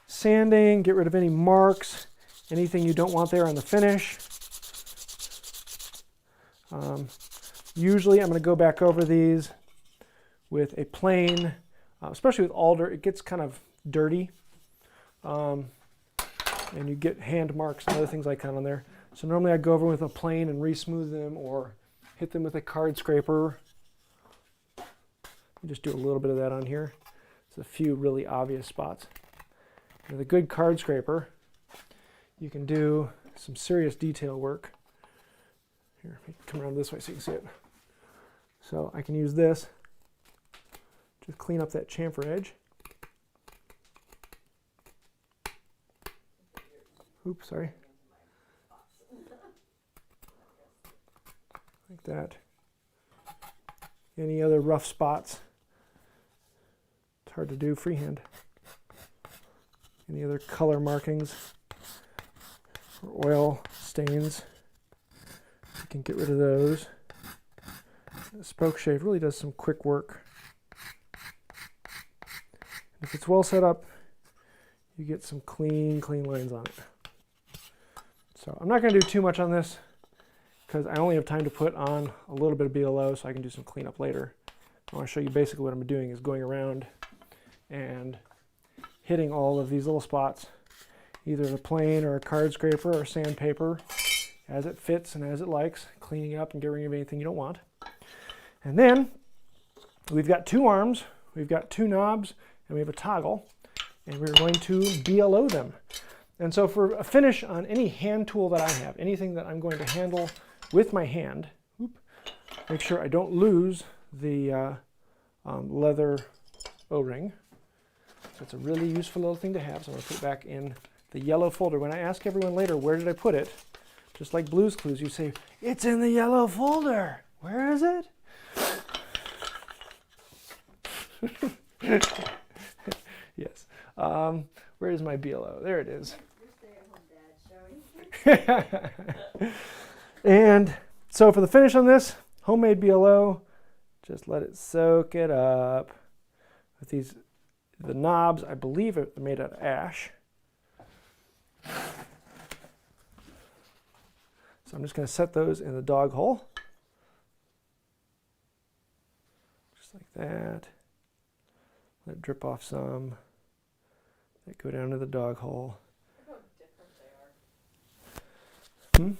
sanding, get rid of any marks, anything you don't want there on the finish. Usually I'm going to go back over these with a plane, especially with alder, it gets kind of dirty. And you get hand marks and other things like that on there. So normally I go over with a plane and re-smooth them or hit them with a card scraper. Just do a little bit of that on here. There's a few really obvious spots. With a good card scraper, you can do some serious detail work. Here, let me come around this way so you can see it. So I can use this, just clean up that chamfer edge. Oops, sorry. Like that. Any other rough spots? It's hard to do freehand. Any other color markings or oil stains? You can get rid of those. The spokeshave really does some quick work. If it's well set up, you get some clean lines on it. So I'm not going to do too much on this because I only have time to put on a little bit of BLO so I can do some cleanup later. I want to show you basically what I'm doing is going around and hitting all of these little spots, either in a plane or a card scraper or sandpaper, as it fits and as it likes, cleaning up and getting rid of anything you don't want. And then we've got two arms, we've got two knobs, and we have a toggle, and we're going to BLO them. And so for a finish on any hand tool that I have, anything that I'm going to handle with my hand, make sure I don't lose the leather O-ring. So it's a really useful little thing to have, so I'm going to put it back in the yellow folder. When I ask everyone later, where did I put it? Just like Blue's Clues, you say, it's in the yellow folder. Where is it? Yes. Where is my BLO? There it is. And so for the finish on this, homemade BLO, just let it soak it up. With these, the knobs, I believe are made out of ash. So I'm just going to set those in the dog hole. Just like that. Let it drip off some. Let it go down to the dog hole. Look how different they are.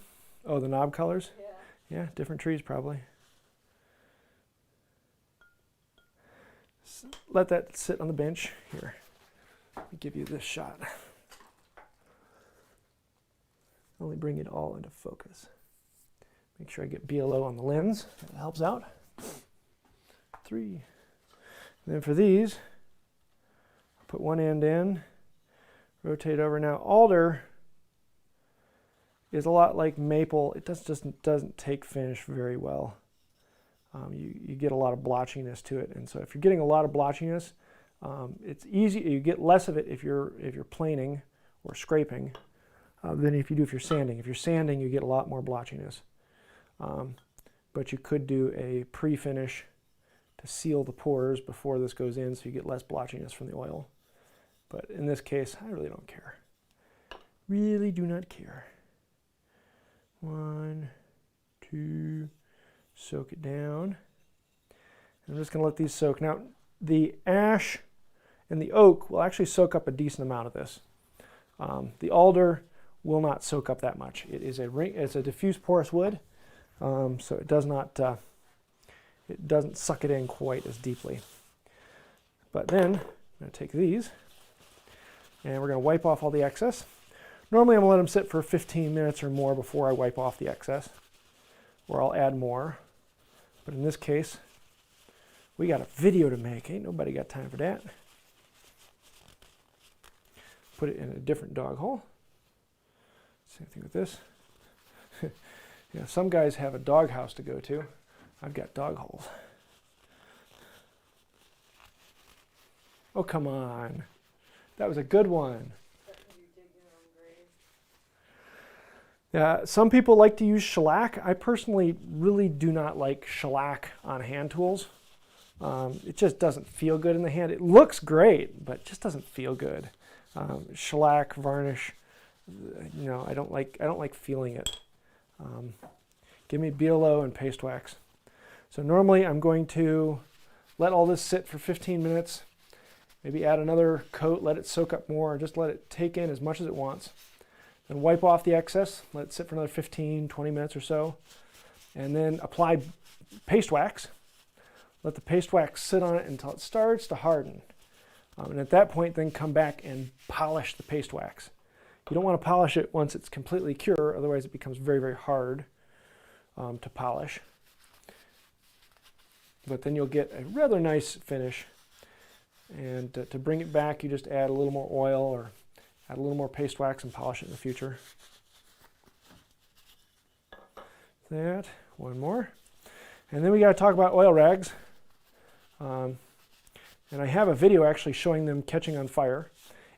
Oh, the knob colors? Yeah. Yeah, different trees probably. let that sit on the bench. Here, let me give you this shot. Only bring it all into focus. Make sure I get BLO on the lens. That helps out. 3. And then for these, put one end in, rotate over. Now alder is a lot like maple. It just doesn't take finish very well. You get a lot of blotchiness to it, and so if you're getting a lot of blotchiness, it's easy. You get less of it if you're planing or scraping than if you're sanding. If you're sanding, you get a lot more blotchiness. But you could do a pre-finish to seal the pores before this goes in, so you get less blotchiness from the oil. But in this case, I really don't care. Really do not care. 1, 2, soak it down. I'm just going to let these soak. Now, the ash and the oak will actually soak up a decent amount of this. The alder will not soak up that much. It's a diffuse porous wood, so it doesn't suck it in quite as deeply. But then I'm going to take these and we're going to wipe off all the excess. Normally I'm going to let them sit for 15 minutes or more before I wipe off the excess, or I'll add more. But in this case, we got a video to make. Ain't nobody got time for that. Put it in a different dog hole. Same thing with this. Yeah, some guys have a dog house to go to. I've got dog holes. Oh, come on. That was a good one. Yeah, some people like to use shellac. I personally really do not like shellac on hand tools. It just doesn't feel good in the hand. It looks great, but it just doesn't feel good. Shellac, varnish, you know, I don't like feeling it. Give me BLO and paste wax. So normally I'm going to let all this sit for 15 minutes, maybe add another coat, let it soak up more, just let it take in as much as it wants. Then wipe off the excess, let it sit for another 15, 20 minutes or so, and then apply paste wax. Let the paste wax sit on it until it starts to harden. And at that point, then come back and polish the paste wax. You don't want to polish it once it's completely cured, otherwise it becomes very, very hard to polish. But then you'll get a rather nice finish. And to bring it back, you just add a little more oil or add a little more paste wax and polish it in the future. That, one more. And then we got to talk about oil rags. And I have a video actually showing them catching on fire.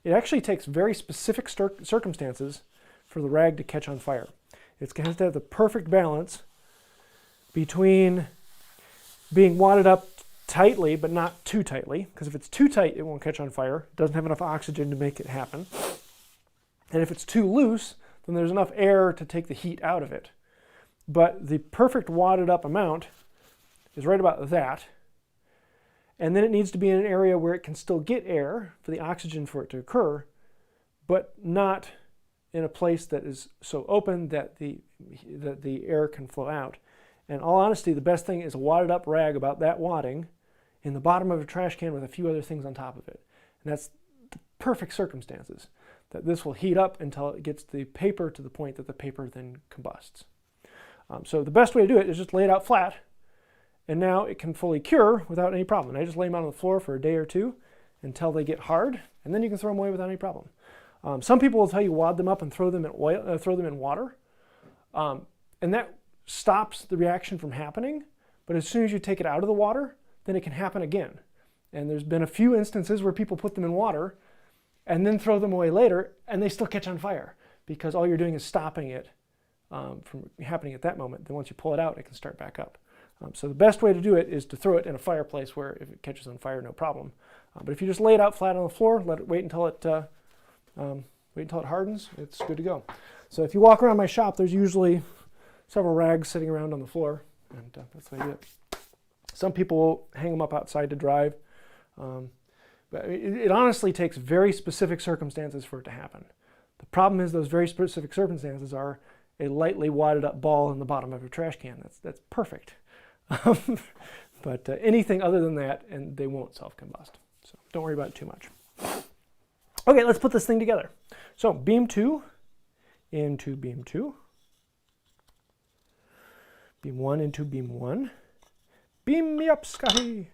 It actually takes very specific circumstances for the rag to catch on fire. It's going to have the perfect balance between being wadded up tightly, but not too tightly, because if it's too tight, it won't catch on fire. It doesn't have enough oxygen to make it happen. And if it's too loose, then there's enough air to take the heat out of it. But the perfect wadded up amount is right about that. And then it needs to be in an area where it can still get air for the oxygen for it to occur, but not in a place that is so open that the air can flow out. In all honesty, the best thing is a wadded up rag about that wadding in the bottom of a trash can with a few other things on top of it. And that's the perfect circumstances, that this will heat up until it gets the paper to the point that the paper then combusts. So the best way to do it is just lay it out flat, and now it can fully cure without any problem. And I just lay them out on the floor for a day or two until they get hard, and then you can throw them away without any problem. Some people will tell you wad them up and throw them in water, and that stops the reaction from happening. But as soon as you take it out of the water, then it can happen again. And there's been a few instances where people put them in water and then throw them away later, and they still catch on fire because all you're doing is stopping it from happening at that moment. Then once you pull it out, it can start back up. So the best way to do it is to throw it in a fireplace where if it catches on fire, no problem. But if you just lay it out flat on the floor, let it wait until it hardens, it's good to go. So if you walk around my shop, there's usually several rags sitting around on the floor, and that's the way I do it. Some people will hang them up outside to dry. But it honestly takes very specific circumstances for it to happen. The problem is those very specific circumstances are a lightly wadded up ball in the bottom of a trash can. That's perfect. But anything other than that, and they won't self-combust. So don't worry about it too much. Okay, let's put this thing together. So beam 2 into beam 2. Beam 1 into beam 1. Beam me up, Scotty.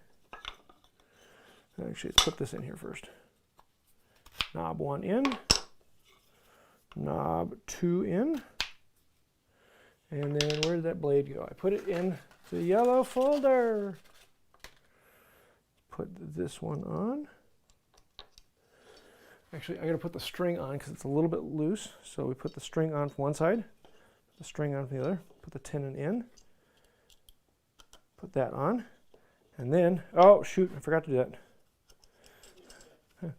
Actually, let's put this in here first. Knob 1 in. Knob 2 in. And then where did that blade go? I put it in the yellow folder. Put this one on. Actually, I got to put the string on because it's a little bit loose. So we put the string on from one side, the string on from the other, put the tenon in, put that on, and then, oh shoot, I forgot to do that.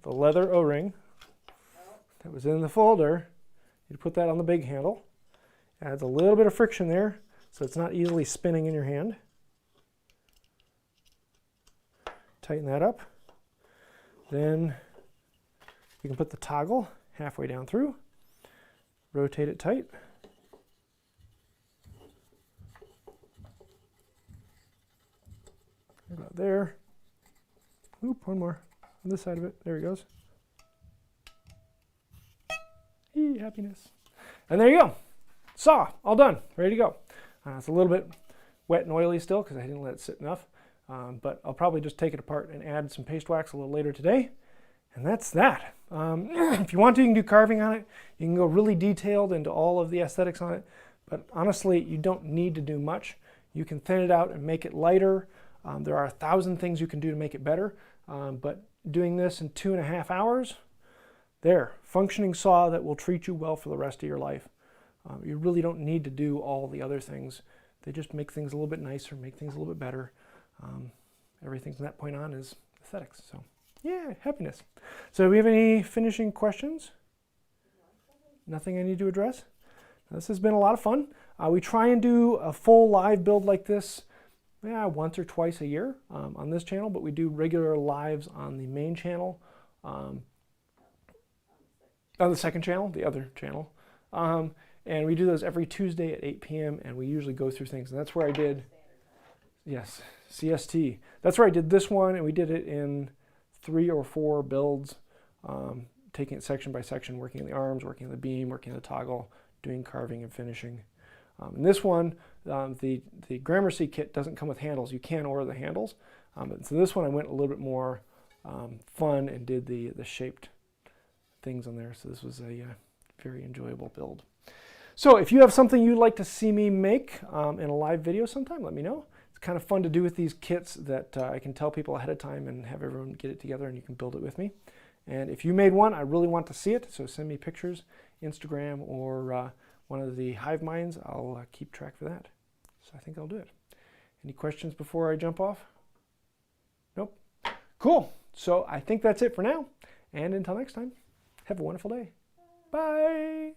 The leather O-ring that was in the folder, you put that on the big handle. Adds a little bit of friction there so it's not easily spinning in your hand. Tighten that up. Then you can put the toggle halfway down through, rotate it tight. About there. Oop, one more on this side of it. There he goes. Eee, happiness. And there you go. Saw, all done, ready to go. It's a little bit wet and oily still because I didn't let it sit enough. But I'll probably just take it apart and add some paste wax a little later today. And that's that. If you want to, you can do carving on it. You can go really detailed into all of the aesthetics on it. But honestly, you don't need to do much. You can thin it out and make it lighter. There are 1,000 things you can do to make it better. But doing this in 2.5 hours, there, functioning saw that will treat you well for the rest of your life. You really don't need to do all the other things. They just make things a little bit nicer, make things a little bit better. Everything from that point on is aesthetics. So yeah, happiness. So do we have any finishing questions? Nothing I need to address? This has been a lot of fun. We try and do a full live build like this once or twice a year on this channel, but we do regular lives on the main channel, on the second channel, the other channel. And we do those every Tuesday at 8 p.m. and we usually go through things. And that's where I did, yes, CST. That's where I did this one, and we did it in 3 or 4 builds, taking it section by section, working on the arms, working on the beam, working on the toggle, doing carving and finishing. And this one, the Grammercy kit doesn't come with handles. You can order the handles. So this one I went a little bit more fun and did the shaped things on there. So this was a very enjoyable build. So if you have something you'd like to see me make in a live video sometime, let me know. It's kind of fun to do with these kits that I can tell people ahead of time and have everyone get it together and you can build it with me. And if you made one, I really want to see it. So send me pictures, Instagram, or one of the hive minds. I'll keep track for that. So I think I'll do it. Any questions before I jump off? Nope. Cool. So I think that's it for now. And until next time, have a wonderful day. Bye.